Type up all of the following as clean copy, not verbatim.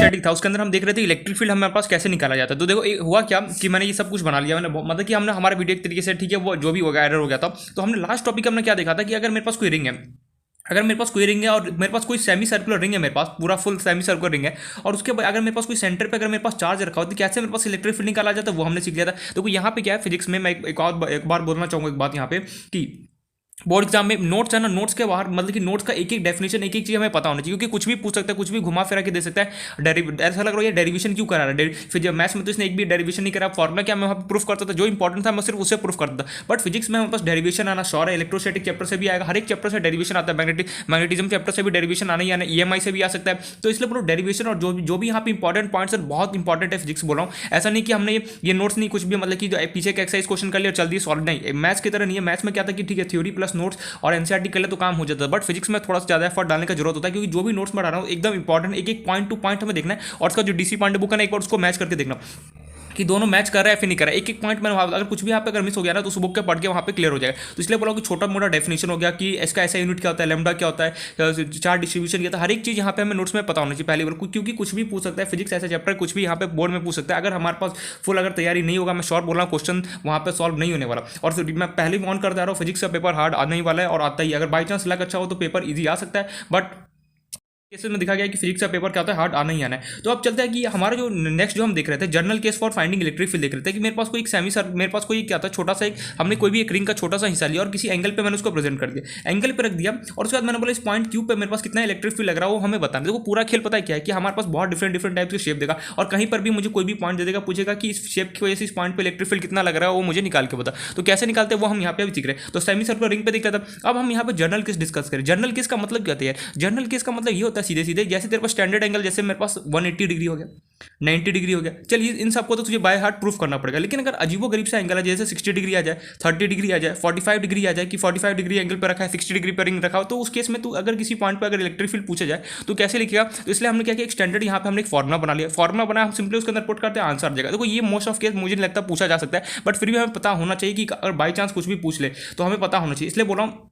Electrostatic था, उसके अंदर हम देख रहे थे इलेक्ट्रिक फील्ड हमारे पास कैसे निकाला जाता है। तो देखो हुआ क्या कि मैंने ये सब कुछ बना लिया, मैंने मतलब कि हमने हमारा वीडियो एक तरीके से ठीक है वो जो भी हो गया एरर हो गया था। तो हमने लास्ट टॉपिक हमने क्या देखा था कि अगर मेरे पास कोई रिंग है, अगर मेरे पास कोई रिंग है और मेरे पास कोई सेमी सर्कुलर रिंग है, मेरे पास पूरा फुल सेमी सर्कुलर रिंग है, और उसके बाद अगर मेरे पास कोई सेंटर पे अगर मेरे पास चार्ज रखा हो तो कैसे मेरे पास इलेक्ट्रिक फील्ड निकाला जाता है वो हमने सीख लिया था। तो यहाँ पे क्या है फिजिक्स में, मैं एक बार बोलना चाहूँगा एक बात यहाँ पे कि बोर्ड एग्जाम में नोट्स है ना, नोट्स के बाहर मतलब कि नोट्स का एक एक डेफिनेशन एक एक चीज हमें पता होना चाहिए, क्योंकि कुछ भी पूछ सकता है, कुछ भी घुमा फिरा के दे सकता है। ऐसा लग रहा है डेरिवेशन क्यों करा रहा है, फिर जब मैथ्स में तो इसने एक भी डेरिवेशन नहीं करा, फॉर्मुला क्या मैं वहाँ पे प्रूफ करता था, जो इंपॉर्टेंट था मैं सिर्फ उसे प्रूफ करता था। बट फिजिक्स में हमारे पास डेरिवेशन आना श्योर है, इलेक्ट्रोस्टैटिक चैप्टर से भी आएगा, हर एक चैप्टर से डेरिवेशन आता है, मैग्नेटिज्म चैप्टर से भी डेरिवेशन आना ही आना, ईएमआई से भी आ सकता है। तो इसलिए पूरा डेरिवेशन और जो भी यहाँ पे इंपॉर्टेंट पॉइंट्स है बहुत इंपॉर्टेंट है फिजिक्स बोल रहा हूँ। ऐसा नहीं कि हमने ये नोट्स नहीं कुछ भी मतलब कि पीछे का एक्सरसाइज क्वेश्चन कर लिया और जल्दी सॉल्व, नहीं, मैथ्स की तरह नहीं है। मैथ्स में क्या था कि ठीक है थ्योरी प्लस नोट्स और एनसीईआरटी कर ले तो काम हो जाता है, बट फिजिक्स में थोड़ा सा ज्यादा एफर्ट डालने का जरूरत होता है, क्योंकि जो भी नोट्स मैं डाल रहा हूँ एकदम इंपॉर्टेंट एक एक पॉइंट टू पॉइंट हमें देखना है, और उसका जो डीसी पांडे बुक है ना एक बार उसको मैच करके देखना कि दोनों मैच कर रहा है फिर नहीं कर रहा है, एक एक पॉइंट मैंने अगर कुछ भी यहाँ पे अगर मिस हो गया ना तो उस बुक के पढ़ के वहाँ पे क्लियर हो जाएगा। तो इसलिए बोला कि छोटा मोटा डेफिनेशन हो गया कि इसका ऐसा यूनिट क्या होता है, लैम्डा क्या होता है, चार्ज डिस्ट्रीब्यूशन क्या था, हर एक चीज़ यहाँ पे हमें नोट्स में पता होना चाहिए पहली बार, क्योंकि कुछ भी पूछ सकता है फिजिक्स ऐसा चैप्टर कुछ भी यहाँ पे बोर्ड में पूछ सकता है। अगर हमारे पास फुल अगर तैयारी नहीं होगा, मैं श्योर बोल रहा हूँ क्वेश्चन वहाँ पे सॉल्व नहीं होने वाला। और फिर मैं पहले भी ऑन करता रहा हूँ फिजिक्स का पेपर हार्ड आने ही वाला है और आता ही, अगर बाई चांस लक अच्छा हो तो पेपर ईजी आ सकता है, बट केसेस में दिखा गया कि फिजिक्स का पेपर क्या होता है हार्ड आना ही आना है। तो अब चलता है कि हमारा जो नेक्स्ट जो हम देख रहे थे journal case for finding electric field देख रहे थे कि मेरे पास कोई एक सेमी सर मेरे पास कोई क्या था छोटा सा एक, हमने कोई भी एक रिंग का छोटा सा हिस्सा लिया और किसी एंगल पे मैंने उसको प्रेजेंट कर दिया, एंगल पे रख दिया, और उसके बाद मैंने बोला इस पॉइंट क्यू पे मेरे पास कितना इलेक्ट्रिक फील्ड लग रहा है वो हमें बताना। देखो पूरा खेल पता है क्या है कि हमारे पास बहुत डिफरेंट डिफरेंट टाइप के शेप देगा, और कहीं पर भी मुझे कोई भी पॉइंट दे देगा, पूछेगा कि इस शेप की वजह से इस पॉइंट पे इलेक्ट्रिक फील्ड कितना लग रहा है वो मुझे निकाल के बता। तो कैसे निकालते हैं वो हम यहाँ पे भी सीख रहे हैं। तो सेमी सर्कुलर रिंग पे दिख रहा था। अब हम यहाँ पे जर्नल केस डिस्कस करें। जर्नल केस का मतलब क्या होता है? जर्नल केस का मतलब ये होता है सीधे सीधे जैसे तेरे पास स्टैंडर्ड एंगल, जैसे मेरे पास 180 डिग्री हो गया, 90 डिग्री हो गया, चलिए इन सबको तो तुझे बाय हार्ट प्रूफ करना पड़ेगा। लेकिन अगर अजीबो गरीब सा एंगल है जैसे 60 डिग्री आ जाए, 30 डिग्री आ जाए, 45 डिग्री आ जाए कि 45 डिग्री एंगल पर रखा है, 60 डिग्री पर रिंग रखा हो, तो उस केस में तू अगर किसी पॉइंट पर अगर इलेक्ट्रिक फील्ड पूछा जाए तो कैसे लिखेगा? तो इसलिए हमने क्या किया, एक स्टैंडर्ड यहाँ पे हमने एक फॉर्मुला बना लिया। फॉर्मुला बना हम सिंपली उसके अंदर पुट करते हैं, आंसर आ जाएगा। देखो ये मोस्ट ऑफ केस मुझे नहीं लगता पूछा जा सकता है, बट फिर भी हमें पता होना चाहिए कि अगर बाई चांस कुछ भी पूछ ले तो हमें पता होना चाहिए, इसलिए बोल रहा हूँ।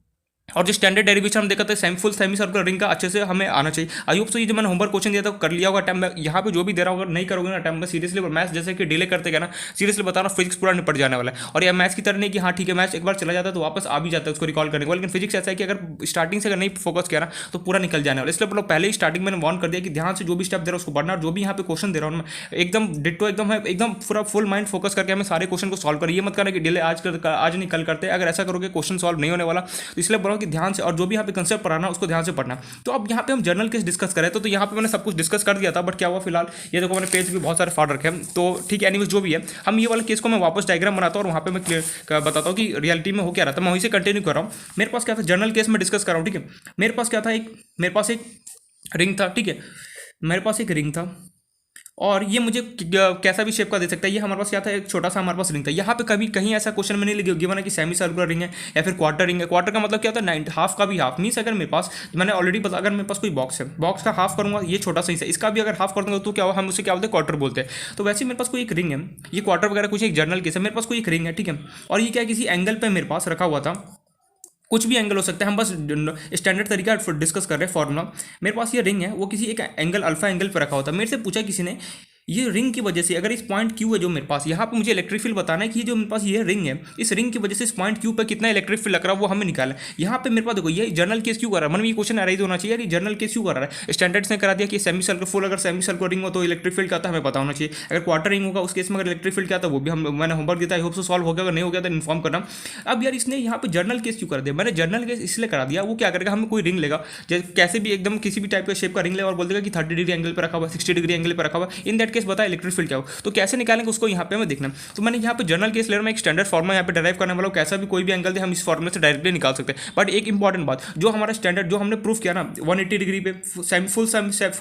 और जो स्टैंडर्ड डेरिवेशन हम देखते हैं फुल सेमी सर्कुलर रिंग का अच्छे से हमें आना चाहिए। आई होप सो ये जो मैंने होमवर्क क्वेश्चन दिया था कर लिया होगा टाइम में, यहाँ पे जो भी दे रहा होगा नहीं करोगे ना टाइम में सीरियसली मैथ्स जैसे कि डिले करते गए ना, सीरियसली बता रहा हूँ फिजिक्स पूरा निपट जाने वाला है। और यह मैथ्स की तरह नहीं कि हाँ ठीक है मैथ्स एक बार चला जाता है तो वापस आ भी जाता है उसको रिकॉल करने को, लेकिन फिजिक्स ऐसा है कि अगर स्टार्टिंग से अगर नहीं फोकस किया ना तो पूरा निकल जाने वाला। इसलिए मतलब पहले ही स्टार्टिंग मैंने वार्न कर दिया कि ध्यान से जो भी स्टेप दे रहा है उसको बढ़ना, और जो भी यहाँ पे क्वेश्चन दे रहा हूँ मैं एकदम डिट्टो एकदम पूरा फुल माइंड फोकस करके हमें सारे क्वेश्चन को सॉल्व करें। ये मत करना कि डिले आज नहीं कल करते, अगर ऐसा करोगे क्वेश्चन सॉल्व नहीं होने वाला। तो इसलिए बोल रहा हूँ कि ध्यान से, और जो भी यहाँ पे कंसेप्ट पढ़ाना उसको ध्यान से पढ़ना। तो अब यहाँ पे हम जर्नल केस डिस्कस करें तो यहाँ पे मैंने सब कुछ डिस्कस कर दिया था, बट क्या हुआ फिलहाल ये देखो मैंने पेज भी बहुत सारे फाड़ रखे हैं। तो ठीक है एनीवेज जो भी है, हम ये वाला केस को मैं वापस डायग्राम बनाता हूँ और वहाँ पे मैं क्लियर बताता हूँ कि रियलिटी में हो क्या रहा था। मैं वहीं से कंटिन्यू कर रहा हूँ। मेरे पास क्या था, जर्नल केस में डिस्कस कर रहा हूँ, ठीक है। मेरे पास क्या था, मेरे पास एक रिंग था, ठीक है, मेरे पास एक रिंग था और ये मुझे कैसा भी शेप का दे सकता है। ये हमारे पास क्या था, एक छोटा सा हमारे पास रिंग था। यहाँ पे कभी कहीं ऐसा क्वेश्चन में नहीं गिवन है कि सेमी सर्कुलर रिंग है या फिर क्वार्टर रिंग है। क्वार्टर का मतलब क्या होता है, हाफ का भी हाफ मीन्स अगर मेरे पास, मैंने ऑलरेडी बता, अगर मेरे पास कोई बॉक्स है, बॉक्स का हाफ करूंगा, ये छोटा सा हिस्सा, इसका भी अगर हाफ कर दूंगा तो क्या होगा, हम उसे क्या बोलते हैं, क्वार्टर बोलते हैं। तो वैसे मेरे पास कोई एक रिंग है, ये क्वार्टर वगैरह कुछ एक जर्नल केस है, मेरे पास कोई एक रिंग है, ठीक है। और ये क्या किसी एंगल पर मेरे पास रखा हुआ था, कुछ भी एंगल हो सकता है, हम बस स्टैंडर्ड तरीका डिस्कस कर रहे हैं फॉर्मूला। मेरे पास ये रिंग है, वो किसी एक एंगल अल्फा एंगल पर रखा होता है। मेरे से पूछा किसी ने ये रिंग की वजह से, अगर इस पॉइंट क्यू है जो मेरे पास, यहाँ पे मुझे इलेक्ट्रिक फील्ड बताना है कि जो मेरे पास ये रिंग है, इस रिंग की वजह से इस पॉइंट क्यू पे कितना इलेक्ट्रिक फील्ड लग रहा है वो हमें निकाला है। यहाँ पे मेरे पास देखो ये जर्नल केस क्यों कर रहा है, मन में ये क्वेश्चन अराइज होना चाहिए, यार जर्नल केस क्यों कर रहा है। स्टैंडर्ड्स ने करा दिया कि सेमी सर्कुलर फुल, अगर सेमी सर्कुलर रिंग हो तो इलेक्ट्रिक फील्ड क्या था हमें पता होना चाहिए। अगर क्वार्टर रिंग होगा उस केस में अगर इलेक्ट्रिक फील्ड क्या था वो भी मैंने होमवर्क दिया था, आई होप सो सॉल्व हो गया, अगर नहीं हो गया तो इन्फॉर्म करना। अब यार इसने यहाँ पे जर्नल केस क्यों कर दिया, मैंने जर्नल केस इसलिए करा दिया, वो क्या करेगा, हमें कोई रिंग लेगा जैसे कैसे भी एकदम किसी भी टाइप का शेप का रिंग लेगा और बोल देगा कि 30 डिग्री एंगल पर रखा हुआ, 60 डिग्री एंगल पर रखा हुआ, इन दैट केस बता इलेक्ट्रिक फील्ड क्या हो। तो कैसे निकालेंगे उसको यहाँ पे हमें देखना। तो मैंने यहाँ पे जर्नल केस ले रहा हूँ, मैं एक स्टैंडर्ड फॉर्मुला यहाँ पे डेराइव करने वाला हूँ, कैसा भी कोई भी एंगल दे हम इस फॉर्मुले से डायरेक्टली निकाल सकते हैं। बट एक इंपॉर्टेंट बात, जो हमारा स्टैंडर्ड जो हमने प्रूफ किया ना 180 डिग्री पे full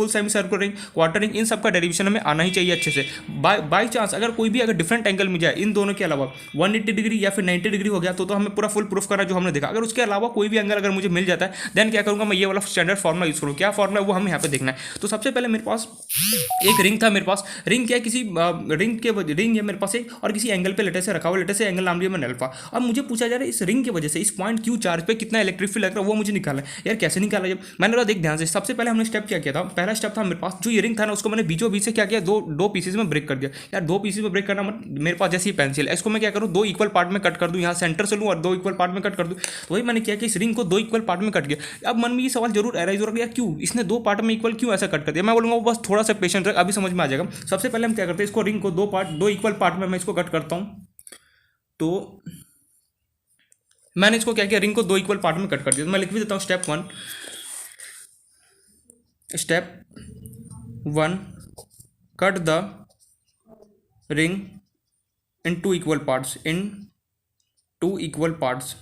semi circular ring, quarter ring, इन सब का डेरिवेशन हमें आना ही चाहिए अच्छे से। बाई चांस अगर कोई भी अगर डिफरेंट एंगल मिल जाए इन दोनों के अलावा 180 डिग्री या फिर 90 डिग्री हो गया तो हमें पूरा फुल प्रूफ करना जो हमने देखा। अगर उसके अलावा कोई भी एंगल अगर मुझे मिल जाता है देन क्या करूँगा, मैं ये वाला स्टैंडर्ड फॉर्मुला यूज करूँ। क्या फॉर्मुला वो हमें यहाँ पे देखना है। तो सबसे पहले मेरे पास एक रिंग था, मेरे पास पास रिंग क्या है, किसी रिंग है मेरे पास एक, और किसी एंगल पे लेटे से रखा हुआ, लेटे से एंगल नाम लिया मैंने अल्फा। अब मुझे पूछा जा रहा है इस रिंग की वजह से इस पॉइंट क्यू चार्ज पे कितना इलेक्ट्रिक फील्ड लग रहा है, वो मुझे निकालना है। यार कैसे निकाला जब मैंने बोला देख ध्यान से, सबसे पहले हमने स्टेप क्या किया था, पहला स्टेप था मेरे पास जो ये रिंग था ना उसको मैंने बीचों बीच से क्या किया, दो पीसेज में ब्रेक कर दिया। यार दो पीसेज में ब्रेक करना मेरे पास जैसी पेंसिल है, इसको मैं क्या करूँ, दो इक्वल पार्ट में कट कर दूँ, यहाँ सेंटर से लूँ और दो इक्वल पार्ट में कट कर दूँ। तो वही मैंने किया कि इस रिंग को दो इक्वल पार्ट में कट किया। अब मन में ये सवाल जरूर अराइज हो रहा है यार क्यों इसने दो पार्ट में इक्वल क्यों ऐसा कट कर दिया। मैं बोलूँगा बस थोड़ा सा पेशेंट रख, अभी समझ में आ जाएगा। सबसे पहले हम क्या करते हैं, इसको रिंग को दो इक्वल पार्ट में मैं इसको कट करता हूँ। तो मैंने इसको क्या किया, रिंग को दो इक्वल पार्ट में कट कर दिया। तो मैं लिख भी देता हूँ step one, cut the ring in two equal parts.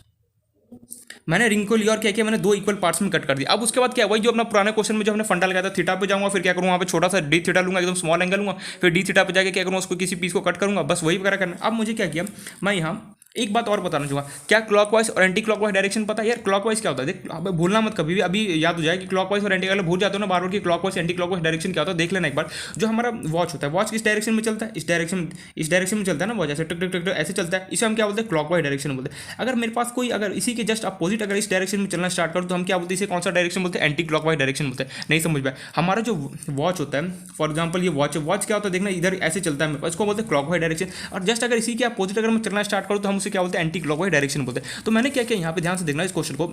मैंने रिंग को लिया और क्या किया, मैंने दो इक्वल पार्ट्स में कट कर दिया। अब उसके बाद क्या, वही जो अपना पुराने क्वेश्चन में जो हमने फंडा लगाया था, थीटा पे जाऊंगा, फिर क्या करूँगा, वहाँ पे छोटा सा डी थीटा लूंगा, एकदम स्मॉल एंगल लूंगा, फिर डी थीटा पे जाके क्या करूँगा, उसको किसी पीस को कट करूँगा, बस वही वगैरह करना। अब मुझे क्या किया, मैं यहाँ एक बात और बताना चाहूँगा, क्या क्लॉकवाइज और एंटी क्लॉकवाइज डायरेक्शन पता है यार? क्लॉकवाइज क्या होता है, देख भूलना मत कभी भी, अभी याद हो जाए कि क्लॉकवाइज और एंटी, अगर भूल जाते हो ना बार बार कि क्लॉकवाइज एंटी क्लॉकवाइज डायरेक्शन क्या होता है, देख लेना एक बार। जो हमारा वॉच होता है, वॉच किस डायरेक्शन में चलता है, इस डायरेक्शन में चलता है ना वॉच, ऐसे टक टक टक ऐसे चलता है, इसे हम क्या बोलते हैं, क्लॉकवाइज डायरेक्शन बोलते हैं। अगर मेरे पास कोई अगर इसी के जस्ट अपोजिट अगर इस डायरेक्शन में चलना स्टार्ट करो तो हम क्या बोलते हैं, इसे कौन सा डायरेक्शन बोलते हैं, एंटी क्लॉकवाइज डायरेक्शन बोलते हैं। नहीं समझ में, हमारा जो वॉच होता है, फॉर एग्जाम्पल ये वॉच क्या होता है, देखना इधर ऐसे चलता है मेरे पास, इसको बोलते हैं क्लॉकवाइज डायरेक्शन। और जस्ट अगर इसी के अपोजिट अगर मैं चलना स्टार्ट करूँ तो हम उसे क्या बोलते हैं, एंटी क्लॉकवाइज डायरेक्शन बोलते हैं। तो मैंने क्या किया, यहाँ पे ध्यान से देखना इस क्वेश्चन को,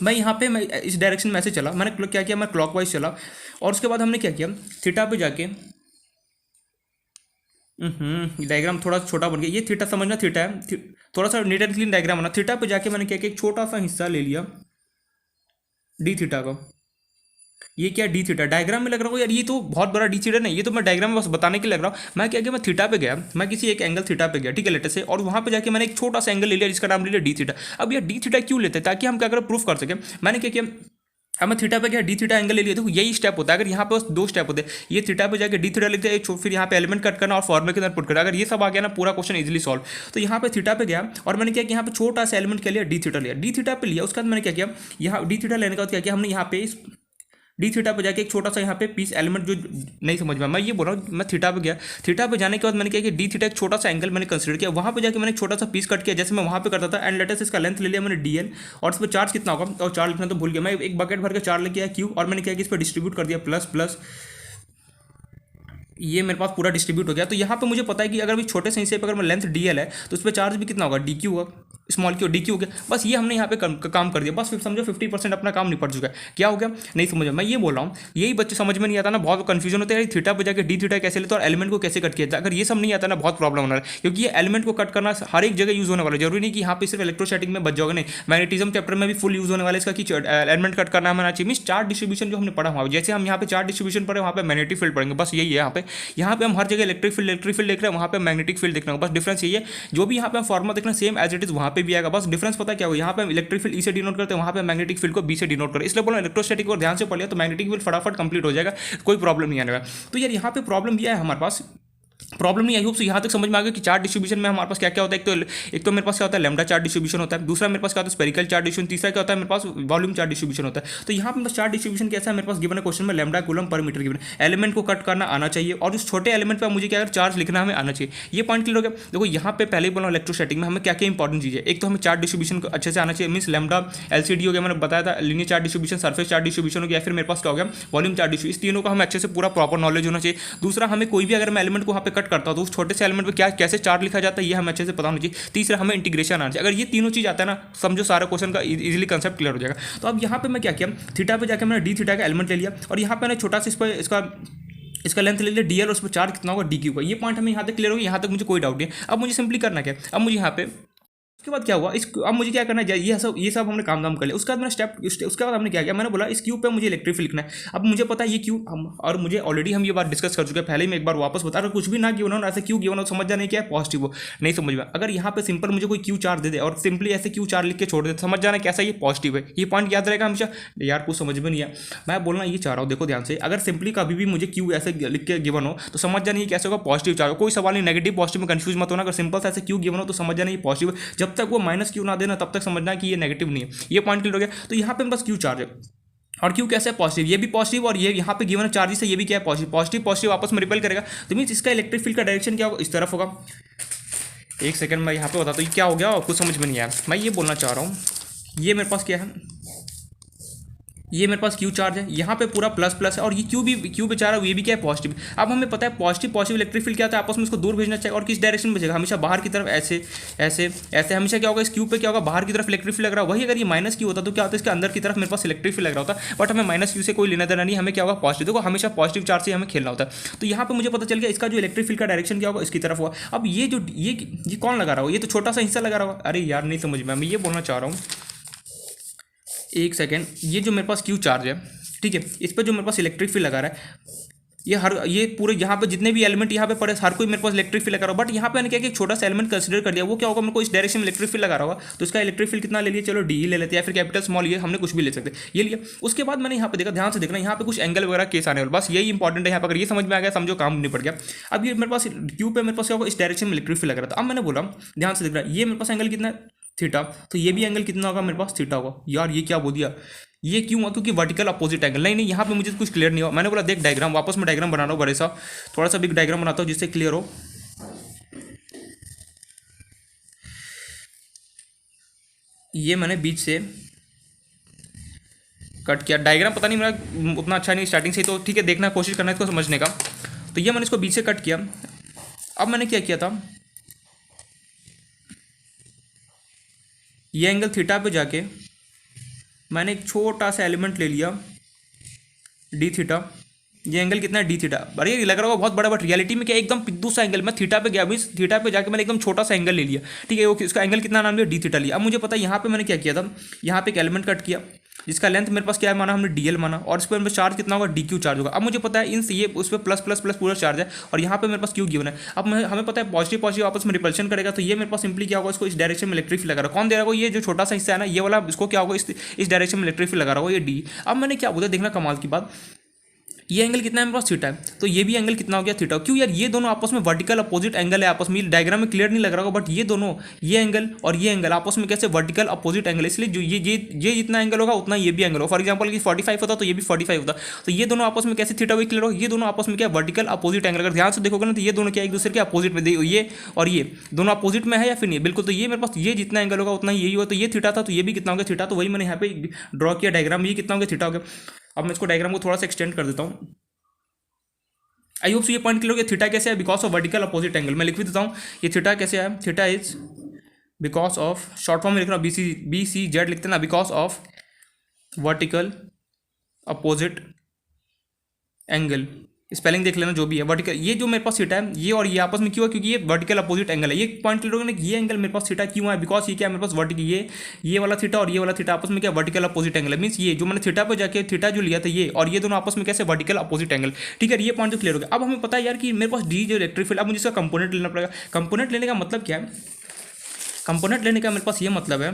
मैं यहाँ पे मैं इस डायरेक्शन में ऐसे चला, मैंने क्या किया, मैं क्लॉकवाइज चला, और उसके बाद हमने क्या किया, थीटा पे जाके डायग्राम थोड़ा छोटा बन गया, ये थीटा समझना, थीटा है, थोड़ा सा नीट एंड क्लीन डायग्राम बना। थीटा पे जाके मैंने क्या किया, एक छोटा सा हिस्सा ले लिया डी थीटा का। ये क्या डी थीटा डायग्राम में लग रहा हो यार, ये तो बहुत बड़ा डी थीटा नहीं, ये तो मैं डायग्राम में बस बताने के लिए लग रहा हूँ। मैं क्या किया, मैं थीटा पे गया, मैं किसी एक एंगल थीटा पे गया, ठीक है, लेटर से, और वहाँ पे जाके मैंने एक छोटा सा एंगल ले लिया जिसका नाम ले लिया डी थीटा। अब यार डी थीटा क्यों लेते हैं, ताकि हम क्या करें, प्रूफ कर सकें। मैंने क्या किया, अब मैं थीटा पे गया, डी थीटा एंगल ले लिया। देखो यही स्टेप होता है, अगर यहाँ पे बस दो स्टेप होते हैं, ये थीटा पे जाके डी थीटा लिखते हैं, फिर यहाँ पे एलिमेंट कट करना और फॉर्मूले के अंदर पुट करना। अगर ये सब आ गया ना, पूरा क्वेश्चन इजीली सॉल्व। तो यहाँ पे थीटा पे गया और मैंने क्या किया, यहाँ पे छोटा सा एलिमेंट क्या लिया, डी थीटा लिया, डी थीटा पे लिया। उसके बाद मैंने क्या किया, यहाँ डी थीटा लेने के बाद क्या किया, हमने यहाँ पे डी थीटा पे जाके एक छोटा सा यहाँ पे पीस एलिमेंट जो नहीं समझ में, मैं ये बोल रहा हूँ, मैं थीटा पे गया, थीटा पे जाने के बाद मैंने क्या किया, डी थीटा एक छोटा सा एंगल मैंने कंसीडर किया, वहाँ पे जाके मैंने एक छोटा सा पीस कट किया जैसे मैं वहाँ पे करता था, एंड लेटेस्ट इसका लेंथ ले लिया मैंने डीएल, और इस पर चार्ज कितना होगा, और चार्ज लिखना तो भूल गया मैं, एक बकेट भर के चार्ज लेके आया क्यू, और मैंने क्या किया, इस पर डिस्ट्रीब्यूट कर दिया प्लस प्लस, ये मेरे पास पूरा डिस्ट्रीब्यूट हो गया। तो यहाँ पे मुझे पता है कि अगर भी छोटे से हिस्से पे अगर मैं लेंथ डीएल है तो उस पर चार्ज भी कितना होगा, डी क्यू होगा, स्मॉल क्यू डी क्यू हो गया। बस ये हमने यहाँ पे काम कर दिया, बस फिर समझो 50% अपना काम निपट चुका है। क्या हो गया, नहीं समझ मैं ये बोल रहा हूँ, यही बच्चे समझ में नहीं आता ना, बहुत कंफ्यूजन होता है, थीटा पे जाकर डी थीटा कैसे लेते और एलिमेंट को कैसे कट किया जाता है। अगर ये सब नहीं आता ना, बहुत प्रॉब्लम होना है, क्योंकि ये एलिमेंट को कट करना हर एक जगह यूज होने वाला है। जरूरी नहीं कि यहाँ पे सिर्फ इलेक्ट्रोस्टैटिक में बच जाओगे, नहीं, मैग्नेटिज्म चैप्टर में भी फुल यूज होने वाला है इसका, कि एलिमेंट कट करना हमारा चाहिए। मीन चार्ज डिस्ट्रीब्यूशन जो हमने पढ़ा हुआ, जैसे हम यहाँ पे चार्ज डिस्ट्रीब्यूशन पढ़े, वहाँ पे मैग्नेटिक फील्ड पढ़ेंगे, बस यही है। यहाँ पे हम हर जगह इलेक्ट्रिक फील्ड देख रहे हैं, वहाँ पे मैग्नेटिक फील्ड देखना होगा, बस डिफरेंस यही है। जो भी यहाँ पे फॉर्मुला देखना सेम एज इट इज वहाँ पे भी आएगा, बस डिफरेंस पता क्या हो, यहाँ पे इलेक्ट्रिक फील्ड ई से डिनोट करते हैं, वहाँ पे मैग्नेटिक फील्ड को बी से डिनोट करते हैं। इसलिए बोलो इलेक्ट्रोस्टैटिक और ध्यान से पढ़ लिया तो मैग्नेटिक फील्ड फटाफट कंप्लीट हो जाएगा, कोई प्रॉब्लम नहीं आने वाला। तो यार यहाँ पे प्रॉब्लम यह है, हमारे पास प्रॉब्लम नहीं आई होप से यहाँ तक समझ में आ गया कि चार्ज डिस्ट्रीब्यूशन में हमारे पास क्या क्या होता है। एक तो मेरे पास क्या होता है, लैम्डा चार्ज डिस्ट्रीब्यूशन होता है, दूसरा मेरे पास क्या होता है, स्पेरिकल चार्ज डिस्ट्रीब्यूशन, तीसरा क्या होता है मेरे पास, वॉल्यूम चार्ज डिस्ट्रीब्यूशन होता है। तो यहाँ पे बस चार्ज डिस्ट्रीब्यूशन कैसा है, मेरे पास गिवन है क्वेश्चन में, लैम्डा कूलम पर मीटर गिवन, एलिमेंट को कट करना आना चाहिए, और उस छोटे एलिमेंट पर मुझे क्या अगर चार्ज लिखना हमें आना चाहिए। ये पॉइंट क्लियर हो गया। देखो यहाँ पे पहले ही बोला इलेक्ट्रोस्टैटिक में हमें क्या क्या इंपॉर्टेंट चीज़ है, एक तो हमें चार्ज डिस्ट्रीब्यूशन को अच्छे से आना चाहिए, मीन्स लैम्डा एलसीडी हो गया, मैंने बताया था, linear charge distribution, surface charge distribution हो गया, फिर मेरे पास क्या हो गया, वॉल्यूम चार्ज डिस्ट्रीब्यूशन। इस तीनों का हमें अच्छे से पूरा प्रॉपर नॉलेज होना चाहिए। दूसरा, हमें कोई भी अगर मैं एलिमेंट को वहाँ पे कट करता हूँ तो उस छोटे से एलिमेंट पर क्या कैसे चार्ज लिखा जाता है ये हमें अच्छे से पता होना चाहिए। तीसरा, हमें इंटीग्रेशन आना चाहिए। अगर ये तीनों चीज़ आता है ना, समझो सारा क्वेश्चन का इजीली कंसेप्ट क्लियर हो जाएगा। तो अब यहाँ पे मैं क्या किया, थीटा पे जाकर मैंने डी थीटा का एलिमेंट ले लिया, और यहाँ पे मैंने छोटा सा इसका लेंथ ले लिया डीएल, और उस पर चार्ज कितना होगा, डी क्यू का। ये पॉइंट हमें यहाँ तक क्लियर हो गया, यहाँ तक मुझे कोई डाउट नहीं है। अब मुझे सिंपली करना क्या है, अब मुझे यहाँ पे उसके बाद क्या हुआ, अब मुझे क्या करना है, ये सब हमने काम कर लिया। उसके बाद मैंने उसके बाद हमने क्या किया, मैंने बोला इस क्यू पे मुझे इलेक्ट्रिक फील्ड लिखना है। अब मुझे पता है ये क्यू, और मुझे ऑलरेडी हम ये बात डिस्कस कर चुके हैं पहले ही, मैं एक बार वापस बता, अगर कुछ भी ना गिवन हो ना, ऐसे क्यू गिवन हो, समझ जाना क्या है, पॉजिटिव हो, नहीं समझ में। अगर यहाँ पे सिंपल मुझे कोई क्यू चार्ज दे दे और सिंपली ऐसे क्यू चार्ज लिख के छोड़ दे, समझ जाना कैसा ये पॉजिटिव है। ये पॉइंट याद रहेगा हमेशा। यार कुछ समझ में नहीं है, मैं बोलना ये चाह रहा हूँ, देखो ध्यान से, अगर सिंपली कभी भी मुझे क्यू ऐसे लिख के गिवन हो तो समझ जाना ये कैसे होगा, पॉजिटिव चार्ज। कोई सवाल नहीं, नेगेटिव पॉजिटिव में कंफ्यूज मत होना। अगर सिंपल से ऐसे क्यू गिवन हो तो समझ जाना ये पॉजिटिव है, जब तक वो माइनस क्यू ना देना तब तक समझना कि ये नेगेटिव नहीं है। ये पॉइंट क्लियर हो गया। तो यहाँ पे बस क्यू चार्ज है, और क्यू कैसे है पॉजिटिव, ये भी पॉजिटिव, और ये यहाँ पे गिवन चार्जेस है, ये भी क्या है पॉजिटिव, पॉजिटिव पॉजिटिव आपस में रिपेल करेगा। तो मीन्स इसका इलेक्ट्रिक फील्ड का डायरेक्शन क्या होगा, इस तरफ होगा। एक सेकंड मैं यहाँ पे बताता हूँ ये क्या हो गया और कुछ समझ में नहीं आया। मैं ये बोलना चाह रहा हूँ, ये मेरे पास क्या है, ये मेरे पास क्यू चार्ज है, यहाँ पे पूरा प्लस प्लस है, और ये क्यू बेचारा ये भी क्या है पॉजिटिव। अब हमें पता है पॉजिटिव पॉजिटिव इलेक्ट्रिक फील्ड क्या होता है, आपस में इसको दूर भेजना चाहिए, और किस डायरेक्शन में भेजेगा, हमेशा बाहर की तरफ, ऐसे ऐसे ऐसे, हमेशा क्या होगा इस क्यू पे क्या होगा, बाहर की तरफ इलेक्ट्रिक फील्ड लग रहा है। वही अगर ये माइनस क्यू होता तो क्या होता है, इसके अंदर की तरफ मेरे पास इलेक्ट्रिक फील्ड लग रहा होता, बट हमें माइनस क्यू से कोई लेना देना नहीं, हमें क्या होगा पॉजिटिव, देखो हमेशा पॉजिटिव चार्ज से हमें खेलना होता है। तो यहाँ पे मुझे पता चल गया इसका जो इलेक्ट्रिक फील्ड का डायरेक्शन क्या होगा, इसकी तरफ हुआ। अब ये जो ये कौन लगा रहा हो, ये तो छोटा सा हिस्सा लगा रहा होगा। अरे यार नहीं समझ में, मैं ये बोलना चाह रहा हूँ, एक सेकेंड, ये जो मेरे पास क्यू चार्ज है, ठीक है, इस पर जो मेरे पास इलेक्ट्रिक फील्ड लगा रहा है, ये पूरे यहाँ पे जितने भी एलिमेंट यहाँ पे पड़े हर कोई मेरे पास इलेक्ट्रिक फील्ड लगा रहा होगा। बट यहाँ पे मैंने क्या कि एक छोटा सा एलिमेंट कंसीडर कर लिया, वो क्या होगा, मेरे को इस डायरेक्शन में इलेक्ट्रिक फील्ड लगा रहा होगा, तो इसका इलेक्ट्रिक फील्ड कितना ले लिया, चलो डी ले लेते हैं, या फिर कैपिटल स्मॉल, ये हमने कुछ भी ले सकते, ये लिया। उसके बाद मैंने यहाँ पे देखा, ध्यान से देखना, यहाँ पे कुछ एंगल वगैरह केस आने वाले, बस यही इंपॉर्टेंट है। यहाँ पर अगर ये समझ में आ गया, समझो काम नहीं पड़ गया। अब ये मेरे पास क्यू पे मेरे पास क्या होगा, इस डायरेक्शन में इलेक्ट्रिक फील्ड लग रहा था। अब मैंने बोला ध्यान से देख रहा है, ये मेरे पास एंगल कितना है, थीटा, तो ये भी एंगल कितना होगा मेरे पास, थीटा होगा। यार ये क्या बोल दिया, ये क्यों हुआ, क्योंकि वर्टिकल अपोजिट एंगल, नहीं यहाँ पे मुझे कुछ क्लियर नहीं हुआ। मैंने बोला देख डायग्राम, वापस में डायग्राम बना रहा हूँ, बड़े सा थोड़ा सा बिग डायग्राम बनाता हूँ जिससे क्लियर हो। ये मैंने बीच से कट किया डायग्राम, पता नहीं मेरा उतना अच्छा नहीं स्टार्टिंग से, तो ठीक है देखना कोशिश करना इसको समझने का। तो ये मैंने इसको बीच से कट किया। अब मैंने क्या किया था, ये एंगल थीटा पे जाके मैंने एक छोटा सा एलिमेंट ले लिया डी थीटा, ये एंगल कितना है डी थीटा। अरे ये लग रहा होगा बहुत बड़ा, बट रियलिटी में क्या एकदम पिद्दू सा एंगल, मैं थीटा पे गया, मीन्स थीटा पे जाके मैंने एकदम छोटा सा एंगल ले लिया, ठीक है, वो इसका एंगल कितना नाम लिया, डी थीटा लिया। अब मुझे पता है यहाँ पे मैंने क्या किया था, यहाँ पे एक एलिमेंट कट किया जिसका लेंथ मेरे पास क्या है माना हमने डीएल माना, और इस पर चार्ज कितना होगा, डी क्यू चार्ज होगा। अब मुझे पता है इन ये उस पर प्लस प्लस प्लस पूरा चार्ज है, और यहाँ पे मेरे पास क्यू गिवन है। अब हमें पता है पॉजिटिव पॉजिटिव आपस में रिपल्शन करेगा, तो ये मेरे पास सिंपली क्या होगा, इसको इस डायरेक्शन में इलेक्ट्रिक फील्ड लगा रहा है। कौन दे रहा होगा, ये जो छोटा सा हिस्सा है ना, ये वाला, इसको क्या होगा, इस डायरेक्शन में इलेक्ट्रिक फील्ड लगा रहा होगा, ये डी। अब मैंने क्या बोला, देखना कमाल की बात, ये एंगल कितना है मेरे पास, थीटा है, तो ये भी एंगल कितना हो गया, थीटा। क्यों यार, ये दोनों आपस में वर्टिकल अपोजिट एंगल है आपस में, डायग्राम में क्लियर नहीं लग रहा होगा, बट ये दोनों, ये एंगल और ये एंगल आपस में कैसे वर्टिकल अपोजिट एंगल, इसलिए जो ये जितना एंगल होगा उतना ये भी एंगल होगा। फॉर एग्जांपल कि 45 होता तो ये भी 45 होता, तो ये दोनों आपस में कैसे थीटा हुई क्लियर होगा, ये दोनों आपस में क्या वर्टिकल अपोजिट एंगल। अगर ध्यान से देखोगे ना तो ये दोनों क्या एक दूसरे के अपोजिट में, ये और ये दोनों अपोजिट में है या फिर नहीं, बिल्कुल। तो ये मेरे पास ये जितना एंगल होगा उतना यही होगा, तो ये थीटा था, तो ये भी कितना होगा, थीटा। तो वही मैंने यहाँ पे ड्रॉ किया डायग्राम, ये कितना हो गया, थीटा हो गया। अब मैं इसको डायग्राम को थोड़ा सा एक्सटेंड कर देता हूँ। आई होप ये पॉइंट क्लियर हो गया, थीटा कैसे है, because of vertical opposite angle. मैं लिख भी देता हूँ ये थीटा कैसे है, theta is because of, short form में लिख रहा हूँ बी सी जेड लिखते हैं ना, because of vertical opposite angle. Spelling देख लेना जो भी है, वर्टिकल, ये जो मेरे पास थीटा है ये और ये आपस में क्यों है, क्योंकि ये वर्टिकल अपोजिट एंगल है। ये पॉइंट क्लियर हो गया ना, ये एंगल मेरे पास थीटा क्यों है, बिकॉज ये क्या है मेरे पास वर्टिकल, ये वाला थीटा और ये वाला थीटा आपस में क्या वर्टिकल अपोजिट एंगल है। मीन्स ये जो मैंने थीटा पर जाके थीटा जो लिया था ये और ये दोनों आपस में कैसे वर्टिकल अपोजिट एंगल, ठीक है। ये पॉइंट तो क्लियर हो गया। अब हमें पता है यार कि मेरे पास डी जो इलेक्ट्रिक फील्ड, अब मुझे इसका कंपोनेंट लेना पड़ेगा। कंपोनेंट लेने का मतलब क्या है, कंपोनेंट लेने का मेरे पास ये मतलब है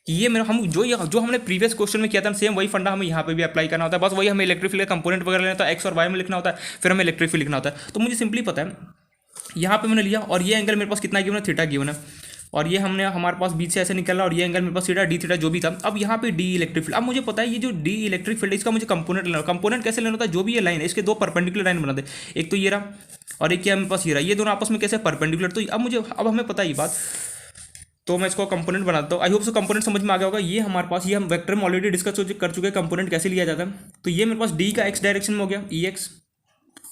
कि ये मेरा हम जो हमने प्रीवियस क्वेश्चन में किया था सेम वही फंडा हमें यहाँ पे भी अप्लाई करना होता है। बस वही हमें इलेक्ट्रिक फील्ड कंपोनेंट वगैरह लेना होता है, एक्स और वाई में लिखना होता है, फिर हमें इलेक्ट्रिक फील्ड लिखना होता है। तो मुझे सिंपली पता है यहाँ पे मैंने लिया और ये एंगल मेरे पास कितना गिवन है, थीटा गिवन है, और ये हमने हमारे पास बीच से ऐसे निकला और ये एंगल मेरे पास थीटा डी थीटा जो भी था। अब यहाँ पे डी इलेक्ट्रिक फील्ड, अब मुझे पता है ये जो डी इलेक्ट्रिक फील्ड है इसका मुझे कंपोनेंट लेना, कंपोनेंट कैसे लेना होता है, जो भी ये लाइन है इसके दो परपेंडिकुलर लाइन बना दे, एक तो ये रहा और एक क्या मेरे पास ये रहा, ये दोनों आपस में कैसे परपेंडिकुलर। तो अब हमें पता है ये बात, तो मैं इसको कंपोनेंट बनाता हूँ। आई होप सो कंपोनेंट समझ में आ गया होगा। ये हमारे पास, ये हम वेक्टर में ऑलरेडी डिस्कस कर चुके हैं कंपोनेंट कैसे लिया जाता है। तो ये मेरे पास डी का एक्स डायरेक्शन में हो गया ई एक्स,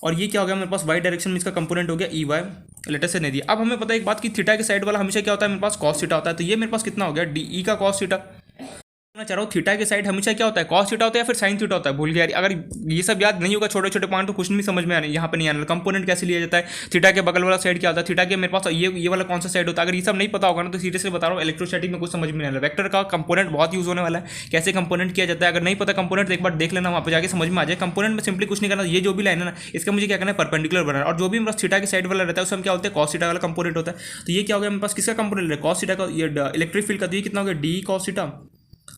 और ये क्या हो गया मेरे पास वाई डायरेक्शन में, इसका कंपोनेंट हो गया ई वाई, लेटेस्ट से नहीं दिया। अब हमें पता है एक बात कि थीटा के साइड वाला हमेशा क्या होता है मेरे पास कॉस थीटा होता है। तो ये मेरे पास कितना हो गया डी ई का कॉस थीटा। मैं चाह रहा हूँ थीटा के साइड हमेशा क्या होता है कॉस थीटा होता है या फिर साइन थीटा होता है, भूल गया। अगर ये सब याद नहीं होगा छोटे छोटे पॉइंट तो कुछ नहीं समझ में आने यहाँ पे नहीं आना। कंपोनेंट कैसे लिया जाता है, थीटा के बगल वाला साइड क्या होता है, थीटा के मेरे पास ये वाला कौन सा साइड होता है। अगर ये सब नहीं पता होगा ना तो सीरियसली बता रहा हूँ इलेक्ट्रोस्टैटिक में कुछ समझ में नहीं आ रहा। वेक्टर का कंपोनेंट बहुत यूज होने वाला है, कैसे कंपोनेंट किया जाता है। अगर नहीं पता कंपोनेंट तो एक बार देख लेना, वहाँ पर जाकर समझ में आ जाए। कंपोनेंट में सिंपली कुछ नहीं करना, ये जो भी लाइन है ना इसका मुझे क्या करना है परपेंडिकुलर बनाना, और जो भी मेरे थीटा के साइड वाला रहता है उसमें क्या होता है कॉस थीटा वाला कंपोनेंट होता है। तो ये क्या हो गया मेरे पास किसका कंपोनेंट है कॉस थीटा का, ये इलेक्ट्रिक फील्ड का। तो ये कितना हो गया डी कॉस थीटा,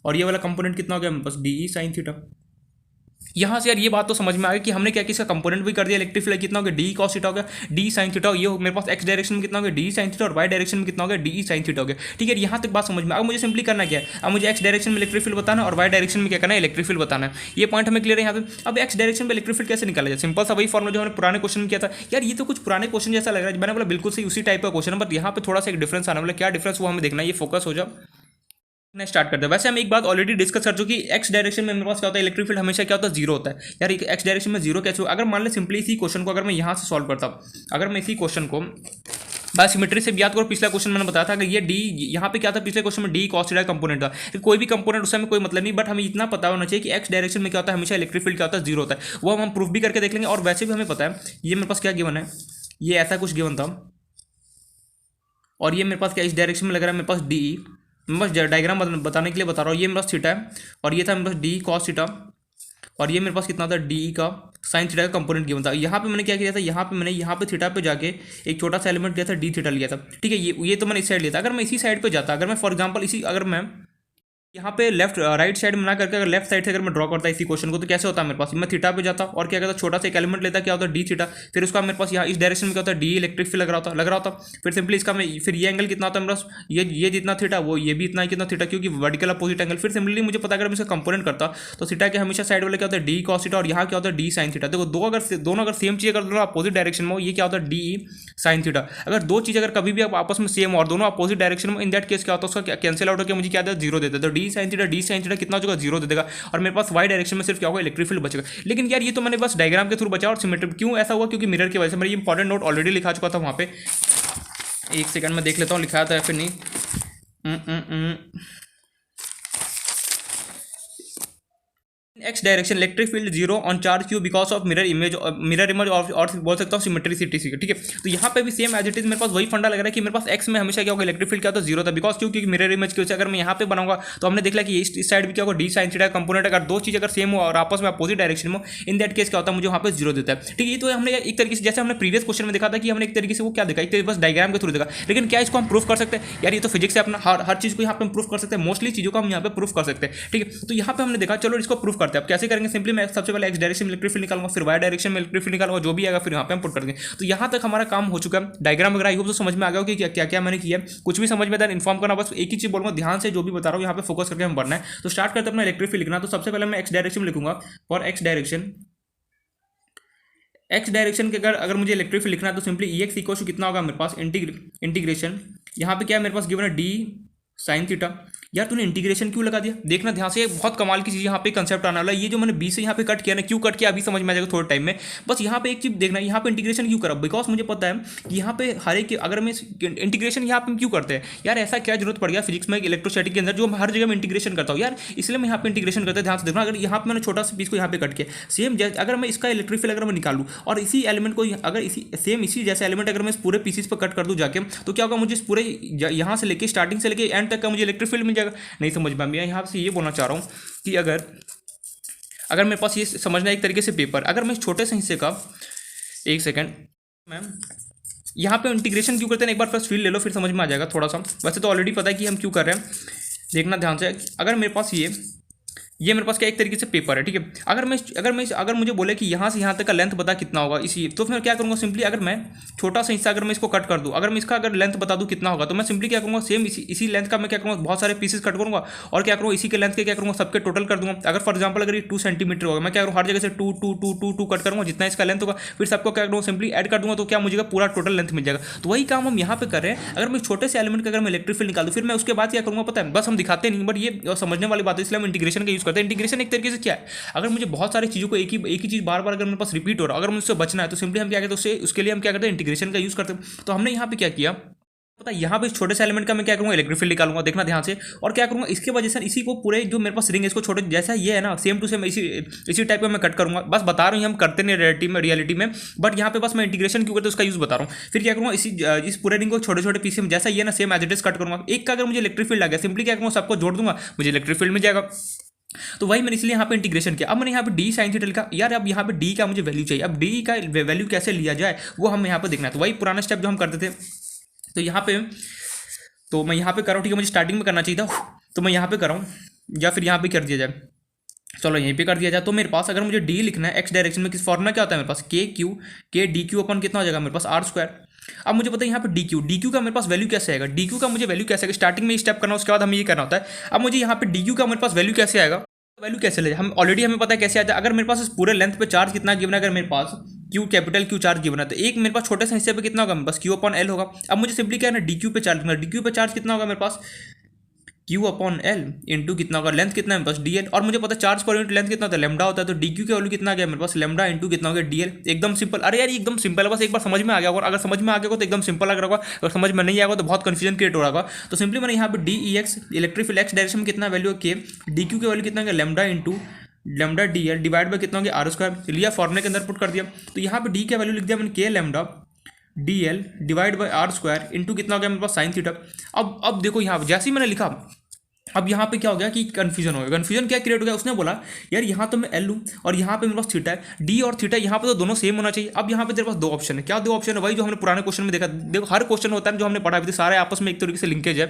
और ये वाला कंपोनेंट कितना हो गया मेरे पास डी साइन थीटा। यहाँ से यार ये बात तो समझ में आ गई कि हमने क्या कि इसका कंपोनेंट भी कर दिया। इलेक्ट्रिक फील्ड कितना हो गया, डी कॉस थीटा हो गया, डी साइन थीटा। ये मेरे पास एक्स डायरेक्शन में कितना हो गया, डी साइन थीटा, और वाई डायरेक्शन में कितना हो गया, डी साइन थीटा हो गया। ठीक है, यहाँ तक बात समझ में। अब मुझे सिंपली करना क्या है, अब मुझे एक्स डायरेक्शन में इलेक्ट्रिक फील्ड बताना और वाई डायरेक्शन में क्या करना है, इलेक्ट्रिक फील्ड बताना है। ये पॉइंट हमें क्लियर है यहाँ पे। अब एक्स डायरेक्शन में इलेक्ट्रिक फील्ड कैसे निकाला जाए, सिंपल सा वही फॉर्मूला जो हमने पुराने क्वेश्चन में किया था। यार ये तो कुछ पुराने क्वेश्चन जैसा लग रहा है, मैंने बोला बिल्कुल सही उसी टाइप का क्वेश्चन है, बट यहाँ पे थोड़ा सा एक डिफरेंस आने वाला। क्या डिफरेंस वो हमें देखना है, ये फोकस हो जाओ। स्टार्ट करते हैं। वैसे हम एक बात ऑलरेडी डिस्कस कर चुकी, एक्स डायरेक्शन में मेरे पास क्या होता है, इलेक्ट्रिक फील्ड हमेशा क्या होता है, जीरो होता है। यार एक्स डायरेक्शन में जीरो कैसे हो, अगर मान ले सिंपली इसी क्वेश्चन को अगर मैं यहाँ से सॉल्व करता हूँ, अगर मैं इसी क्वेश्चन को बस सिमेट्री से याद करो, पिछला क्वेश्चन मैंने बताया था कि ये डी यहाँ पे क्या था, पिछले क्वेश्चन में डी कॉस थीटा कंपोनेंट था। तो कोई भी कंपोनेंट उससे हमें कोई मतलब नहीं, बट हमें इतना पता होना चाहिए कि एक्स डायरेक्शन में क्या होता है, हमेशा इलेक्ट्रिक फील्ड क्या होता है, जीरो होता है। वो हम प्रूफ भी करके देख लेंगे। और वैसे भी हमें पता है, ये मेरे पास क्या गिवन है, ये ऐसा कुछ गिवन था, और ये मेरे पास क्या इस डायरेक्शन में लग रहा है, मेरे पास डी, मैं बस डायग्राम बताने के लिए बता रहा हूँ। ये मेरे पास थीटा है, और ये था मेरे पास डी कॉस थीटा, और ये मेरे पास कितना था, डी का साइन थीटा का कंपोनेंट गिवन था। यहाँ पे मैंने क्या किया था, यहाँ पे मैंने यहाँ पे थीटा पे जाके एक छोटा सा एलिमेंट लिया था, डी थीटा लिया था। ठीक है, ये तो मैंने इस साइड लिया था। अगर मैं इसी साइड पे जाता, अगर मैं फॉर एग्जाम्पल इसी, अगर मैं यहाँ पे लेफ्ट राइट साइड में ना करके अगर लेफ्ट साइड से अगर मैं ड्रॉ करता इसी क्वेश्चन को, तो कैसे होता है मेरे पास, मैं थीटा पे जाता और क्या कहता, छोटा सा एक एलिमेंट लेता, क्या होता है, डी थीटा। फिर उसका मेरे पास यहाँ इस डायरेक्शन में क्या होता है, डी इलेक्ट्रिक फील्ड लग रहा होता। फिर सिंपली इसका मैं फिर ये एंगल कितना होता है मेरे पास, ये जितना थीटा वो ये भी इतना ही कितना थीटा, क्योंकि वर्टिकल अपोजिट एंगल। फिर सिंपली मुझे पता अगर मैं इसका कंपोनेंट करता तो थीटा के हमेशा साइड वाले क्या होता है, डी कॉस थीटा, और यहाँ क्या होता है, डी साइन थीटा। देखो दोनों अगर सेम चीज़ अगर दोनों अपोजिट डायरेक्शन में हो, ये क्या होता है, डी साइन थीटा। अगर दो चीज़ अगर कभी भी आपस में सेम और दोनों अपोजिट डायरेक्शन में, इन दैट केस क्या होता है, उसका कैंसिल आउट होकर मुझे क्या आता है, जीरो देता है। तो डी साइन थीटा कितना होगा, जीरो दे देगा, और मेरे पास वाई डायरेक्शन में सिर्फ क्या होगा, इलेक्ट्रिक फील्ड बचेगा। लेकिन यार ये तो मैंने बस डायग्राम के थ्रू बचा, और सिमेट्री क्यों ऐसा हुआ, क्योंकि मिरर की वजह से। मेरा ये इंपॉर्टेंट नोट ऑलरेडी लिखा चुका था वहाँ पे, एक सेकंड में देख लेता हूँ लिखा था या फिर नहीं। X direction electric field zero on charge Q because of mirror image और बोल सकता हूँ सिमेट्रिसिटी। ठीक है, तो यहाँ पे भी सेम एज इट इज मेरे पास वही फंडा लग रहा है कि मेरे पास एक्स में हमेशा क्या होगा, इलेक्ट्रिक फील्ड क्या होता है, जीरो था। बिकॉज क्योंकि मिरर इमेज की वजह से अगर मैं यहाँ पे बनाऊंगा तो हमने देखा कि इस साइड भी क्या होगा, डी साइन थीटा कंपोनेंट। अगर दो चीज अगर सेम हो और आपस में अपोजिट डायरेक्शन में, इन दैट केस क्या होता है, मुझे वहाँ पे जीरो देता है। ठीक है, ये तो हमने एक तरीके से, जैसे हमने प्रीवियस क्वेश्चन में देखा था कि हमने एक तरीके से वो क्या देखा, एक तरीके बस डायग्राम के थ्रू देखा। लेकिन क्या इसको हम प्रूफ कर सकते हैं, यार ये तो फिजिक्स है अपना, हर चीज को यहाँ पे हम प्रूफ कर सकते हैं, मोस्टली चीजों को हम यहाँ पे प्रूफ कर सकते हैं। ठीक है, तो यहाँ पे हमने देखा, चलो इसको प्रूफ करते हैं। अब कैसे करेंगे, सिंपली मैं सबसे पहले एक्स डायरेक्शन में इलेक्ट्रिक फील्ड निकालूंगा, फिर वाई डायरेक्शन में इलेक्ट्रिक फील्ड निकालूंगा, जो भी आएगा फिर यहाँ पे हम पुट कर देंगे। तो यहाँ तक हमारा काम हो चुका है। डायग्राम वगैरह आई होप तो समझ में आ गया हो कि क्या क्या मैंने किया। कुछ भी समझ में आता है इन्फॉर्म करना, बस एक ही चीज बोलूंगा, ध्यान से जो भी बता रहा हूँ यहाँ पे फोकस करके हम बढ़ना है। तो स्टार्ट करते हैं अपना इलेक्ट्रिक फील्ड लिखना। तो सबसे पहले मैं एक्स डायरेक्शन में लिखूंगा, फॉर एक्स डायरेक्शन के अगर मुझे इलेक्ट्रिक फील्ड लिखना है तो simply E x equal to कितना होगा मेरे पास, इंटीग्रेशन। यहाँ पे क्या है मेरे पास गिवन है, डी साइन थीटा। यार तूने इंटीग्रेशन क्यों लगा दिया, देखना ध्यान से, बहुत कमाल की चीज़ यहाँ पे कंसेप्ट आने वाला है। ये जो मैंने बी से यहाँ पे कट किया ना, क्यों कट किया अभी समझ में आ जाएगा थोड़े टाइम में। बस यहाँ पे एक चीज देखना, यहाँ पे इंटीग्रेशन क्यों करा, बिकॉज मुझे पता है कि यहाँ पे हर एक, अगर मैं इंटीग्रेशन यहाँ पे क्यों करते हैं यार, ऐसा क्या जरूरत पड़ गया फिजिक्स में इलेक्ट्रोस्टैटिक के अंदर जो हर जगह में इंटीग्रेशन करता हूँ यार, इसलिए मैं यहाँ पे इंटीग्रेशन करता है। ध्यान से देखना, अगर यहाँ पे मैंने छोटा सा पीस को यहाँ पे कट किया, सेम अगर मैं इसका इलेक्ट्रिक फील्ड अगर मैं निकालूँ और इसी एलिमेंट को अगर इसी जैसे एलिमेंट अगर मैं इस पूरे पीसेस पर कट कर दूँ जाके, तो क्या होगा, मुझे इस पूरे यहाँ से लेके स्टार्टिंग से लेके एंड तक का मुझे इलेक्ट्रिक फील्ड मिल जाएगा। नहीं समझ में, मैं यहाँ से ये बोलना चाह रहा हूँ कि अगर मेरे पास ये समझना एक तरीके से पेपर, अगर मैं छोटे से हिस्से का, एक सेकंड मैम, यहाँ पे इंटीग्रेशन क्यों करते हैं, एक बार फर्स्ट फील्ड ले लो फिर समझ में आ जाएगा थोड़ा सा। वैसे तो ऑलरेडी पता है कि हम क्यों कर रहे हैं, देखना ध्यान से। अगर मेरे पास ये मेरे पास क्या एक तरीके से पेपर है, ठीक है। अगर मुझे बोले कि यहाँ से यहाँ तक का लेंथ बता कितना होगा इसी, तो फिर क्या करूँगा, सिंपली अगर मैं छोटा सा हिस्सा अगर मैं इसको कट कर दूँ, अगर मैं इसका अगर लेंथ बता दूँ कितना होगा, तो मैं सिंपली क्या करूँगा, सेम इसी लेंथ का मैं क्या करूँगा, बहुत सारे पीसेस कट करूँगा और क्या करूँगा, इसी के लेंथ के क्या करूँगा, सबके टोटल कर दूँगा। अगर फॉर एग्जाम्पल अगर ये 2 सेंटीमीटर होगा, मैं क्या करूँ, हर जगह से 2 कट करूँगा, जितना इसका लेंथ होगा, फिर सबको क्या करूँगा, सिंपली ऐड कर दूँगा, तो क्या मुझे पूरा टोटल लेंथ मिल जाएगा। तो वही काम हम यहाँ पे कर रहे हैं। अगर मैं छोटे से एलिमेंट का अगर मैं इलेक्ट्रिक फील्ड निकाल दूँ, फिर मैं उसके बाद क्या करूँगा पता है, बस हम दिखाते नहीं, बट ये समझने वाली बात है, इसलिए हम इंटीग्रेशन का यूज़ करते हैं। इंटीग्रेशन एक तरीके से क्या है, अगर मुझे बहुत सारी चीज़ों को एक ही चीज़ बार बार अगर मेरे पास रिपीट हो रहा है, अगर मुझे उससे बचना है, तो सिंपली हम क्या करते हैं, उसके लिए हम क्या करते हैं, इंटीग्रेशन का यूज़ करते हैं। तो हमने यहाँ पे क्या किया पता है, यहाँ पे इस छोटे से एलिमेंट का मैं क्या करूँगा, इलेक्ट्रिक फील्ड निकालूंगा, देखना ध्यान से। और क्या करूँगा, इसके वजह से इसी को पूरे जो मेरे पास रिंग है, इसको छोटे जैसा ये है ना, सेम टू सेम इसी टाइप का मैं कट करूँगा। बस बता रहा हूँ, हम करते नहीं रियलिटी में, बट यहाँ पे बस मैं इंटीग्रेशन क्यों करते उसका यूज़ बता रहा हूँ। फिर क्या करूँगा, इस पूरे रिंग को छोटे छोटे पीस में जैसा ये ना, same as it is cut करूँगा। एक का अगर मुझे इलेक्ट्रिक फील्ड आ गया, सिंपली क्या करूँगा, सबको जोड़ दूंगा, मुझे इलेक्ट्रिक फील्ड मिल जाएगा। तो वही मैंने इसलिए यहाँ पे इंटीग्रेशन किया। अब मैंने यहाँ पे डी साइन थीटा लिखा, यार अब यहाँ पे डी का मुझे वैल्यू चाहिए। अब डी का वैल्यू कैसे लिया जाए वो हम यहाँ पे देखना है। तो वही पुराना स्टेप जो हम करते थे, तो यहाँ पे तो मैं यहाँ पे कर रहा हूँ, ठीक है, मुझे स्टार्टिंग में करना चाहिए था, तो मैं यहाँ पे कर रहा हूँ, या फिर यहाँ पे कर दिया जाए। चलो यहीं पे कर दिया जाए। तो मेरे पास अगर मुझे डी लिखना है एक्स डायरेक्शन में, किस फॉर्मूला क्या होता है मेरे पास, के डी क्यू अपन कितना हो जाएगा मेरे पास आर स्क्वायर। अब मुझे पता है यहाँ पे डी क्यू का मेरे पास वैल्यू कैसे आएगा, डी क्यू का मुझे वैल्यू कैसे आएगा, स्टार्टिंग में स्टेप करना, उसके बाद हमें ये करना होता है। अब मुझे यहाँ पे डी क्यू का मेरे पास वैल्यू कैसे आएगा, वैल्यू कैसे ले, हम ऑलरेडी हमें पता है कैसे आता है। अगर मेरे पास इस पूरे लेंथ पे चार्ज कितना गिवन है, अगर मेरे पास Q capital Q charge given है, तो एक मेरे पास छोटे से हिस्से पे कितना होगा मेरे पास क्यू अपॉन एल होगा। अब मुझे सिंपली क्या है ना डी क्यू पे चार्ज लिखना, डी क्यू पे चार्ज कितना होगा मेरे पास क्यू अपॉन एल इंटू कितना होगा लेंथ कितना है मेरे पास डी एल, और मुझे पता है चार्ज पर यूनिट लेंथ कितना होता है लेमडा होता है, तो डी क्यू की वैल्यू कितना आ गया मेरे पास लेमडा इंटू कितना हो गया डी एल। एकदम सिंपल, अरे यार एकदम सिंपल है, बस एक बार समझ में आ गया होगा, अगर समझ में आ गया हो तो एकदम सिंपल लग रहा होगा, अगर समझ में नहीं आएगा तो बहुत कंफ्यूजन क्रिएट हो रहा होगा। तो सिंपली मैंने यहाँ पे D E x electric field x direction में कितना वैल्यू है के, डी क्यू की वैल्यू कितना है lambda into lambda d l divide by कितना हो गया आर स्क्वायर, लिया फॉर्मूले के अंदर पुट कर दिया। तो यहाँ पे डी का वैल्यू लिख दिया मैंने k lambda d l divide by r square into कितना हो गया मेरे पास साइन थीटा। अब देखो यहाँ पे जैसे ही मैंने लिखा, अब यहाँ पे क्या हो गया कि कन्फ्यूजन हो गया। कन्फ्यूजन क्या क्रिएट हो गया, उसने बोला यार यहाँ तो मैं एल लूँ और यहाँ पे मेरे पास थीटा है, डी और थीटा यहाँ पे तो दोनों सेम होना चाहिए। अब यहाँ पे तेरे पास दो ऑप्शन है, क्या दो ऑप्शन है, वही जो हमने पुराने क्वेश्चन में देखा। देखो हर क्वेश्चन होता है जो हमने पढ़ा भी, सारे आपस में एक तरीके से लिंकेज है,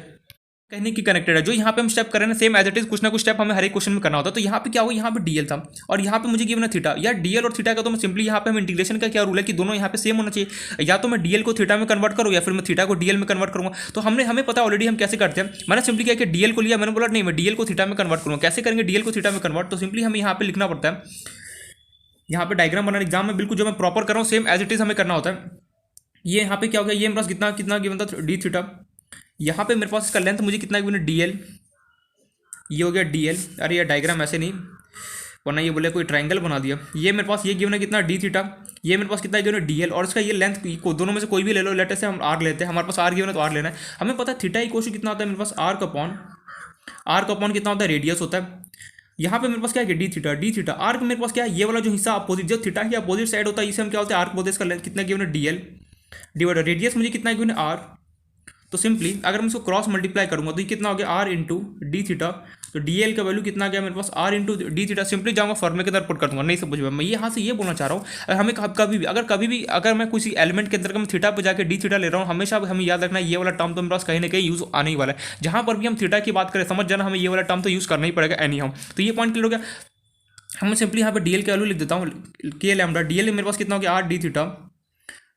कहने की कनेक्टेड है। जो यहाँ पे हम स्टेप कर रहे हैं सेम एज इट इज, कुछ ना कुछ स्टेप हमें हर एक क्वेश्चन में करना होता है। तो यहाँ पे क्या होगा, यहाँ पे डीएल था और यहाँ पे मुझे गिवन है थीटा, यार डीएल और थीटा का तो मैं सिंपली यहाँ पे हम इंटीग्रेशन का क्या रूल है कि दोनों यहाँ पे सेम होना चाहिए, या तो मैं डीएल को थीटा में कन्वर्ट करूँ या फिर मैं थीटा को डीएल में कन्वर्ट करूँगा। तो हमें पता ऑलरेडी हम कैसे करते हैं। मैंने सिंपली क्या कि डीएल को लिया, मैंने बोला नहीं मैं डीएल को थीटा में कन्वर्ट करूँगा। कैसे करेंगे डीएल को थीटा में कन्वर्ट, तो सिंपली हमें यहाँ पे लिखना पड़ता है, यहाँ पे डायग्राम बनाना एग्जाम में बिल्कुल जो मैं प्रॉपर कर रहा हूँ सेम एज इट इज हमें करना होता है। ये यहाँ पे क्या हो गया, ये मेरे पास कितना कितना गिवन था डी थीटा, यहाँ पे मेरे पास इसका लेंथ मुझे कितना गिवन है डी एल, ये हो गया डी एल। अरे ये डायग्राम ऐसे नहीं, वरना ये बोले कोई ट्रायंगल बना दिया। ये मेरे पास ये गिवन है कितना डी थीटा, ये मेरे पास कितना गिवन है डी एल, और इसका ये लेंथ को दोनों में से कोई भी ले लो, लेटर से हम आर लेते हैं, हमारे पास आर गिवन है तो आर लेना है। हमें पता है थीटा इक्वल टू कितना होता है मेरे पास आर का अपॉन कितना होता है रेडियस होता है। यहाँ पे मेरे पास क्या है डी थीटा आर मेरे पास क्या है, ये वाला जो हिस्सा अपोजिट, जो थीटा की अपोजिट साइड होता है, इसे हम क्या होता है आर्क बोलते हैं। इसका लेंथ कितना गिवन है डी एल डिवाइड रेडियस मुझे कितना गिवन है आर। तो सिंपली अगर मैं इसको क्रॉस मल्टीप्लाई करूंगा तो ये कितना हो गया आर इंटू डी थीटा, तो डी एल का वैल्यू कितना गया मेरे पास R into D theta. Simply जाऊंगा फॉर्मूले के अंदर पुट कर दूंगा, नहीं समझ में। मैं यहाँ से ये बोलना चाह रहा हूँ, हमें कभी भी अगर मैं किसी एलिमेंट के अंदर मैं थीटा पे जाकर डी थीटा ले रहा हूँ, हमेशा हमें याद रखना ये वाला टर्म तो मेरे पास कहीं ना कहीं यूज आने ही वाला है। जहाँ पर भी हम थीटा की बात करें समझ जाना हमें ये वाला टर्म तो यूज करना ही पड़ेगा एनी हाउ। तो ये पॉइंट क्लियर हो गया। हम सिंपली यहाँ पे डी एल का वैल्यू लिख देता हूँ के लैम्डा, डी एल मेरे पास कितना हो गया R D theta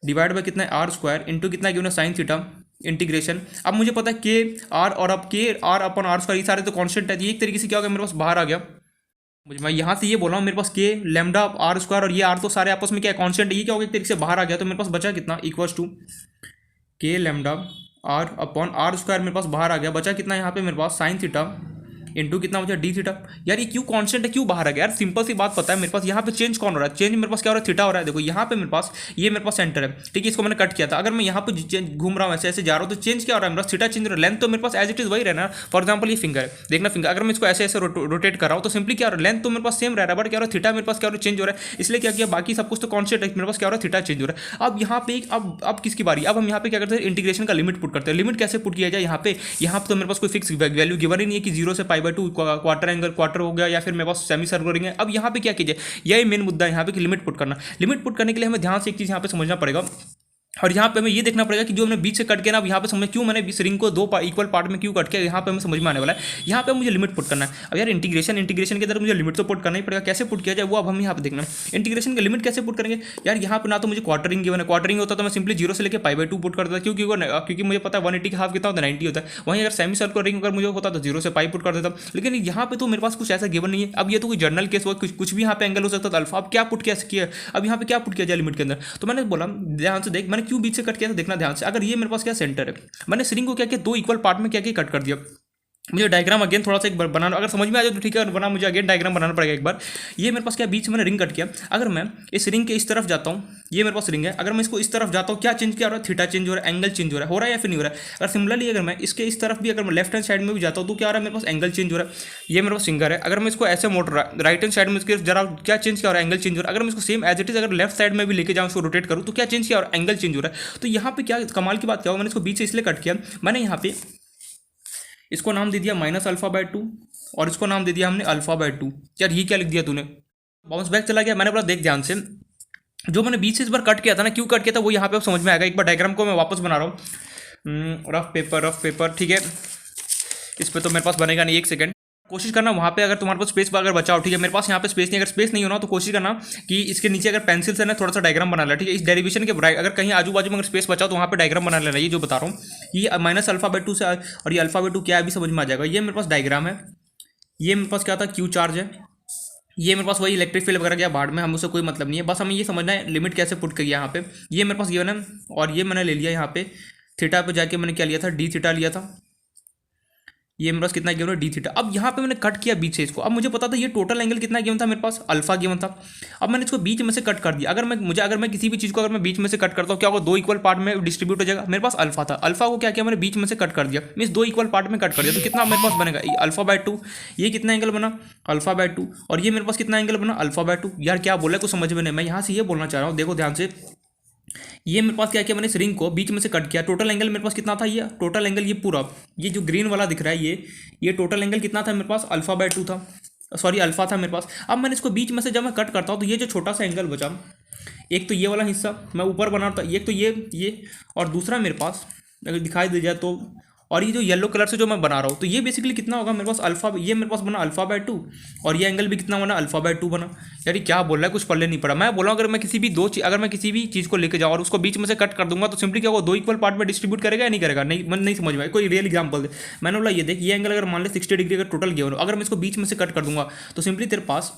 divide by कितना है आर स्क्वायर इंटू कितना गिवन है साइन थीटा इंटीग्रेशन। अब मुझे पता है के आर और अब के आर अपन आर स्क्वायर ये सारे तो कांस्टेंट है, तो ये एक तरीके से क्या हो गया मेरे पास बाहर आ गया। मुझे मैं यहाँ से ये बोल रहा हूँ मेरे पास के लैम्डा आर स्क्वायर और ये आर तो सारे आपस में क्या कांस्टेंट है, ये क्या हो गया एक तरीके से बाहर आ गया। तो मेरे पास बचा कितना equals to k lambda r upon r square मेरे पास बाहर आ गया। बचा कितना यहाँ पे मेरे पास साइन थीटा इंटू कितना मुझे डी थीटा। यार ये क्यों कांस्टेंट है, क्यों बाहर आ गया यार, सिंपल सी बात पता है मेरे पास यहाँ पे चेंज कौन हो रहा है, चेंज मेरे पास क्या हो रहा है थीटा हो रहा है। देखो यहाँ पे मेरे पास ये मेरे पास सेंटर है, ठीक है, इसको मैंने कट किया था। अगर मैं यहाँ पे घूम रहा हूँ ऐसे ऐसे जा रहा हूँ तो चेंज क्या हो रहा है मेरे पास थीटा चेंज हो रहा है। लेंथ तो मेरे पास एज इट इज वही रहना। फॉर एग्जाम्पल ये फिंगर है, देखना फिंगर अगर मैं इसको ऐसे ऐसे रोटेट कर रहा हूँ तो सिंपली क्या हो रहा है लेंथ तो मेरे पास सेम रह रहा है, बट क्या हो रहा है थीटा मेरे पास क्या हो रहा है चेंज हो रहा है। इसलिए क्या किया बाकी सब कुछ तो कॉन्स्टेंट है, मेरे पास क्या हो रहा है थीटा चेंज हो रहा है। अब यहाँ पे अब किसकी बारी, अब हम यहाँ पे क्या करते हैं इंटीग्रेशन का लिमिट पुट करते हैं। लिमिट कैसे पुट किया जाए, यहाँ पे तो मेरे पास कोई फिक्स वैल्यू गिवन ही नहीं है कि 0 से π/2 क्वार्टर एंगल क्वार्टर हो गया या फिर मेरे पास सेमी सर्कुलर है। अब यहाँ पे क्या कीजिए, यही मेन मुद्दा है यहाँ पे कि लिमिट पुट करना। लिमिट पुट करने के लिए हमें ध्यान से एक चीज़ यहाँ पे समझना पड़ेगा, और यहाँ पे हमें ये देखना पड़ेगा कि जो हमने बीच से कट किया ना, अब यहाँ पे समझ क्यों मैंने इस रिंग को दो इक्वल पार्ट में क्यों कट किया, यहाँ पे हमें समझ में आने वाला है। यहाँ पे मुझे लिमिट पुट करना है। अब यार इंटीग्रेशन के अंदर मुझे लिमिट तो पुट करना ही पड़ेगा, कैसे पुट किया जाए वो अब हम यहाँ पे देखना है। इंटीग्रेशन का लिमिट कैसे पुट करेंगे यार, यहाँ पे ना तो मुझे क्वार्टरिंग गिवन है, क्वार्टरिंग होता तो मैं सिंपली 0 से लेकर π/2 पुट करता था, क्योंकि मुझे पता है 180 का हाफ कितना होता है 90 होता है। वहीं अगर सेमी सर्कुलर रिंग अगर मुझे होता तो 0 से π पुट कर देता, लेकिन यहाँ पे तो मेरे पास कुछ ऐसा गिवन नहीं है। अब ये तो कोई जर्नल केस हो, कुछ भी यहाँ पे एंगल हो सकता था अल्फा। अब क्या पुट किया, अब यहाँ पे क्या पुट किया जाए लिमिट के अंदर। तो मैंने बोला ध्यान से देख, मैंने क्यों बीच से कट किया था देखना ध्यान से। अगर ये मेरे पास क्या सेंटर है, मैंने स्ट्रिंग को क्या किया दो इक्वल पार्ट में क्या किया कट कर दिया। मुझे डायग्राम अगेन थोड़ा सा एक बार बनाना, अगर समझ में आ जाए तो ठीक है, बना मुझे अगेन डायग्राम बनाना पड़ेगा एक बार। ये मेरे पास क्या बीच में मैंने रिंग कट किया। अगर मैं इस रिंग के इस तरफ जाता हूँ, ये मेरे पास रिंग है, अगर मैं इसको इस तरफ जाता हूँ क्या चेंज क्या हो रहा है, थीटा चेंज हो रहा है, एंगल चेंज हो रहा है या फिर नहीं हो रहा है। अगर सिमिलरली अगर मैं इसके इस तरफ भी अगर मैं लेफ्ट हैंड साइड में भी जाता हूँ तो क्या हो रहा है मेरे पास एंगल चेंज हो रहा है। ये मेरे पास फिंगर है, अगर मैं इसको ऐसे मोड़ रहा राइट हैंड साइड में इसके जरा क्या चेंज क्या हो रहा है, एंगल चेंज हो रहा है। अगर मैं इसको सेम एज इट इज अगर लेफ्ट साइड में भी लेके जाऊँ, इसको रोटेट करूँ तो क्या चेंज क्या हो रहा है, एंगल चेंज हो रहा है। तो यहाँ पे क्या कमाल की बात क्या हो, मैंने इसको बीच से इसलिए कट किया, मैंने यहाँ पे इसको नाम दे दिया -α/2 और इसको नाम दे दिया हमने α/2। यार ये क्या लिख दिया तूने, बाउंस बैक चला गया। मैंने बोला देख ध्यान से, जो मैंने बीच से इस बार कट किया था ना, क्यों कट किया था वो यहाँ पे समझ में आएगा। एक बार डायग्राम को मैं वापस बना रहा हूँ, रफ पेपर ठीक है, इस पर तो मेरे पास बनेगा नहीं, एक सेकेंड। कोशिश करना वहाँ पे अगर तुम्हारे पास स्पेस अगर बचाओ, ठीक है। मेरे पास यहाँ पे स्पेस नहीं, अगर स्पेस नहीं होना तो कोशिश करना कि इसके नीचे अगर पेंसिल से ना थोड़ा सा डायग्राम बना लेना, ठीक है। इस डेरिवेशन के राइट अगर कहीं आजू बाजू में अगर स्पेस बचाओ तो वहाँ पे डायग्राम बना लेना, ये जो बता रहा हूँ। ये माइनस अल्फाबेट 2 से और ये अल्फाबेट 2 क्या है अभी समझ में आ जाएगा। ये मेरे पास डायग्राम है, ये मेरे पास क्या था, क्यू चार्ज है। ये मेरे पास वही इलेक्ट्रिक फील्ड वगैरह गया बाहर में, हम उससे कोई मतलब नहीं है। बस हमें ये समझना है लिमिट कैसे पुट किया यहाँ पे। ये मेरे पास गिवन है और ये मैंने ले लिया यहाँ पे थीटा पे जाके मैंने क्या लिया था, डी थीटा लिया था। ये मेरे पास कितना गिवन है, डी थीटा। अब यहाँ पे मैंने कट किया बीच से इसको। अब मुझे पता था ये टोटल एंगल कितना गिवन था, मेरे पास अल्फा गिवन था। अब मैंने इसको बीच में से कट कर दिया। अगर मैं किसी भी चीज़ को अगर मैं बीच में से कट करता हूँ क्या होगा, दो इक्वल पार्ट में डिस्ट्रीब्यूट हो जाएगा। मेरे पास अल्फा था, अल्फा को क्या किया मैंने बीच में से कट कर दिया, मीन्स दो इक्वल पार्ट में कट कर दिया। तो कितना मेरे पास बनेगा, अल्फा बाय 2। ये कितना एंगल बना, अल्फा बाय 2। और ये मेरे पास कितना एंगल बना, अल्फा बाय 2। यार क्या बोला कुछ समझ में नहीं। मैं यहाँ से ये बोलना चाह रहा हूँ, देखो ध्यान से। ये मेरे पास क्या किया मैंने, इस रिंग को बीच में से कट किया। टोटल एंगल मेरे पास कितना था, ये टोटल एंगल ये पूरा ये जो ग्रीन वाला दिख रहा है ये टोटल एंगल कितना था मेरे पास, अल्फा बाय 2 था, सॉरी अल्फा था मेरे पास। अब मैंने इसको बीच में से जब मैं कट करता हूँ तो ये जो छोटा सा एंगल बचा, एक तो ये वाला हिस्सा मैं ऊपर बना था, एक तो ये और दूसरा मेरे पास अगर दिखाई दे जाए तो, और ये जो येलो कलर से जो मैं बना रहा हूँ तो ये बेसिकली कितना होगा मेरे पास अल्फा, ये मेरे पास बना अल्फा बाय 2 और ये एंगल भी कितना बना, अल्फा बाय 2 बना। यार क्या बोल रहा है, कुछ पल्ले नहीं पड़ा। मैं बोला अगर मैं किसी भी अगर मैं किसी भी चीज़ को लेकर जाऊँ और उसको बीच में से कट कर दूंगा तो सिंपली क्या वो दो इक्वल पार्ट में डिस्ट्रीब्यूट करेगा या नहीं करेगा, नहीं मन नहीं समझ में आया। कोई रियल एग्जाम्पल दे। मैंने बोला ये देख, ये एंगल अगर मान ले 60 डिग्री अगर टोटल गया हो, अगर मैं इसको बीच में से कट कर दूंगा तो सिंपली तेरे पास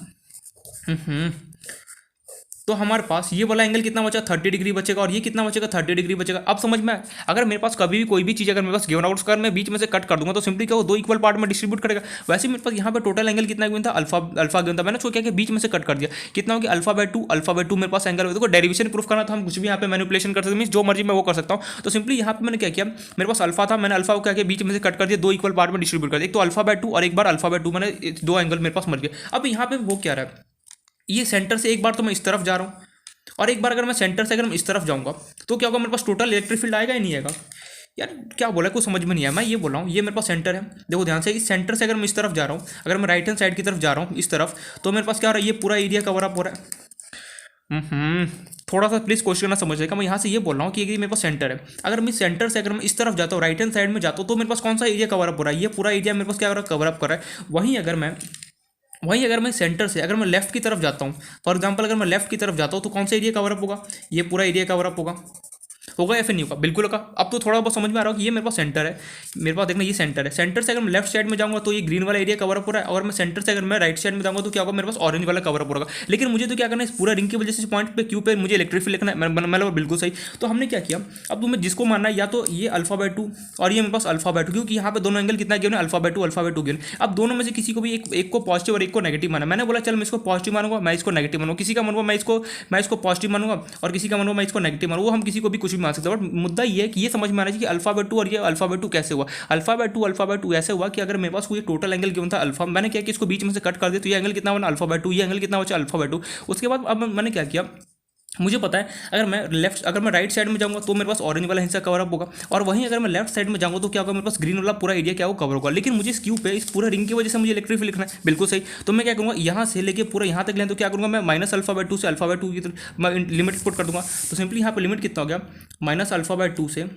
तो हमारे पास ये वाला एंगल कितना बचा, 30 डिग्री बचेगा और ये कितना बचेगा, 30 डिग्री बचेगा। अब समझ में, अगर मेरे पास कभी भी कोई भी चीज़ अगर मेरे पास गिवन और उसका मैं बीच में से कट कर दूंगा तो सिंपली क्या वो दो इक्वल पार्ट में डिस्ट्रीब्यूट करेगा। वैसे मेरे पास यहाँ पे टोटल एंगल कितना गिवन था, अल्फा गिवन था। मैंने उसको क्या कि बीच में से कट कर दिया, कितना हो गया, अल्फा बाय 2 मेरे पास एंगल। देखो डेरिवेशन प्रूफ करना तो हम कुछ भी यहाँ पे मैनिपुलेशन कर सकते हैं, मीन जो मर्जी मैं वो कर सकता हूँ। तो सिंपली यहाँ पे मैंने क्या किया, मेरे पास अल्फा था, मैंने अल्फा को क्या किया बीच में से कट कर दिया, दो इक्वल पार्ट में डिस्ट्रीब्यूट कर दिया। एक तो अल्फा बाय 2 और एक बार अल्फा बाय 2, मैंने दो एंगल मेरे पास मर गया। अब यहाँ पे वो क्या रहा है, ये सेंटर से एक बार तो मैं इस तरफ जा रहा हूँ और एक बार अगर मैं सेंटर से अगर मैं इस तरफ जाऊंगा तो क्या होगा, मेरे पास टोटल इलेक्ट्रिक फील्ड आएगा ही नहीं आएगा। यार क्या बोला कुछ समझ में नहीं आया। मैं ये बोल रहा हूँ ये मेरे पास सेंटर है, देखो ध्यान से, इस सेंटर से अगर मैं इस तरफ जा रहा हूँ, अगर मैं राइट हैंड साइड की तरफ जा रहा हूँ इस तरफ, तो मेरे पास क्या हो रहा है, ये पूरा एरिया कवर अप हो रहा है। थोड़ा सा प्लीज़ क्वेश्चन करना समझ लेगा। मैं यहाँ से ये बोल रहा हूँ कि मेरे पास सेंटर है, अगर मैं सेंटर से अगर मैं इस तरफ जाता हूँ, राइट हैंड साइड में जाता हूँ, तो मेरे पास कौन सा एरिया कवर अप हो रहा है, ये पूरा एरिया मेरे पास क्या हो रहा है, कवर अप कर रहा है। वहीं अगर मैं सेंटर से अगर मैं लेफ्ट की तरफ जाता हूँ, फॉर एग्जांपल अगर मैं लेफ्ट की तरफ जाता हूँ तो कौन सा एरिया कवर अप होगा, ये पूरा एरिया कवर अप होगा या फिर नहीं होगा, बिल्कुल होगा। अब तो थोड़ा बहुत समझ में आ रहा है कि ये मेरे पास सेंटर है, मेरे पास देखना ये सेंटर है। सेंटर से अगर मैं लेफ्ट साइड में जाऊंगा तो ये ग्रीन वाला एरिया कवर अप हो रहा है, और मैं सेंटर से अगर मैं राइट साइड में जाऊंगा तो क्या होगा, मेरे पास ऑरेंज वाला कवर अप होगा। लेकिन मुझे तो क्या करना है, इस पूरा रिंग की वजह से पॉइंट पे क्यू पे मुझे इलेक्ट्रिक फील्ड लिखना है, मतलब बिल्कुल सही। तो हमने क्या किया, अब तुम्हें जिसको मानना है या तो ये अल्फा बाय 2 और ये मेरे पास अल्फा बाय 2, क्योंकि यहाँ पे दोनों एंगल कितना गिवन है, अल्फा बाय 2 गिवन। अब दोनों में से किसी को भी एक को पॉजिटिव और एक को नेगेटिव माना। मैंने बोला चल मैं इसको पॉजिटिव मानूंगा, मैं इसको नेगेटिव मानूंगा, किसी का मानूंगा मैं इसको पॉजिटिव मानूंगा और किसी का मानूंगा मैं इसको नेगेटिव मानूंगा। वो हम किसी को भी कुछ भी मान सकते हैं, बट मुद्दा ये है कि ये समझ में आना चाहिए कि अल्फा बाय 2 और ये अल्फा बाय 2 कैसे हुआ। अल्फा बाय 2 ऐसे हुआ कि अगर मेरे पास कोई टोटल एंगल गिवन था अल्फा, मैंने क्या कि इसको बीच में से कट कर दिया तो ये एंगल कितना बना, अल्फा बाय 2, ये एंगल कितना बचा, अल्फा बाय 2। उसके बाद अब मैंने क्या किया, मुझे पता है अगर मैं राइट साइड में जाऊंगा तो मेरे पास ऑरेंज वाला हिस्सा कवर अप होगा, और वहीं अगर मैं लेफ्ट साइड में जाऊंगा तो क्या होगा, मेरे पास ग्रीन वाला पूरा एरिया क्या होगा, कवर होगा। लेकिन मुझे इस क्यू पे इस पूरा रिंग की वजह से मुझे इलेक्ट्रिक फील्ड लिखना है, बिल्कुल सही। तो मैं क्या करूँगा, यहाँ से लेके पूरा यहाँ तक लें तो क्या करूँगा, मैं माइनस अल्फा बाय 2 से अल्फा बाय 2 की मैं लिमिट पुट कर दूंगा। तो सिंपली यहाँ पर लिमिट कितना हो गया, माइनस अल्फा बाय 2 से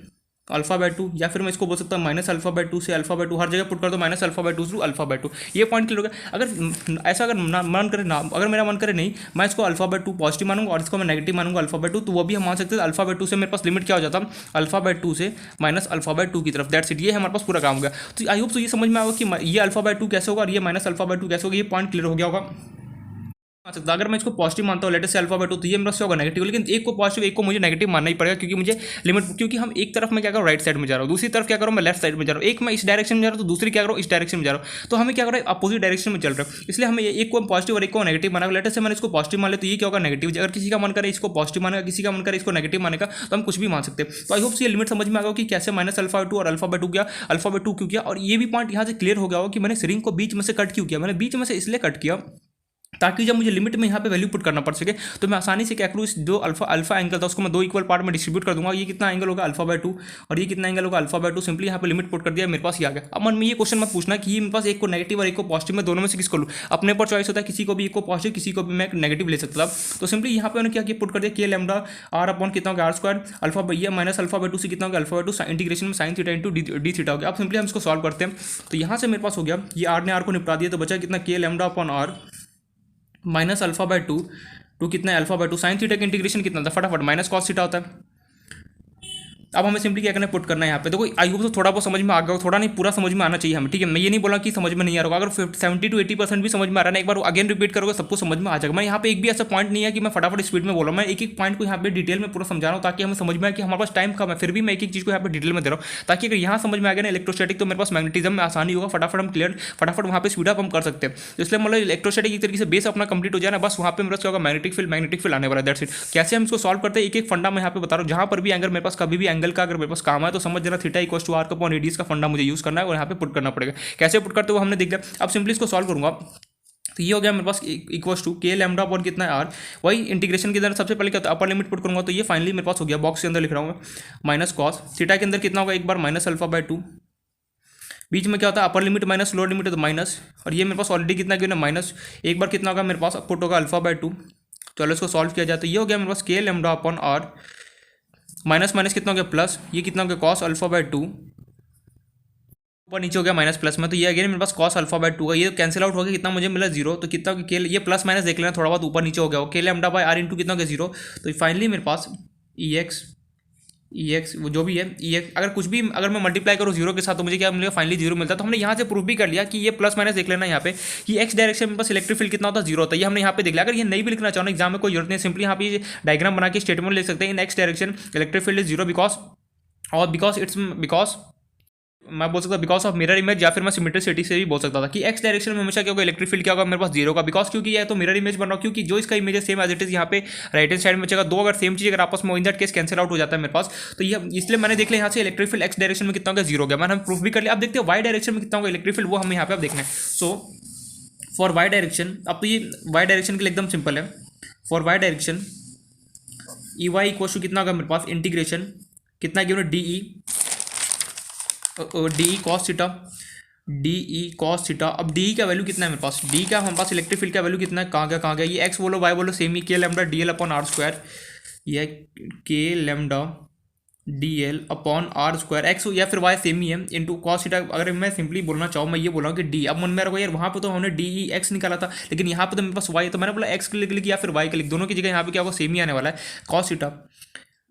अल्फा बाय 2, या फिर मैं इसको बोल सकता हूँ माइनस अल्फा बाय 2 से अल्फा बाय 2, हर जगह पुट कर दो minus alpha by 2 to alpha by 2। ये पॉइंट क्लियर हो गया। अगर ऐसा अगर मन करे ना, अगर मेरा मन करे नहीं मैं इसको अल्फा बाय 2 पॉजिटिव मानूंगा और इसको मैं नेगेटिव मानूंगा अल्फा बाय 2, तो वो भी हम मान सकते हैं। अल्फा बाय 2 से मेरे पास लिमिट क्या हो जाता, अल्फा बाय 2 से माइनस अल्फा बाय 2 की तरफ, दैट्स इट। ये हमारे पास पूरा काम हो गया। तो आई होप तो ये समझ में आएगा कि ये अल्फा बाय 2 कैसे होगा और ये माइनस अल्फा बाय 2 कैसे होगा, ये पॉइंट क्लियर हो गया होगा। सकता अगर मैं इसको पॉजिटिव मानता हूँ लेटेस्ट अल्फा बाय 2 तो ये मेरा होगा नेगेटिव, लेकिन एक को पॉजिटिव एक को मुझे नेगेटिव मानना ही पड़ेगा, क्योंकि मुझे लिमिट, क्योंकि हम एक तरफ मैं क्या करूँ राइट साइड में जा रहा हूँ, दूसरी तरफ क्या करूँ मैं लेफ्ट साइड में जा रहा हूँ, एक मैं इस डायरेक्शन में जा रहा हूँ तो दूसरी क्या करूँ इस डायरेक्शन में जा रहा हूँ, तो हमें क्या करें अपोजिट डायरेक्शन में चल रहा है। इसलिए हमें एक को पॉजिटिव और एक को नेगेटिव माना, लेटेस्ट से मैंने इसको पॉजिटिव मान लिया तो ये क्या होगा नेगेटिव। अगर किसी का मन करे इसको पॉजिटिव मानेगा, किसी का मन करे इसको नेगेटिव मानेगा, तो हम कुछ भी मान सकते हैं। तो आई होप ये लिमिट समझ में आ गया कि कैसे माइनस अल्फा 2 और अल्फा बाय 2 किया, अल्फा बाय 2 क्यों किया, और ये भी पॉइंट यहाँ से क्लियर हो गया हो कि मैंने रिंग को बीच में से कट क्यों किया। मैंने बीच में से इसलिए कट किया ताकि जब मुझे लिमिट में यहाँ पे वैल्यू पुट करना पड़ सके तो मैं आसानी से क्या करूँ, इस जो अल्फा एंगल था उसको मैं दो इक्वल पार्ट में डिस्ट्रीब्यूट कर दूंगा। ये कितना एंगल होगा α/2 और ये कितना एंगल होगा α/2। सिंपली यहाँ पे लिमिट पुट कर दिया, मेरे पास ये आ गया। अब मन में ये क्वेश्चन मत पूछना कि ये मेरे पास एक को नेगेटिव और एक को पॉजिटिव, में दोनों में से किसको लूँ, अपने पर चॉइस होता है, किसी को भी एक को पॉजिटिव किसी को भी मैं नेगेटिव ले सकता था। तो सिंपली यहाँ पे मैंने क्या किया, पुट कर दिया के लैम्डा आर अपॉन कितना होगा r² अल्फा ये माइनस α/2 से कितना होगा α/2 इंटीग्रेशन में sin theta into D theta हो गया। अब सिंपली हम इसको सॉल्व करते हैं। तो यहाँ से मेरे पास हो गया, ये आर ने आर को निपटा दिया, तो बचा कितना k lambda upon r minus α/2 to कितना है α/2 साइन थीटा का इंटीग्रेशन कितना था, फटाफट माइनस कॉस थीटा होता है। अब हमें सिंपली क्या करना है, पुट करना है यहाँ पे। देखो आई होप तो थोड़ा बहुत समझ में आ गया, थोड़ा नहीं पूरा समझ में आना चाहिए हमें, ठीक है। मैं ये नहीं बोला कि समझ में नहीं आ रहा होगा, अगर 70 to 80% भी समझ में आ रहा है ना, एक बार अगेन रिपीट करोगे सबको समझ में आ जाएगा। मैं यहाँ पे एक भी ऐसा पॉइंट नहीं है कि मैं फटाफट स्पीड में बोल रहा हूँ, मैं एक एक पॉइंट को यहाँ पे डिटेल में पूरा समझा रहा हूँ ताकि हमें समझ में आए कि हमारे पास टाइम कम है, फिर भी मैं एक एक चीज़ को यहाँ पे डिटेल में दे रहा हूँ ताकि अगर यहाँ समझ में आ गया ना इलेक्ट्रोस्टैटिक, तो मेरे पास मैग्नेटिज्म में आसानी होगा, फटाफट हम क्लियर फटाफट वहाँ पे स्पीड अप हम कर सकते हैं। तो इसलिए मतलब इलेक्ट्रोस्टैटिक एक तरीके से बेस अपना कंप्लीट हो जाए ना, बस वहाँ पे मेरे पास क्या होगा, मैग्नेटिक फील्ड आने वाला है, दैट्स इट। कैसे हम इसको सॉल्व करते हैं, एक एक फंडा मैं यहाँ पे बता रहा हूँ। जहाँ पर भी एंगल मेरे पास कभी भी एंगल का अगर मेरे पास काम है तो समझ जरा थीटा इक्वल टू आर का अपॉन रेडियस का फंडा मुझे यूज करना है और यहाँ पे पुट करना पड़ेगा। कैसे पुट करते हो हमने देख लिया, अब सिंपली इसको सॉल्व करूंगा। तो ये हो गया मेरे पास equals to k lambda upon कितना है आर, वही इंटीग्रेशन के अंदर सबसे पहले क्या होता है, अपर लिमिट पुट करूंगा। तो ये फाइनली मेरे पास हो गया, बॉक्स के अंदर लिख रहा हूँ मैं माइनस कॉस थीटा के अंदर कितना होगा, एक बार माइनस α/2, बीच में क्या होता है upper limit minus lower limit, तो माइनस, और ये मेरे पास ऑलरेडी कितना गिवन है माइनस, एक बार कितना होगा मेरे पास पुट होगा α/2। चलो इसको सॉल्व किया जाए, तो ये हो गया मेरे पास k lambda upon r minus minus कितना हो गया प्लस, ये कितना हो गया कॉस α/2, ऊपर नीचे हो गया माइनस प्लस में। तो ये अगेन मेरे पास कॉस α/2 का, ये कैंसिल आउट हो गया, कितना मुझे मिला 0। तो कितना के ये प्लस माइनस देख लेना थोड़ा बहुत ऊपर नीचे हो गया, k lambda by are into कितना हो गया 0। तो फाइनली मेरे पास ई एक्स वो जो भी है ई एक्स, अगर कुछ भी अगर मैं मल्टीप्लाई करूँ 0 के साथ तो मुझे क्या मिलेगा, फाइनली 0 मिलता है। तो हमने यहाँ से प्रूफ भी कर लिया कि ये प्लस माइनस देख लेना यहाँ पे कि एक्स डायरेक्शन में बस इलेक्ट्रिक फील्ड कितना होता है 0 होता है, ये हमने यहाँ पे देख लिया। अगर ये नहीं भी लिखना चाहो ना एग्जाम में कोई जरूरत नहीं, सिंपली यहाँ पे डायग्राम बना के स्टेटमेंट लिख सकते हैं, in x direction electric field is 0 because मैं बोल सकता बिकॉज ऑफ मिरर इमेज, या फिर मैं सिमेट्रिसिटी से भी बोल सकता था कि एक्स डायरेक्शन में हमेशा क्या होगा, इलेक्ट्रिक फील्ड क्या होगा मेरे पास 0 का, बिकॉज क्योंकि ये तो मिरर इमेज बन रहा हूँ, क्योंकि जो इसका इमेज है सेम एज इट इज यहाँ पे राइट हैंड साइड में बचेगा। दो अगर सेम चीज अगर आपस में in that case cancel out हो जाता है मेरे पास, तो ये इसलिए मैंने देख लिया यहाँ से इलेक्ट्रिक फील्ड एक्स डायरेक्शन में कितना होगा 0 गया, मैंने प्रूफ भी कर लिया। अब देखते हैं वाई डायरेक्शन में कितना होगा इलेक्ट्रिक फील्ड, वो हमें यहाँ पे अब देखना है। सो फॉर वाई डायरेक्शन, अब तो ये वाई डायरेक्शन के लिए एकदम सिंपल है। For y direction E y equal to कितना होगा मेरे पास इंटीग्रेशन कितना given d cos theta cos theta. अब डी का वैल्यू कितना है मेरे पास, डी का हमारे पास इलेक्ट्रिक फील्ड का वैल्यू कितना है, कहाँ गया ये एक्स बोलो वाई बोलो सेम ही, k lambda d l upon r square, ये k lambda d l upon r square x या फिर वाई सेम ही है इंटू कॉस थीटा। अगर मैं सिंपली बोलना चाहूँ मैं ये बोल रहा हूँ कि डी, अब मन में रखो यार वहाँ पे तो हमने डी ई एक्स निकाला था, लेकिन यहाँ पे तो मेरे पास वाई, तो मैंने बोला एक्स के लिख या फिर वाई के लिख, दोनों की जगह यहाँ पे क्या होगा सेम ही आने वाला है कॉस थीटा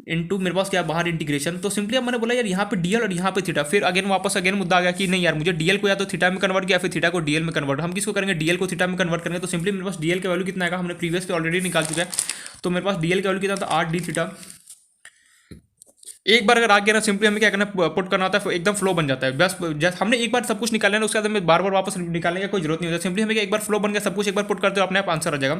इनटू मेरे पास क्या बाहर इंटीग्रेशन। तो सिंपली अब मैंने बोला यार यहाँ पे डीएल और यहाँ पे थीटा, फिर अगेन वापस अगेन मुद्दा आ गया कि नहीं यार मुझे डीएल को या तो थीटा में कन्वर्ट किया फिर थीटा को डीएल में कन्वर्ट, हम किसको करेंगे डीएल को थीटा में कन्वर्ट करेंगे। तो सिंपली मेरे पास डीएल का वैल्यू कितना आएगा, हमने प्रीवियसली ऑलरेडी निकाल चुका है, तो मेरे पास डीएल का वैल्यू कितना था 8 डी थीटा। एक बार अगर आ गया ना सिंपली हमें क्या करना पुट करना होता है, एकदम फ्लो बन जाता है। बस जैसे हमने एक बार सब कुछ निकाल लेना उसके बाद हमें बार बार वापस निकालने की कोई जरूरत नहीं होती, सिंपली हमें एक बार फ्लो बन गया सब कुछ एक बार पुट करते हो अपने आप आंसर आ जाएगा।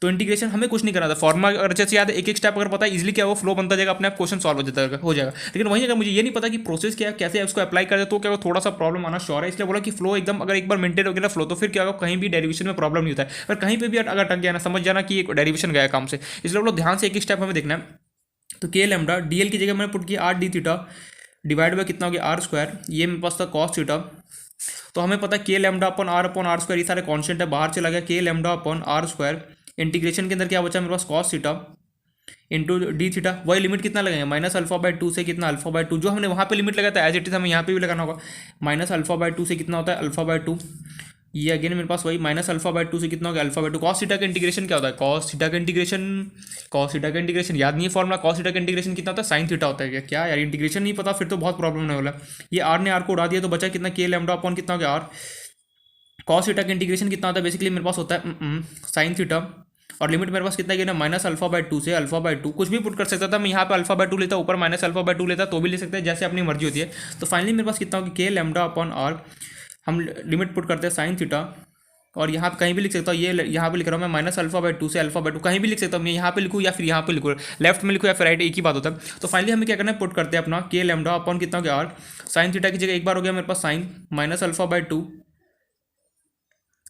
तो इंटीग्रेशन हमें कुछ नहीं करना था, फॉर्मा अगर जैसे याद है एक एक स्टेप अगर पता है इजीली क्या वो फ्लो बनता जाएगा अपने आप क्वेश्चन सॉल्व हो जाएगा। लेकिन वहीं अगर मुझे ये नहीं पता कि प्रोसेस क्या है कैसे उसको अप्लाई करते तो क्या थोड़ा सा प्रॉब्लम आना श्योर है, इसलिए बोला कि फ्लो एकदम अगर एक बार मेंटेन हो गया फ्लो तो फिर क्या होगा कहीं भी डेरिवेशन में प्रॉब्लम नहीं होता है। पर कहीं पर भी अगर अटक गया ना समझ जाना कि डेरिवेशन गया काम से, इसलिए बोलो ध्यान से एक स्टेप हमें देखना है। तो के लैम्डा डीएल की जगह मैंने पुट किया 8 डी थीटा डिवाइड बाय कितना हो गया आर स्क्वायर, ये मेरे पास था कॉस थीटा। तो हमें पता है के लैम्डा अपॉन आर स्क्वायर, ये सारे कांस्टेंट है बाहर चला गया, k lambda upon r square integration के अंदर क्या बचा मेरे पास cos theta into D theta. वही लिमिट कितना लगेंगे माइनस α/2 से कितना α/2, जो हमने वहाँ पे लिमिट लगाया था एज इट इज हमें यहाँ पे भी लगाना होगा। माइनस α/2 से कितना होता है α/2, ये अगेन मेरे पास वही माइनस α/2 से कितना हो गया α/2। कॉस थीटा का इंटीग्रेशन क्या होता है, कॉस थीटा का इंटीग्रेशन याद नहीं है फॉर्मूला, कॉस थीटा का इंटीग्रेशन कितना होता है साइन थीटा होता है क्या यार, इंटीग्रेशन नहीं पता फिर तो बहुत प्रॉब्लम नहीं वाला। ये आर ने आर को उड़ा दिया तो बचा कितना के लैम्डा अपॉन कितना हो गया आर। कॉस थीटा का इंटीग्रेशन कितना होता है बेसिकली मेरे पास होता है साइन थीटा, और लिमिट मेरे पास कितना गया ना माइनस α/2 से α/2, कुछ भी पुट कर सकता था मैं यहाँ पे α/2 लेता ऊपर माइनस α/2 लेता तो भी ले सकते हैं जैसे अपनी मर्जी होती है। तो फाइनली मेरे पास कितना होगा के लैम्डा अपॉन आर, हम लिमिट पुट करते हैं साइन थीटा, और यहाँ पे कहीं भी लिख सकता हूँ, ये यहाँ पे लिख रहा हूँ मैं माइनस α/2 से α/2, कहीं भी लिख सकता हूँ मैं यहाँ पे लिखूँ या फिर यहाँ पे लिखूँ, लेफ्ट में लिखूँ या फिर राइट, एक ही बात होता है। तो फाइनली हमें क्या करना है पुट करते हैं अपना के लैम्डा अपॉन कितना हो गया आर, साइन थीटा की जगह एक बार हो गया मेरे पास साइन माइनस α/2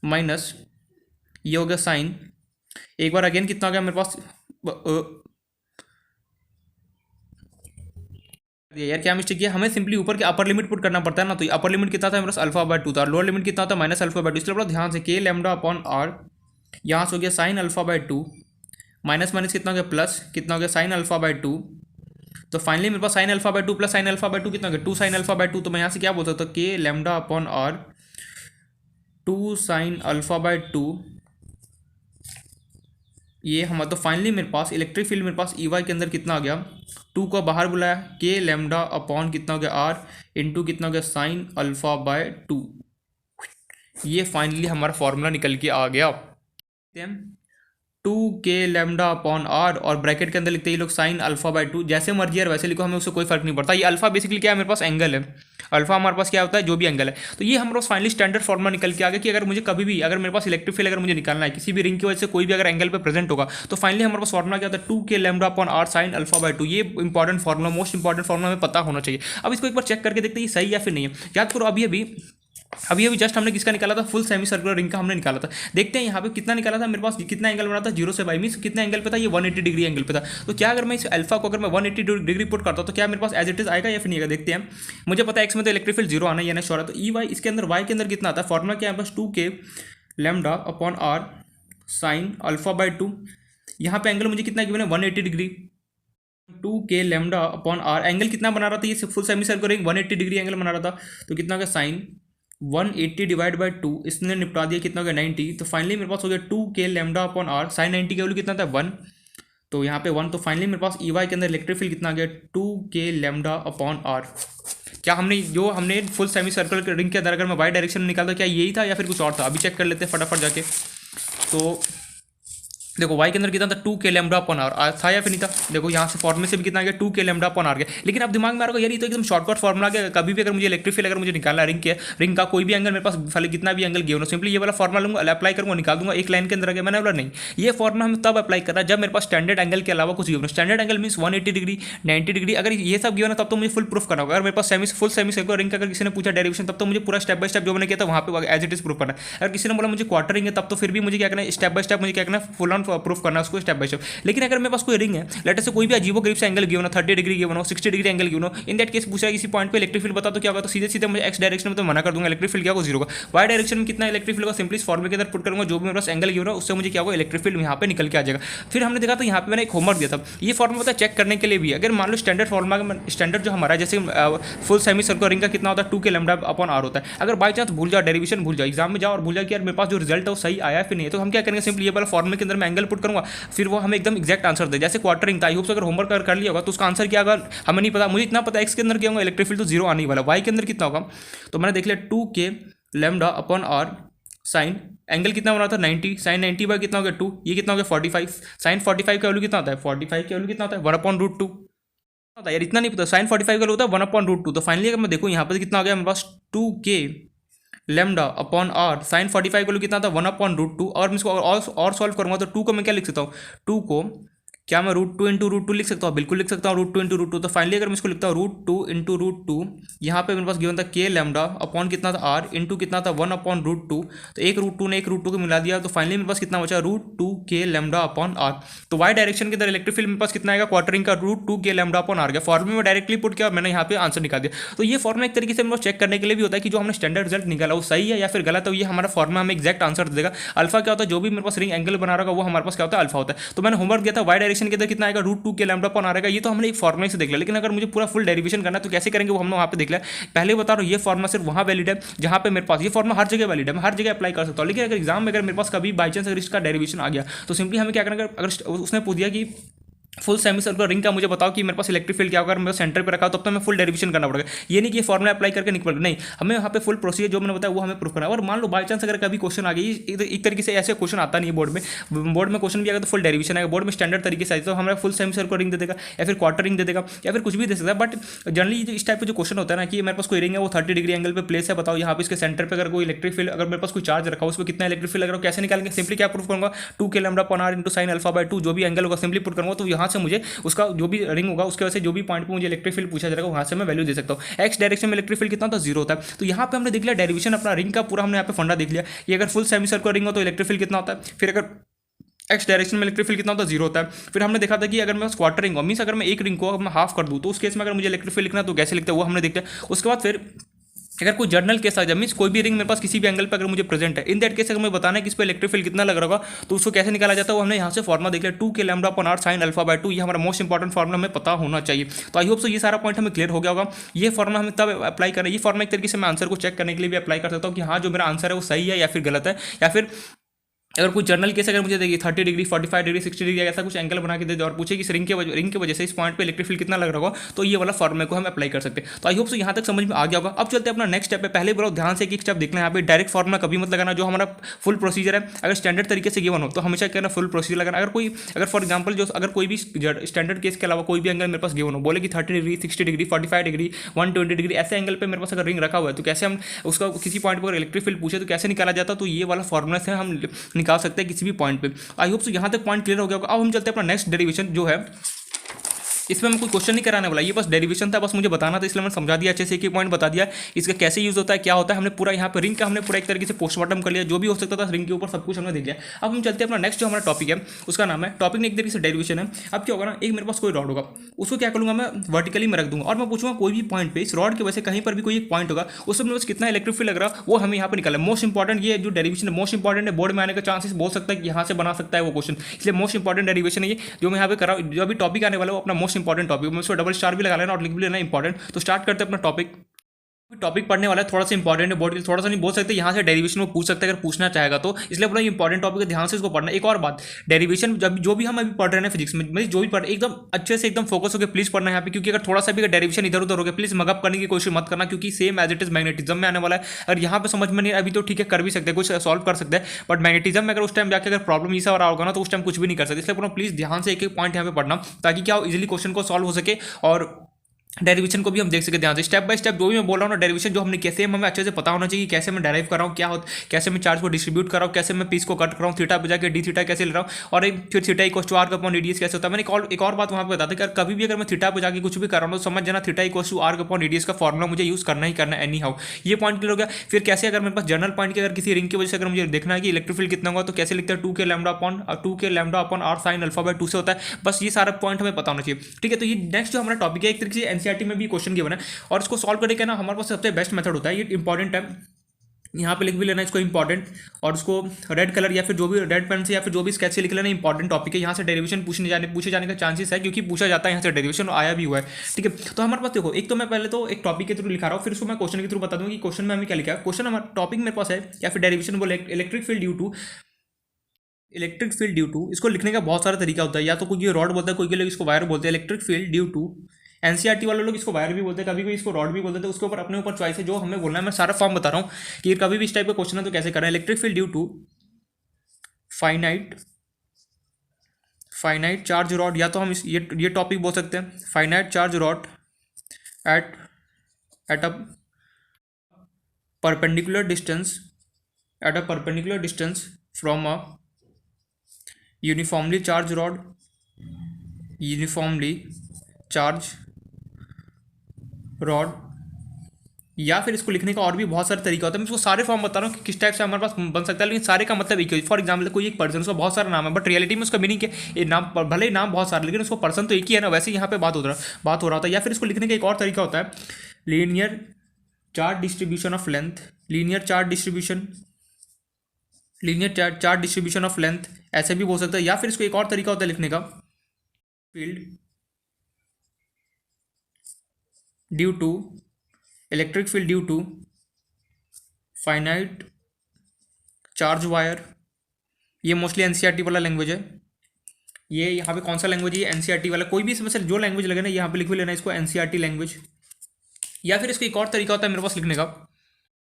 माइनस ये हो गया साइन, एक बार अगेन कितना हो गया मेरे पास यार क्या मिस्टेक किया, हमें सिंपली ऊपर के अपर लिमिट पुट करना पड़ता है ना, तो अपर लिमिट कितना था मेरे पास अल्फा बाय 2 था, लोअर लिमिट कितना था माइनस अल्फा बाय 2, इसलिए बड़ा ध्यान से के लैम्डा अपॉन आर, यहाँ से हो गया sign alpha by 2, minus minus कितना हो गया प्लस, कितना हो गया साइन अल्फा बाय 2, तो फाइनली मेरे पास sine alpha by 2 plus sine alpha by 2 कितना हो गया 2 साइन अल्फा बाय 2, तो मैं यहाँ से क्या बोल सकता हूँ k lambda upon r 2 sine alpha by 2, ये हमारा, तो फाइनली मेरे पास इलेक्ट्रिक फील्ड मेरे पास ई वाई के अंदर कितना आ गया, 2 को बाहर बुलाया, के लैम्डा अपॉन कितना हो गया आर इंटू कितना हो गया साइन अल्फा बाय 2, ये फाइनली हमारा फॉर्मूला निकल के आ गया। 2 के लैम्डा अपॉन आर और ब्रैकेट के अंदर लिखते हैं ये लोग साइन अल्फा बाय 2, जैसे मर्जी यार वैसे लिखो, हमें उससे कोई फर्क नहीं पड़ता। ये अल्फा बेसिकली क्या है मेरे पास एंगल है, अल्फा हमारे पास क्या होता है जो भी एंगल है, तो ये हमारे पास फाइनली स्टैंडर्ड फॉर्मूला निकल के आ गया कि अगर मुझे कभी भी अगर मेरे पास इलेक्ट्रिक फील्ड अगर मुझे निकालना है किसी भी रिंग की वजह से कोई भी अगर एंगल पे प्रेजेंट होगा, तो फाइनली हमारे पास फॉर्मूला क्या होता है 2 k lambda upon r sine alpha by 2, ये important formula, most important formula हमें पता होना चाहिए। अब इसको एक बार चेक करके देखते हैं ये सही या फिर नहीं है। याद करो अभी जस्ट हमने किसका निकाला था, फुल सेमी सर्कुलर रिंग का हमने निकाला था। देखते हैं यहाँ पे कितना निकाला था मेरे पास, कितना एंगल बना था 0 से बाई, मीन कितना एंगल पे था, ये 180 डिग्री एंगल पे था। तो क्या अगर मैं इस अल्फा को अगर मैं 180 डिग्री पुट करता हूँ तो क्या मेरे पास एज इट इज आएगा या फिर नहीं आएगा, देखते हैं। मुझे पता है एक्स में तो इलेक्ट्रिक फील्ड 0 आना ही है ना श्योर है, तो ई वाई इसके अंदर वाई के अंदर कितना आता है, फॉर्मुला क्या है बस 2 k lambda upon r sine alpha by 2, यहाँ पे एंगल मुझे कितना गिवन है 180 degree, 2 k lambda upon are, angle कितना बना रहा था ये full semi circular ring 180 degree angle बना रहा था, तो कितना हो गया साइन 180 डिवाइड बाई 2, इसने निपटा दिया, कितना हो गया 90, तो फाइनली मेरे पास हो गया 2 k lambda upon r sign 90 का वैल्यू कितना था 1, तो यहाँ पे 1, तो फाइनली मेरे पास ई वाई के अंदर इलेक्ट्रिक फील्ड कितना आ गया 2 के लैम्डा अपॉन आर। क्या हमने फुल सेमी सर्कल रिंग के अंदर अगर मैं वाई डायरेक्शन में निकालता क्या यही था या फिर कुछ और था, अभी चेक कर लेते हैं फटाफट जाके। तो देखो वाई के अंदर कितना था 2 के लैम्डा अपॉन आर था या फिर नहीं था, देखो यहाँ से फॉर्मूले से भी कितना आ गया 2 के लैम्डा अपॉन आर गया, लेकिन अब दिमाग में आ रहा है यार ये तो एकदम शॉर्टकट फॉर्मूला गया, कभी भी अगर मुझे इलेक्ट्रिक फील्ड अगर मुझे निकालना है रिंग का कोई भी एंगल मेरे पास भले कितना भी एंगल गिवन हो, सिंपली ये वाला फॉर्मूला लूंगा अप्लाई करूंगा निकाल दूंगा, एक लाइन के अंदर आ गया। मैंने बोला नहीं, ये फॉर्मूला हमें तब अप्लाई करना है जब मेरे पास स्टैंडर्ड एंगल के अलावा कुछ गिवन हो, standard angle mean 180 degree 90 degree, अगर ये सब गिवन है तब तो मुझे फुल प्रूफ करना होगा। अगर मेरे पास फुल सेमी सर्कुलर रिंग का अगर किसी ने पूछा डेरिवेशन तब तो मुझे पूरा स्टेप बाय स्टेप जो मैंने किया था वहाँ पे एज इट इज प्रूफ करना है। अगर किसी ने बोला मुझे क्वार्टर रिंग है तब तो फिर भी मुझे क्या करना है स्टेप बाय स्टेप मुझे क्या करना है फुल ऑन प्रूफ करना है उसको स्टेप बाय स्टेप। लेकिन अगर मेरे पास कोई रिंग है लेट से कोई भी अजीबो गरीब से एंगल गिवन हो 30 डिग्री गिवन हो 60 डिग्री एंगल गिवन हो, इन दैट केस पूछा किसी पॉइंट पे इलेक्ट्रिक फील्ड बता तो क्या होगा, तो सीधे सीधे मुझे एक्स डायरेक्शन में तो मना कर दूंगा, इलेक्ट्रिक फील्ड क्या होगा 0 होगा। वाई डायरेक्शन में कितना इलेक्ट्रिक फील्ड होगा सिंपली इस फॉर्मूले के अंदर पुट करूंगा जो भी मेरे पास एंगल गिवन हो उससे मुझे क्या होगा इलेक्ट्रिक फील्ड यहाँ पे निकल के आ जाएगा। फिर हमने देखा तो यहाँ पे मैंने एक होमवर्क दिया था, ये फॉर्मूला होता है चेक करने के लिए भी, अगर मान लो स्टैंडर्ड फॉर्मूला स्टैंडर्ड जो हमारा जैसे फुल सेमी सर्कुलर रिंग का कितना होता है 2 के लैम्डा अपॉन आर होता है, अगर बाई चांस भूल जाओ डेरिवेशन भूल जाओ एग्जाम में जाओ और भूल जाओ कि यार मेरे पास जो रिजल्ट है वो सही आया फिर नहीं है, तो हम क्या करेंगे सिंपली ये वाला फॉर्मूले के अंदर मैं एंगल पुट करूंगा फिर वो हमें एकदम एक्जैक्ट आंसर दे, जैसे क्वार्टर रिंग था। आई होप अगर होमवर्क कर लिया होगा तो उसका आंसर क्या होगा हमें नहीं पता, मुझे इतना पता है एक्स के अंदर क्या होगा इलेक्ट्रिक फील्ड तो 0 आने वाला, वाई के अंदर कितना होगा तो मैंने देख लिया 2 k lambda upon r sine angle कितना बना था 90, साइन 90 बाय कितना हो गया 2, ये कितना हो गया 45, साइन 45 का वैल्यू कितना होता है 45 का वैल्यू कितना होता है 1/√2 होता है यार, इतना नहीं पता साइन 45 का वैल्यू होता है 1/√2। तो फाइनली अगर मैं देखूँ यहाँ पर कितना हो गया मेरे पास 2 k lambda upon r sign 45 का वैल्यू कितना था 1/√2, और मैं इसको और सॉल्व करूँगा तो 2 को मैं क्या लिख सकता हूँ 2 को क्या मैं √2 इंटू √2 लिख सकता हूँ, बिल्कुल लिख सकता हूँ √2 इंटू √2। तो फाइनली अगर मैं इसको लिखता हूँ √2 इंटू √2, यहाँ पे मेरे पास गिवन था के लैम्डा अपॉन कितना था आर इंटू कितना था 1/√2, तो एक √2 ने एक √2 को मिला दिया तो फाइनली मेरे पास कितना बचा √2 के लैम्डा अपॉन आर। तो वाई डायरेक्शन के अंदर इलेक्ट्रिक फील्ड मेरे पास कितना आएगा क्वार्टरिंग का √2 के लैम्डा अपॉन आर गया, फॉर्मूले में डायरेक्टली पुट किया और मैंने यहाँ पे आंसर निकाल दिया। तो ये फॉर्मूला एक तरीके से मेरे चेक करने के लिए भी होता है कि जो हमने स्टैंडर्ड रिजल्ट निकाला वो सही है या फिर गलत है, तो ये हमारा फॉर्मूला हमें एक्जैक्ट आंसर देगा। अल्फा क्या होता है जो भी मेरे पास रिंग एंगल बना रहा होगा वो हमारे पास क्या होता है अल्फा होता है। तो मैंने होमवर्क दिया था वाई डायरेक्शन के अंदर कितना आएगा √2 के लैम्डा अपॉन आर आएगा, ये तो हमने एक फॉर्मूला से देख लिया, लेकिन अगर मुझे पूरा फुल डेरिवेशन करना है तो कैसे करेंगे वो हमने वहाँ पे देख लिया। पहले बता रहा हूँ ये फॉर्मूला सिर्फ वहाँ वैलिड है जहाँ पे मेरे पास ये फॉर्मूला हर जगह वैलिड है, मैं हर जगह अप्लाई कर सकता हूँ। लेकिन अगर एग्जाम में अगर मेरे पास कभी बाई चांस अगर इसका डेरिवेशन आ गया तो सिंपली हमें क्या करना, अगर उसने पूछ दिया कि फुल सेमी सर्कुलर रिंग का मुझे बताओ कि मेरे पास इलेक्ट्रिक फील्ड क्या होगा, मेरे सेंटर पे रखा हो तब तो मैं फुल डेरिवेशन करना पड़ेगा, ये नहीं कि फॉर्मूला अप्लाई करके निकल नहीं, हमें यहाँ पे फुल प्रोसीजर जो मैंने बताया वो हमें प्रूफ करना है। और मान लो बाई चांस अगर कभी क्वेश्चन आ गई एक तरीके से ऐसे क्वेश्चन आता नहीं है बोर्ड में क्वेश्चन भी आएगा तो फुल डेरिवेशन आएगा, बोर्ड में स्टैंडर्ड तरीके से आएगा तो हमें फुल सेमी सर्कुलर रिंग दे देगा या फिर क्वार्टर रिंग दे देगा या फिर कुछ भी दे सकता है। बट जनरली इस टाइप का जो क्वेश्चन होता है ना कि मेरे पास कोई रिंग है वो 30 डिग्री एंगल पे प्लेस है, बताओ यहाँ पे इसके सेंटर पे अगर कोई इलेक्ट्रिक फील्ड अगर मेरे पास कोई चार्ज रखा हो उस पर कितना इलेक्ट्रिक फील्ड लग रहा हो कैसे निकालेंगे, सिंपली क्या प्रूफ करूंगा 2 k lambda upon r into sine alpha by 2 जो भी एंगल होगा सिंपली पुट करूंगा तो यहाँ वहाँ से मुझे उसका जो भी रिंग होगा उसके वजह से जो भी पॉइंट पे मुझे इलेक्ट्रिक फील्ड पूछा जाएगा वहाँ से मैं वैल्यू दे सकता हूँ। एक्स डायरेक्शन में इलेक्ट्रिक फील्ड कितना होता है, 0 होता है। तो यहाँ पे हमने देख लिया डेरिवेशन अपना रिंग का पूरा, हमने यहाँ पे फंडा देख लिया कि अगर फुल सेमी सर्कुलर रिंग हो तो इलेक्ट्रिक फील्ड कितना होता है। फिर अगर एक्स डायरेक्शन में इलेक्ट्रिक फील्ड कितना होता है, 0 होता है। फिर हमने देखा था कि अगर मैं क्वार्टर रिंग मीन्स अगर मैं एक रिंग को मैं हाफ कर दूँ तो उस केस में अगर मुझे इलेक्ट्रिक फील्ड लिखना है तो कैसे लिखते हैं वो हमने देखा। उसके बाद फिर अगर कोई जर्नल केस आ जाए मीन्स कोई भी रिंग मेरे पास किसी भी एंगल पर अगर मुझे प्रेजेंट है, इन दैट केस अगर मैं बताना है कि इस पर इलेक्ट्रिक फील्ड कितना लग रहा होगा तो उसको कैसे निकाला जाता है वो हमने यहाँ से फॉर्मुला देख लिया, 2 k lambda upon r sine alpha by 2। ये हमारा मोस्ट इंपॉर्टेंट फॉर्मुला हमें पता होना चाहिए। तो आई होप सो ये सारा पॉइंट हमें क्लियर हो गया होगा। ये फॉर्मुला हमें तब अप्लाई करना है, ये फॉर्मुला एक तरीके से मैं आंसर को चेक करने के लिए भी अप्लाई कर सकता हूँ कि हाँ जो मेरा आंसर है वो सही है या फिर गलत है। या फिर अगर कोई जर्नल केस अगर मुझे देगी 30 डिग्री 45 डिग्री 60 डिग्री ऐसा कुछ एंगल बना के दे दे और पूछे कि इस रिंग के वजह से इस पॉइंट पे इलेक्ट्रिक फील्ड कितना लग रहा होगा तो ये वाला फॉर्मुला को हम अप्लाई कर सकते हैं। तो आई होप सो यहाँ तक समझ में आ गया होगा। अब चलते हैं अपना नेक्स्ट स्टेप पे। पहले बोलो ध्यान से एक स्टेप देखना है, यहाँ पे डायरेक्ट फॉर्मुला कभी मत लगाना, जो हमारा फुल प्रोसीजर है अगर स्टैंडर्ड तरीके से गिवन हो तो हमेशा कहना फुल प्रोसीजर लगाना। अगर फॉर एग्जाम्पल जो अगर कोई भी स्टैंडर्ड केस के अलावा कोई भी एंगल मेरे पास गिवन हो, बोले कि 30 डिग्री 60 डिग्री 45 डिग्री 120 डिग्री ऐसे एंगल पे मेरे पास अगर रिंग रखा हुआ है तो कैसे हम उसका किसी पॉइंट पर इलेक्ट्रिक फील्ड पूछे तो कैसे निकाला जाता है, तो ये वाला फॉर्मुला से हम निकाल सकते हैं किसी भी पॉइंट पे। आई होप सो यहाँ तक पॉइंट क्लियर हो गया होगा। अब हम चलते हैं अपना नेक्स्ट डेरिवेशन जो है, इसमें मैं कोई क्वेश्चन नहीं कराने वाला, ये बस डेरिवेशन था, बस मुझे बताना था इसलिए मैंने समझा दिया अच्छे से, एक पॉइंट बता दिया इसका कैसे यूज होता है क्या होता है। हमने पूरा यहाँ पे रिंग का हमने पूरा एक तरीके से पोस्टमार्टम कर लिया, जो भी हो सकता था रिंग के ऊपर सब कुछ हमने देख लिया। अब हम चलते हैं अपना नेक्स्ट जो हमारा टॉपिक है उसका नाम है, टॉपिक ने एक तरीके से डेरिवेशन है। अब क्या होगा ना, एक मेरे पास कोई रॉड होगा उसको क्या करूँगा मैं वर्टिकली में रख दूंगा और मैं पूछूंगा कोई भी पॉइंट पे इस रॉड की वजह से कहीं पर भी कोई एक पॉइंट होगा उसमें मेरे पास कितना इलेक्ट्रिक फील्ड लग रहा वो हमें यहाँ पर निकाला। मोस्ट इंपॉर्टेंट ये जो डेरिवेशन है मोस्ट इंपॉर्टेंट है, बोर्ड में आने का चांसेस बोल सकता है कि यहाँ से बना सकता है वो क्वेश्चन, इसलिए मोस्ट इंपॉर्टेंट डेरिवेशन है ये जो मैं यहाँ पे कर रहा हूँ। जो अभी टॉपिक आने वाला है वो अपना मोस्ट इंपॉर्टेंट टॉपिक, मैं उसको डबल स्टार भी लगा लेना और लिख भी लेना इंपॉर्टेंट। तो स्टार्ट करते हैं अपना टॉपिक पढ़ने वाला है, थोड़ा सा इंपॉर्टेंट है, बोर्ड के लिए थोड़ा सा नहीं बोल सकते, यहाँ से डेरिवेशन वो पूछ सकते हैं अगर पूछना चाहेगा तो, इसलिए पूरा इंपॉर्टेंट टॉपिक है, ध्यान से इसको पढ़ना। एक और बात, डेरिवेशन जब जो भी हम अभी पढ़ रहे हैं फिजिक्स में, मतलब जो भी पढ़ एकदम अच्छे से एकदम फोकस होकर प्लीज पढ़ना है यहाँ पे, क्योंकि अगर थोड़ा सा भी अगर डेरिवेशन इधर उधर हो गया प्लीज मगअप करने की कोशिश मत करना, क्योंकि same as it is magnetism में आने वाला है। अगर यहाँ पे समझ में नहीं अभी तो ठीक है कर भी सकते हैं, कुछ सॉल्व कर सकते हैं, बट मैग्नेटिज्म में अगर उस टाइम जाकर अगर प्रॉब्लम ऐसा रहा होगा ना तो उस टाइम कुछ भी नहीं कर सकते। इसलिए पूरा प्लीज ध्यान से एक एक पॉइंट यहाँ पे पढ़ना ताकि क्या हो इजिली क्वेश्चन को सॉल्व हो सके और डेरिवेशन को भी हम देख सके ध्यान से। स्टेप बाय स्टेप जो भी मैं बोल रहा हूँ ना डेरिवेशन जो हमने कैसे हमें अच्छे से पता होना चाहिए, कैसे मैं डेराइव कर रहा हूँ, क्या हो कैसे मैं चार्ज को डिस्ट्रीब्यूट कर रहा हूँ, कैसे मैं पीस को कट कर रहा हूँ, थीटा पे जाकर डी थीटा कैसे ले रहा हूँ, और एक फिर थीटा इक्वल टू आर का अपॉन रेडियस कैसे होता है। मैंने एक और बात वहाँ पे बताते कि कभी भी अगर मैं थीटा पे जाकर कुछ भी कर रहा हूँ तो समझ जाना थीटा इक्वल टू आर का अपॉन रेडियस का फॉर्मुला मुझे यूज करना ही करना एनी हाउ। ये पॉइंट क्लियर हो गया। फिर कैसे अगर मेरे पास जनरल पॉइंट की अगर किसी रिंग की वजह से अगर मुझे देखना है कि इलेक्ट्रिक फील्ड कितना होगा तो कैसे लिखते हैं 2 k lambda upon r sine alpha by 2 से होता है। बस ये सारा पॉइंट हमें पता होना चाहिए, ठीक है। तो ये नेक्स्ट जो हमारा टॉपिक है एक तरीके से एनसीईआरटी में भी क्वेश्चन गिवन है और इसको सॉल्व करने का ना हमारे पास सबसे बेस्ट मेथड होता है, ये इंपॉर्टेंट है, यहाँ पे लिख भी लेना इसको इंपॉर्टेंट, और उसको रेड कलर या फिर जो भी रेड पेन से या फिर जो भी स्केच से लिख लेना इंपॉर्टेंट टॉपिक है। यहाँ से डेरिवेशन पूछे जाने का चांसेस है क्योंकि पूछा जाता है यहाँ से डेरिवेशन आया भी हुआ है, ठीक है। तो हमारे पास देखो एक तो मैं पहले तो एक टॉपिक के थ्रू लिखा रहा हूँ, फिर उसको मैं क्वेश्चन के थ्रू बता दूंगा कि क्वेश्चन में हमें क्या लिखा है। क्वेश्चन हमारा टॉपिक मेरे पास है या फिर डेरिवेशन बोले इलेक्ट्रिक फील्ड ड्यू टू इसको लिखने का बहुत सारा तरीका होता है, या तो कोई रॉड बोलता है, कोई लोग इसको वायर बोलते हैं। Electric field due to NCERT वाले लोग इसको वायर भी बोलते हैं, कभी भी इसको रॉड भी बोलते हैं, तो उसके ऊपर अपने ऊपर चॉइस है जो हमें बोलना है। मैं सारा फॉर्म बता रहा हूँ कि कभी भी इस टाइप का क्वेश्चन है तो कैसे करना है। Electric field due to finite charge rod, या तो हम ये टॉपिक बोल सकते हैं finite charge rod at a perpendicular distance from a uniformly charge rod, या फिर इसको लिखने का और भी बहुत सारे तरीका होता है। मैं इसको सारे फॉर्म बता रहा हूँ कि किस टाइप से हमारे पास बन सकता है, लेकिन सारे का मतलब एक ही है। फॉर एग्जाम्पल कोई एक पर्सन, उसका बहुत सारा नाम है बट रियलिटी में उसका मीनिंग क्या ये नाम, भले ही नाम बहुत सारे लेकिन उसको पर्सन तो एक ही है ना, वैसे यहाँ पे बात हो रहा होता है। या फिर इसको लिखने का एक और तरीका होता है linear charge distribution of length, ऐसे भी बोल सकते हैं। या फिर इसको एक और तरीका होता है लिखने का electric field due to finite charge wire. ये मोस्टली एनसीईआरटी वाला लैंग्वेज है। ये यहाँ पे कौन सा लैंग्वेज है, एनसीईआरटी वाला, कोई भी इसमें से जो लैंग्वेज लगे ना यहाँ पे लिख भी लेना इसको एनसीईआरटी लैंग्वेज। या फिर इसको एक और तरीका होता है मेरे पास लिखने का,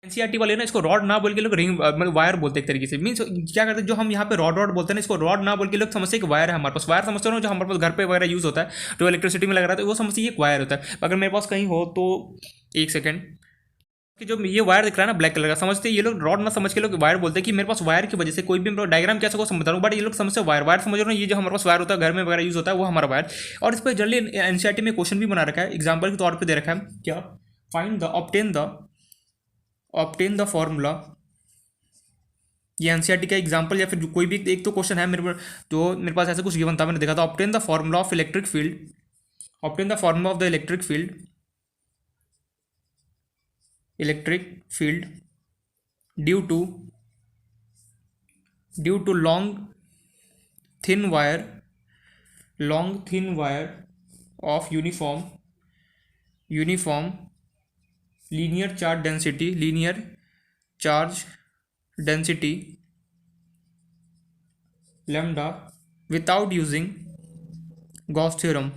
एनसीईआरटी वाले ना इसको रॉड ना बोल के लोग रिंग मतलब वायर बोलते हैं एक तरीके से। मीन्स क्या करते हैं जो हम यहाँ पे रॉड बोलते हैं ना, इसको रॉड ना बोल के लोग समझते हैं कि वायर है हमारे पास। वायर समझते हो ना जो हमारे पास घर पे वगैरह यूज़ होता है, जो इलेक्ट्रिसिटी में लग रहा है, तो वो समझते हैं एक वायर होता है। अगर मेरे पास कहीं हो तो एक सेकेंड कि जो ये वायर दिख रहा है ना ब्लैक कलर का, समझते हैं ये लोग रॉड ना समझ के लोग वायर बोलते हैं कि मेरे पास वायर की वजह से कोई भी डायग्राम कैसे को समझता हूँ, बट ये लोग समझते हैं वायर वायर समझ रहे हो, ये जो हमारे पास वायर होता है घर में वगैरह यूज होता है वो हमारा वायर। और इस पर जनरली एनसीईआरटी में क्वेश्चन भी बना रखा है, एग्जाम्पल के तौर पर दे रखा है क्या, find the obtain the formula. ये एनसीईआरटी का एग्जाम्पल या फिर कोई भी एक तो क्वेश्चन है मेरे पर, जो मेरे पास ऐसा कुछ गिवन था, मैंने देखा था obtain the formula of electric field, obtain the formula of the electric field due to thin wire of uniform linear charge density lambda without using Gauss theorem,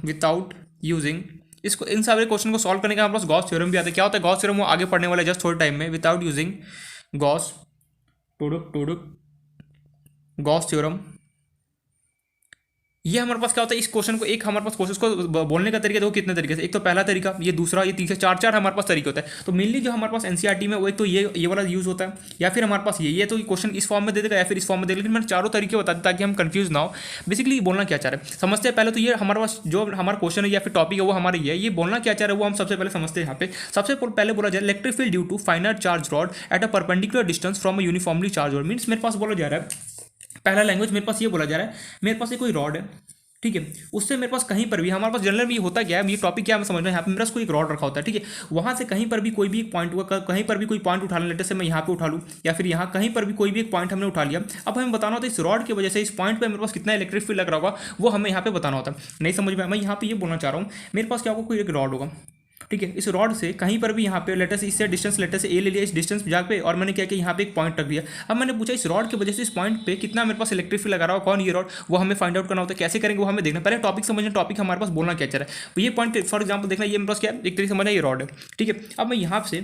इसको इन सारे क्वेश्चन को सॉल्व करने का हमारे पास गॉस थ्योरम भी आता है। क्या होता है गॉस थ्योरम, वो आगे पढ़ने वाला है जस्ट थोड़े टाइम में। विदाउट यूजिंग गॉस थ्योरम, ये हमारे पास क्या होता है, इस क्वेश्चन को एक हमारे पास कोशिश को बोलने का तरीका देखो कितने तरीके से, एक तो पहला तरीका, ये दूसरा, ये तीसरा, चार हमारे पास तरीके होता है। तो मेनली जो हमारे पास एनसीईआरटी में वो एक तो ये वाला यूज होता है, या फिर हमारे पास ये तो क्वेश्चन इस फॉर्म में दे देगा या फिर इस फॉर्म में दे देगा, लेकिन मैंने चारों तरीके बता दिए ताकि हम कंफ्यूज ना हो। बेसिकली बोलना क्या चाह रहे हैं समझते हैं पहले, तो ये हमारे पास जो हमारा क्वेश्चन है या फिर टॉपिक है वो हमारा ये बोलना क्या चाह रहे हैं वो हम सबसे पहले समझते हैं। यहाँ पे सबसे पहले बोला जाए electric field due to finite charge rod at a perpendicular distance from a uniformly charge rod. Means मेरे पास बोला जा रहा है, पहला लैंग्वेज मेरे पास ये बोला जा रहा है, मेरे पास कोई रॉड है, ठीक है, उससे मेरे पास कहीं पर भी, हमारे पास जनरल में ये होता क्या है, ये टॉपिक क्या है मैं समझ रहा हूँ, यहाँ पे मेरे पास कोई एक रॉड रखा होता है, ठीक है, वहाँ से कहीं पर भी कोई भी एक पॉइंट होगा, कहीं पर भी कोई पॉइंट उठा लें, लेटे से मैं यहाँ पे उठा लूँ या फिर यहाँ कहीं पर भी कोई भी एक पॉइंट हमने उठा लिया। अब हमें बताना होता है इस रॉड की वजह से इस पॉइंट पर मेरे पास कितना इलेक्ट्रिक फील्ड लग रहा होगा, वो हमें यहाँ पे बताना होता है। नहीं समझ में, मैं यहाँ पे ये बोलना चाह रहा हूँ, मेरे पास क्या होगा, कोई एक रॉड होगा, ठीक है, इस रॉड से कहीं पर भी यहाँ पे लेटर से इससे डिस्टेंस लेटर से ए ले लिया, इस डिस्टेंस जहाँ पे, और मैंने क्या किया यहाँ पे एक पॉइंट रख दिया। अब मैंने पूछा इस रॉड की वजह से इस पॉइंट पे कितना मेरे पास इलेक्ट्रिक फील्ड लगा रहा हो, कौन ये रॉड, वो हमें फाइंड आउट करना होता है। कैसे करेंगे वो हमें देखना, पहले टॉपिक समझना, टॉपिक हमारे पास बोलना क्या चाह रहा है। तो ये पॉइंट फॉर एग्जाम्पल देखना, ये मेरे पास क्या है, एक तरीके से समझना ये रॉड है, ठीक है। अब मैं यहाँ से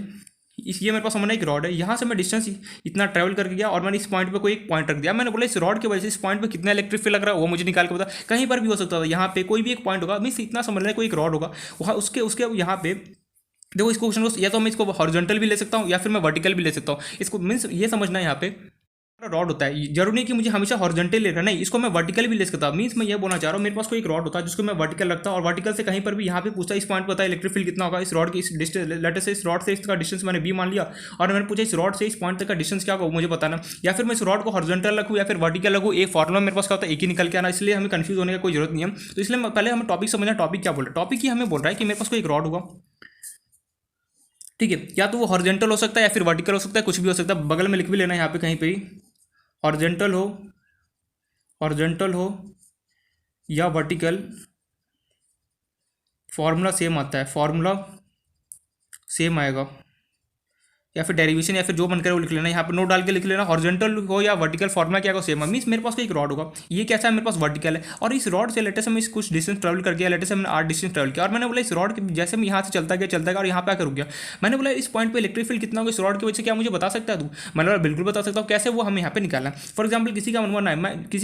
ये मेरे पास समझना एक रॉड है, यहाँ से मैं डिस्टेंस इतना ट्रैवल करके गया और मैंने इस पॉइंट पे कोई एक पॉइंट रख दिया। मैंने बोला इस रॉड की वजह से इस पॉइंट पे कितना इलेक्ट्रिक फील्ड लग रहा है वो मुझे निकाल के बता। कहीं पर भी हो सकता था, यहाँ पे कोई भी एक पॉइंट होगा, मीन्स इतना समझ रहा है कोई एक रॉड होगा वहाँ, उसके यहाँ पे देखो इस क्वेश्चन को या तो मैं इसको हॉरिजॉन्टल भी ले सकता हूँ या फिर मैं वर्टिकल भी ले सकता हूँ। इसको मीन्स ये समझना है यहाँ पे रॉड होता है, जरूरी नहीं कि मुझे हमेशा हॉरिजॉन्टल ले रहा है, नहीं, इसको मैं वर्टिकल भी ले सकता हूँ। मीन्स मैं ये बोलना चाह रहा हूँ मेरे पास कोई एक रॉड होता है जिसको मैं वर्टिकल रखता हूँ और वर्टिकल से कहीं पर भी यहाँ पे पूछता इस पॉइंट पर होता है इलेक्ट्रिक फील्ड कितना होगा, इस रॉड की इस डिस्टेंस लेटर से इस रॉड से इसका डिस्टेंस मैंने बी मान लिया और मैंने पूछा इस रॉड से इस पॉइंट तक का डिस्टेंस क्या होगा मुझे बताना। या फिर मैं इस रॉड को हॉरिजॉन्टल रखूँ या फिर वर्टिकल रखूँ, एक फॉर्मुला मेरे पास क्या होता है एक ही निकल के आना, इसलिए हमें कंफ्यूज होने का कोई जरूरत नहीं है। तो इसलिए पहले हमें टॉपिक समझना, टॉपिक क्या बोल रहा है, टॉपिक ही हमें बोल रहा है कि मेरे पास कोई एक रॉड होगा, ठीक है, या तो वो हॉरिजॉन्टल हो सकता है या फिर वर्टिकल हो सकता है, कुछ भी हो सकता है, बगल में लिख भी लेना है यहाँ पे कहीं पे ही, हॉरिजॉन्टल हो या वर्टिकल, फॉर्मूला सेम आता है, फॉर्मूला सेम आएगा, या फिर डेरिवेशन या फिर जो मन करे वो लिख लेना, यहाँ पे नोट डाल के लिख लेना, हॉरिजॉन्टल हो या वर्टिकल फॉर्मुला क्या होगा सेम है। मीन्स मेरे पास कोई एक रॉड होगा, ये कैसा है मेरे पास वर्टिकल है और इस रॉड से लेटर से मैं कुछ डिस्टेंस ट्रैवल कर गया, लेटर से मैंने 8 डिस्टेंस ट्रैवल किया और मैंने बोला इस रॉड के जैसे मैं यहाँ से चलता गया और यहाँ पे आकर रुक गया। मैंने बोला इस पॉइंट पे इलेक्ट्रिक फील्ड कितना होगा इस रॉड की वजह से, क्या मुझे बता सकता है तू? मैंने बोला बिल्कुल बता सकता हूँ, कैसे, वो हमें यहाँ पे निकालना है। फॉर एग्जाम्पल किसी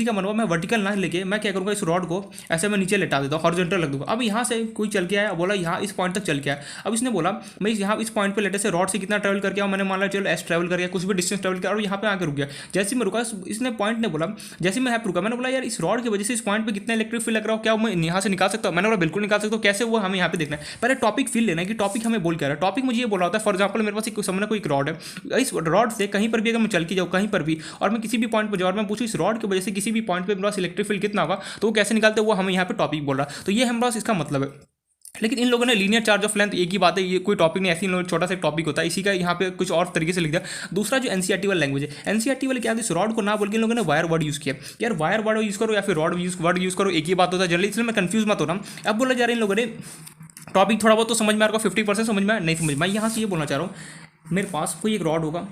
का मनवा मैं वर्टिकल ना लेके मैं क्या करूँगा, इस रॉड को ऐसे मैं नीचे लेटा देता हूँ, हॉरिजॉन्टल रख दूँगा। अब यहाँ से कोई चल के आया, बोला यहाँ इस पॉइंट तक चल के आया, अब इसने बोला मैं यहाँ इस पॉइंट पर लेटर से रॉड से कितना ट्रैवल करके आऊँ, मैंने मान लिया चलो ट्रैवल कर गया, कुछ भी डिस्टेंस ट्रैवल किया और यहाँ पे आके रुक गया। जैसे मैं रुका, इसने पॉइंट ने बोला, जैसे मैं यहाँ पे रुका मैंने बोला यार इस रॉड की वजह से इस पॉइंट पे कितना इलेक्ट्रिक फील्ड लग रहा हो, क्या मैं यहाँ से निकाल सकता हूँ? मैंने बोला बिल्कुल निकाल सकता हूँ। कैसे, वो हमें यहाँ पे देखना है, पहले टॉपिक फील लेना है कि टॉपिक हमें बोल क्या रहा है। टॉपिक मुझे ये बोला होता है, फॉर एग्जाम्पल मेरे पास एक सामने कोई एक रॉड है, इस रॉड से कहीं पर भी अगर मैं चल के जाऊँ कहीं पर भी और मैं किसी भी पॉइंट पर जाऊँ और मैं पूछूँ इस रॉड की वजह से किसी भी पॉइंट पर मेरे पास इलेक्ट्रिक फील्ड कितना होगा, तो वो कैसे निकालते हैं वो हमें यहाँ पे टॉपिक बोल रहा है। तो ये हमारे पास इसका मतलब है। लेकिन इन लोगों ने लीनियर चार्ज ऑफ लेंथ, एक ही बात है, ये कोई टॉपिक नहीं, ऐसी इन लोगों छोटा सा टॉपिक होता है, इसी का यहाँ पे कुछ और तरीके से लिख दिया। दूसरा जो एनसीईआरटी वाला लैंग्वेज है, एनसीईआरटी वाले क्या, इस रॉड को ना बोल के इन लोगों ने वायर वर्ड यूज़ किया। यार वायर वर्ड यूज़ करो या फिर रॉड वर्ड यूज़ करो, एक ही बात होता है जनरली, इसलिए मैं कंफ्यूज मत हो रहा हूँ। अब बोला जा रहा है इन लोगों ने टॉपिक थोड़ा बहुत तो समझ में आ रहा, 50% समझ में नहीं समझ में। यहाँ से ये बोलना चाह रहा हूँ मेरे पास कोई एक रॉड होगा,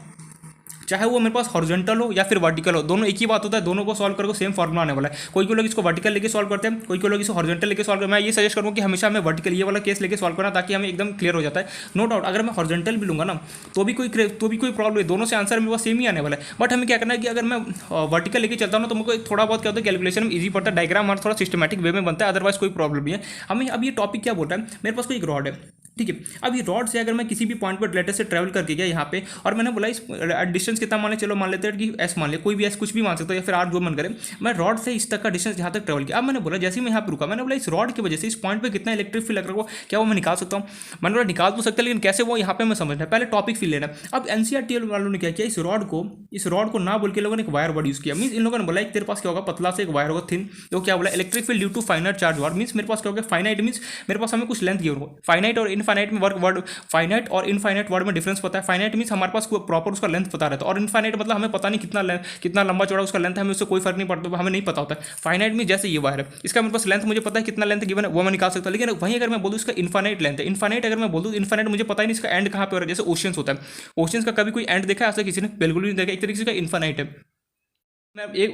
चाहे वो मेरे पास हॉरिजॉन्टल हो या फिर वर्टिकल हो, दोनों एक ही बात होता है, दोनों को सॉल्व करके सेम फॉर्मुला आने वाला है। कोई लोग इसको वर्टिकल लेके सॉल्व करते हैं, कोई लोग इसको हॉरिजॉन्टल लेके सॉल्व करते हैं। मैं ये सजेस्ट करूँगा कि हमेशा हमें वर्टिकल ये वाला केस लेके सॉल्व करना, ताकि हमें एकदम क्लियर हो जाता है। नो डाउट अगर मैं हॉरिजॉन्टल भी लूँगा ना तो भी कोई प्रॉब्लम है, दोनों से आंसर मेरे पास सेम ही आने वाला है। बट हमें क्या करना है कि अगर मैं वर्टिकल लेके चलता हूँ ना तो मुझे थोड़ा बहुत क्या होता है, कैलकुलेशन में ईजी पड़ता है, डायग्राम हमारा थोड़ा सिस्टमेटिक वे में बनता है, अदरवाइज कोई प्रॉब्लम नहीं है। हमें अब ये टॉपिक क्या बोल रहा है, मेरे पास कोई एक रॉड है, ठीक है। अब ये रॉड से अगर मैं किसी भी पॉइंट पर लेटर से ट्रैवल करके गया यहाँ पे, और मैंने बोला इस डिस्टेंस कितना मान ले, चलो मान लेते हैं कि एस मान ले, कोई भी एस कुछ भी मान सकता है या फिर आर जो मन करे, मैं रॉड से इस तक का डिस्टेंस यहाँ तक ट्रैवल किया। अब मैंने बोला जैसे ही मैं यहाँ पर रुका, मैंने बोला इस रॉड की वजह से इस पॉइंट पर कितना इलेक्ट्रिक फील्ड लग रहा है, क्या वो मैं निकाल सकता हूँ? मैंने बोला निकाल तो सकता है, लेकिन कैसे वो यहाँ पे मैं समझना है, पहले टॉपिक फील लेना। अब एनसीईआरटी वालों ने क्या किया, इस रॉड को ना बोल के लोगों ने एक वायर वर्ड यूज किया। मीन इन लोगों ने बोला एक तेरे पास क्या होगा, पतला से एक वायर होगा थिन, तो क्या बोला electric field due to finite charge wire. Means मेरे पास क्या होगा, फाइनाइट मीन्स मेरे पास हमें कुछ लेंथ गिवन हो। फाइनाइट और इनफाइनाइट में वर्ड फाइनाइट और इनफाइनाइट वर्ड में डिफरेंस पता है। फाइनाइट मीन्स हमारे पास प्रॉपर उसका लेंथ पता रहता है, और इनफाइनाइट मतलब हमें पता नहीं कितना लंबा चौड़ा उसका लेंथ है, हमें उससे कोई फर्क नहीं पड़ता, हमें नहीं पता होता है। फाइनाइट मीन जैसे ये वायर है, इसका मेरे पास लेंथ मुझे पता है कितना लेंथ गिवन है, वो मैं निकाल सकता हूं। लेकिन वहीं अगर मैं बोलूँ इसका इनफाइनाइट लेंथ है, इनफाइनाइट अगर मैं बोलूँ इनफाइनाइट मुझे पता ही नहीं इसका एंड कहाँ पे हो रहा है। जैसे ओशियंस होता है, ओशियंस का कभी कोई एंड देखा है ऐसा किसी ने? बिल्कुल नहीं देखा। एक तरीके से इनफाइनाइट है।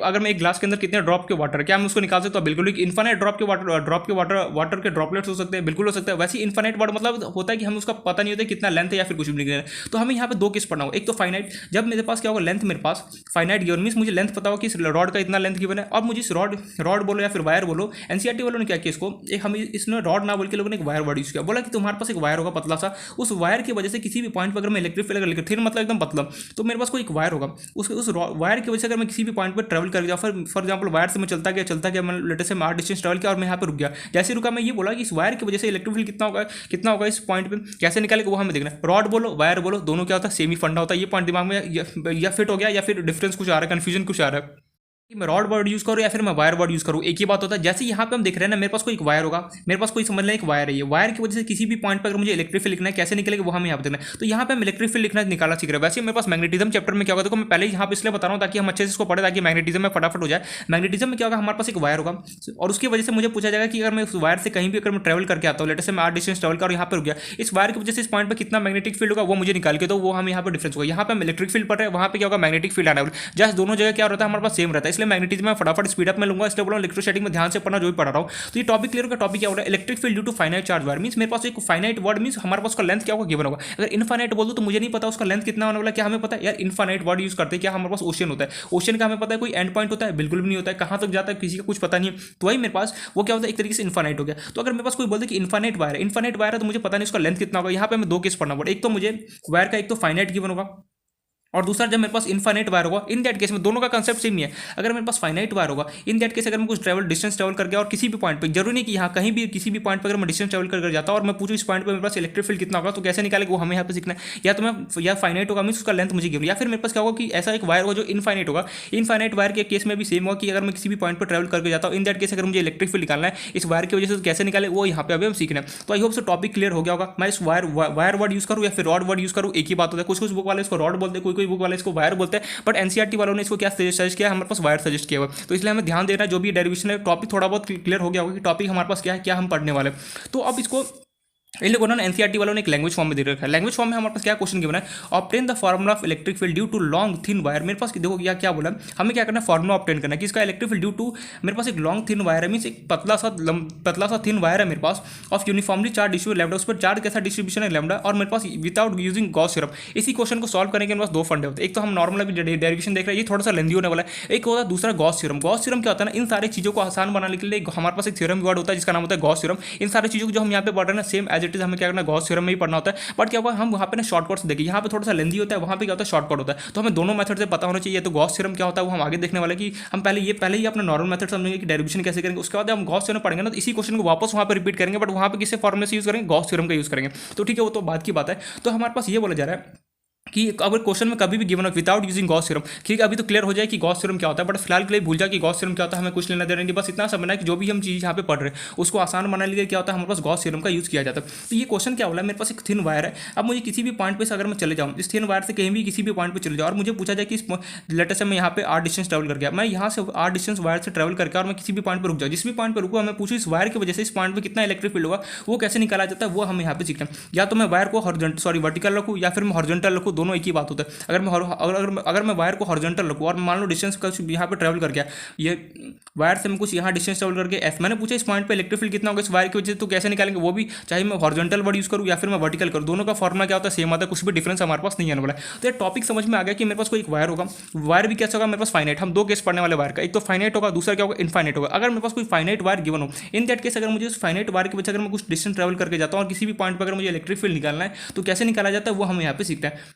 अगर मैं एक ग्लास के अंदर कितने ड्रॉप के वाटर, क्या मैं उसको निकाल सकता हूँ? बिल्कुल। इनफाइनाइट ड्रॉप के वाटर के ड्रॉपलेट्स हो सकते हैं, बिल्कुल हो सकता है। वैसे इनफाइनाइट वर्ड मतलब होता है कि हमें उसका पता नहीं होता कितना लेंथ है या फिर कुछ भी नहीं है। तो हमें यहाँ पे दो केस पढ़ना होगा। एक तो फाइनाइट, जब मेरे पास क्या होगा, लेंथ मेरे पास फाइनाइट गिवन, मीन्स मुझे लेंथ पता होगा कि इस रॉड का इतना लेंथ गिवन है। अब मुझे इस रॉड बोलो या फिर वायर बोलो, एनसीईआरटी वालों ने क्या किया, इसको एक हम इसने रॉड ना बोल के लोगों ने एक वायर वर्ड यूज किया। बोला कि तुम्हारे पास एक वायर होगा पतला सा, उस वायर की वजह से किसी भी पॉइंट पर अगर मैं इलेक्ट्रिक फील्ड अगर थिन मतलब एकदम पतला, तो मेरे पास कोई एक वायर होगा, उस वायर की वजह से अगर मैं किसी भी पॉइंट पर ट्रैवल कर जाऊँ, फॉर एग्जाम्पल वायर से मैं चलता गया, मैं लेटेस्ट से आर डिस्टेंस ट्रैवल किया और मैं यहाँ पे रुक गया। जैसे रुका मैं ये बोला कि इस वायर की वजह से इलेक्ट्रिक फील्ड कितना होगा इस पॉइंट पे, कैसे निकालेगा वो हमें देखना है। रॉड बोलो वायर बोलो, दोनों क्या होता है, सेमी फंडा होता है। ये पॉइंट दिमाग में या फिट हो गया या फिर डिफरेंस कुछ आ रहा है, कंफ्यूजन कुछ आ रहा है कि मैं रॉड वर्ड यूज करूँ या फिर मैं वायर वर्ड यूज करूँ, एक ही बात होता है। जैसे यहाँ पे हम देख रहे हैं ना, मेरे पास कोई एक वायर होगा, मेरे पास कोई समझ लें एक वायर है, ये वायर की वजह से किसी भी पॉइंट पर अगर मुझे इलेक्ट्रिक फील्ड लिखना है, कैसे निकलेगा वो हमें यहाँ पे देखना है। तो यहाँ पे हम इलेक्ट्रिक फील्ड लिखना निकाला सीख रहे हैं। वैसे मेरे पास मैग्नेटिज्म चैप्टर में क्या होगा, देखो मैं पहले यहाँ पे इसलिए बता रहा हूँ ताकि हम अच्छे से इसको पढ़े, ताकि मैग्नेटिज्म में फटाफट हो जाए। मैग्नेटिज्म में क्या होगा, हमारे पास एक वायर होगा और उसकी वजह से मुझे पूछा जाएगा कि अगर मैं उस वायर से कहीं भी अगर मैं ट्रैवल करके आता हूँ, लेटेस्ट से मैं आर डिस्टेंस ट्रैवल कर यहाँ पर रुक गया, इस वायर की वजह से इस पॉइंट पर कितना मैग्नेटिक फील्ड होगा वो मुझे निकाल के दो, वो हम यहाँ पर डिफरेंस होगा। यहाँ पे हम इलेक्ट्रिक फील्ड पढ़ रहे हैं, वहाँ पे क्या होगा, मैग्नेटिक फील्ड आना। जस्ट दोनों जगह क्या रहता है, हमारे पास सेम रहता है। इसलिए मैग्नेटिज्म में फटाफट स्पीड अप में लूंगा, इसलिए बोला इलेक्ट्रोस्टैटिक में ध्यान से पढ़ना जो भी पढ़ा रहा हूँ। तो ये टॉपिक क्लियर का टॉपिक क्या हो रहा है, electric field due to finite charge wire. Means मेरे पास एक फाइनाइट वर्ड मींस हमारे पास उसका लेंथ क्या होगा गिवन होगा। अगर इनफाइनाइट बोल दो तो मुझे नहीं पता उसका लेंथ कितना होने वाला, क्या हमें पता है यार, इनफाइनाइट वर्ड यूज करते हैं, क्या हमारे पास ओशन होता है, ओशन का हमें पता है कोई एंड पॉइंट होता है, बिल्कुल भी नहीं होता है, कहाँ तक जाता है किसी का कुछ पता नहीं है। तो वही मेरे पास वो क्या होता है, एक तरीके से इनफाइनाइट हो गया। तो अगर मेरे पास कोई बोलते कि इनफाइनाइट वायर है तो मुझे पता नहीं उसका लेंथ कितना होगा। यहाँ पे मैं दो केस पढ़ना पड़ा, एक तो मुझे वायर का एक तो फाइनाइट गिवन होगा, और दूसरा जब मेरे पास इनफाइनाइट वायर होगा। इन दैट केस में दोनों का कंसेप्ट सेम ही है। अगर मेरे पास फाइनाइट वायर होगा, इन दैट केस अगर मैं कुछ डिस्टेंस ट्रैवल कर गया और किसी भी पॉइंट पे, जरूरी नहीं कि यहाँ कहीं भी किसी भी पॉइंट पर अगर मैं डिस्टेंस ट्रैवल कर जाता हूँ और मैं पूछूँ इस पॉइंट पर मेरे पास इलेक्ट्रिक फील्ड कितना होगा, तो कैसे निकालेगा वो हमें यहाँ पे सीखना है। या तो मैं या फाइनाइट होगा मीन उसका लेंथ मुझे गिवन, या फिर मेरे पास क्या होगा कि ऐसा एक वायर होगा जो इनफाइनाइट होगा। इनफाइनाइट वायर के केस में भी सेम होगा कि अगर मैं किसी भी पॉइंट पर ट्रैवल करके जाता हूँ, इन दैट केस अगर मुझे इलेक्ट्रिक फील्ड निकालना है इस वायर की वजह से, तो कैसे निकाले वो यहाँ पे अभी हम सीखना है। तो आई होप से टॉपिक क्लियर हो गया होगा। मैं इस वायर वर्ड यूज करूँ या फिर रॉड वर्ड यूज करूँ, एक ही बात होता है। कुछ बुक वाले इसको रॉड बोलते हैं, कोई बुक वाले इसको वायर बोलते हैं, बट एनसीईआरटी वालों ने इसको क्या सजेस्ट किया, हमारे पास वायर सजेस्ट किया हुआ। तो इसलिए हमें ध्यान देना है, जो भी डेरिवेशन है टॉपिक थोड़ा बहुत क्लियर हो गया होगा कि टॉपिक हमारे पास क्या है, क्या हम पढ़ने वाले। तो अब इसको इन लोगों ने एनसीईआरटी वालों ने एक लैंग्वेज फॉर्म में दे रखा है। लैंग्वेज फॉर्म में हमारे पास क्या क्वेश्चन गिवन है, obtain the formula of electric field due to long thin wire. मेरे पास देखो क्या बोला, हमें क्या करना है, फार्मूला ऑब्टेन करना है कि इसका इलेक्ट्रिक फील्ड ड्यू टू, मेरे पास एक लॉन्ग थिन वायर है, मींस एक पतला सा थिन वायर है मेरे पास, of uniformly charge distribution lambda, उस पर चार्ज कैसा डिस्ट्रीब्यूशन है लैम्डा, और मेरे पास विदाउट यूजिंग गॉस थ्योरम। इसी क्वेश्चन को सॉल्व करने के मेरे पास दो फंडे होते हैं। एक तो हम नॉर्मल अभी डेरिवेशन देख रहे हैं, ये थोड़ा सा लेंदी होने वाला है। एक होता है दूसरा गॉस थ्योरम। गॉस थ्योरम क्या होता है ना, इन सारी चीज़ों को आसान बनाने के लिए हमारे पास एक थ्योरम वर्ड होता है जिसका नाम होता है गॉस थ्योरम। इन सारी चीज़ों को जो हम यहाँ पे पढ़ रहे हैं सेम एज इट इज हमें क्या करना है, गॉस थ्योरम में ही पढ़ना होता है। बट क्या हुआ, हम वहाँ पे ना शॉर्टकट्स देखिए, यहाँ पे थोड़ा सा लेंदी होता है, वहाँ पे क्या होता है शॉर्टकट होता है। तो हमें दोनों मेथड से पता होना चाहिए। तो गॉस थ्योरम क्या होता है वो हम आगे देखने वाले कि हम पहले ही अपना नॉर्मल मेथड समझेंगे कि डेरिवेशन कैसे करेंगे, उसके बाद हम गॉस थ्योरम पढ़ेंगे ना, तो इसी क्वेश्चन को वापस वहाँ पर रिपीट करेंगे, बट वहाँ पे किसी फॉर्मूले से यूज करेंगे, गॉस थ्योरम का यूज करेंगे। तो ठीक है, वो तो बात की बात है। तो हमारे पास ये बोला जा रहा है कि अगर क्वेश्चन में कभी भी गिवन हो विदाउट यूजिंग गॉस थ्योरम, ठीक है, अभी तो क्लियर हो जाए कि गॉस थ्योरम क्या होता है, बट फिलहाल के लिए भूल जाए कि गॉस थ्योरम क्या होता है, हमें कुछ लेना देना नहीं। बस इतना समझना है कि जो भी हम चीज़ यहाँ पे पढ़ रहे हैं उसको आसान बनाने के लिए क्या होता है, हमारे पास गॉस थ्योरम का यूज किया जाता है। तो ये क्वेश्चन क्या बोला, मेरे पास एक थिन वायर है, अब मुझे किसी भी पॉइंट पर अगर मैं चले जाऊँ, इस थिन वायर से कहीं भी किसी भी पॉइंट पर चले जाऊँ और मुझे पूछा जाए कि इस लेटर से मैं यहाँ पे आर डिस्टेंस ट्रैवल कर गया, मैं यहाँ से आर डिस्टेंस वायर से ट्रैवल करके और मैं किसी भी पॉइंट पर रुक जाऊँ, जिस भी पॉइंट पर रुकूँ मैं पूछूँ इस वायर की वजह से इस पॉइंट पर कितना इलेक्ट्रिक फील्ड होगा, वो कैसे निकाला जाता है वो हमें यहाँ पे सीखना है। या तो मैं वायर को वर्टिकल रखूँ या फिर मैं हॉरिजॉन्टल रखूँ, दोनों एक ही बात होता है। अगर मैं वायर को हॉरिजॉन्टल रखूँ और मान लो डिस्टेंस कुछ यहाँ पे ट्रेवल कर गया, ये वायर से मैं कुछ यहाँ डिस्टेंस ट्रेवल करके एस, मैंने पूछा इस पॉइंट पे इलेक्ट्रिक फील्ड कितना होगा इस वायर की वजह से, तो कैसे निकालेंगे वो भी, चाहे मैं हॉरिजॉन्टल वर्ड यूज़ करूँ या फिर मैं वर्टिकल करूँ, दोनों का फॉर्मुला क्या होता है, सेम आता है, कुछ भी डिफरेंस हमारे पास नहीं आने वाला है। तो ये टॉपिक समझ में आ गया कि मेरे पास कोई एक वायर होगा, वायर भी कैसा होगा मेरे पास फाइनाइट, हम दो केस पढ़ने वाले वायर का, एक तो फाइनाइट होगा, दूसरा क्या होगा इनफाइनाइट होगा। अगर मेरे पास कोई फाइनाइट वायर गिवन हो, इन दैट केस अगर मुझे उस फाइनाइट वायर के वजह अगर मैं कुछ डिस्टेंस ट्रेवल करके जाता हूँ और किसी भी पॉइंट पर अगर मुझे इलेक्ट्रिक फील्ड निकालना है तो कैसे निकाला जाता है वो हम यहाँ पे सीखते हैं।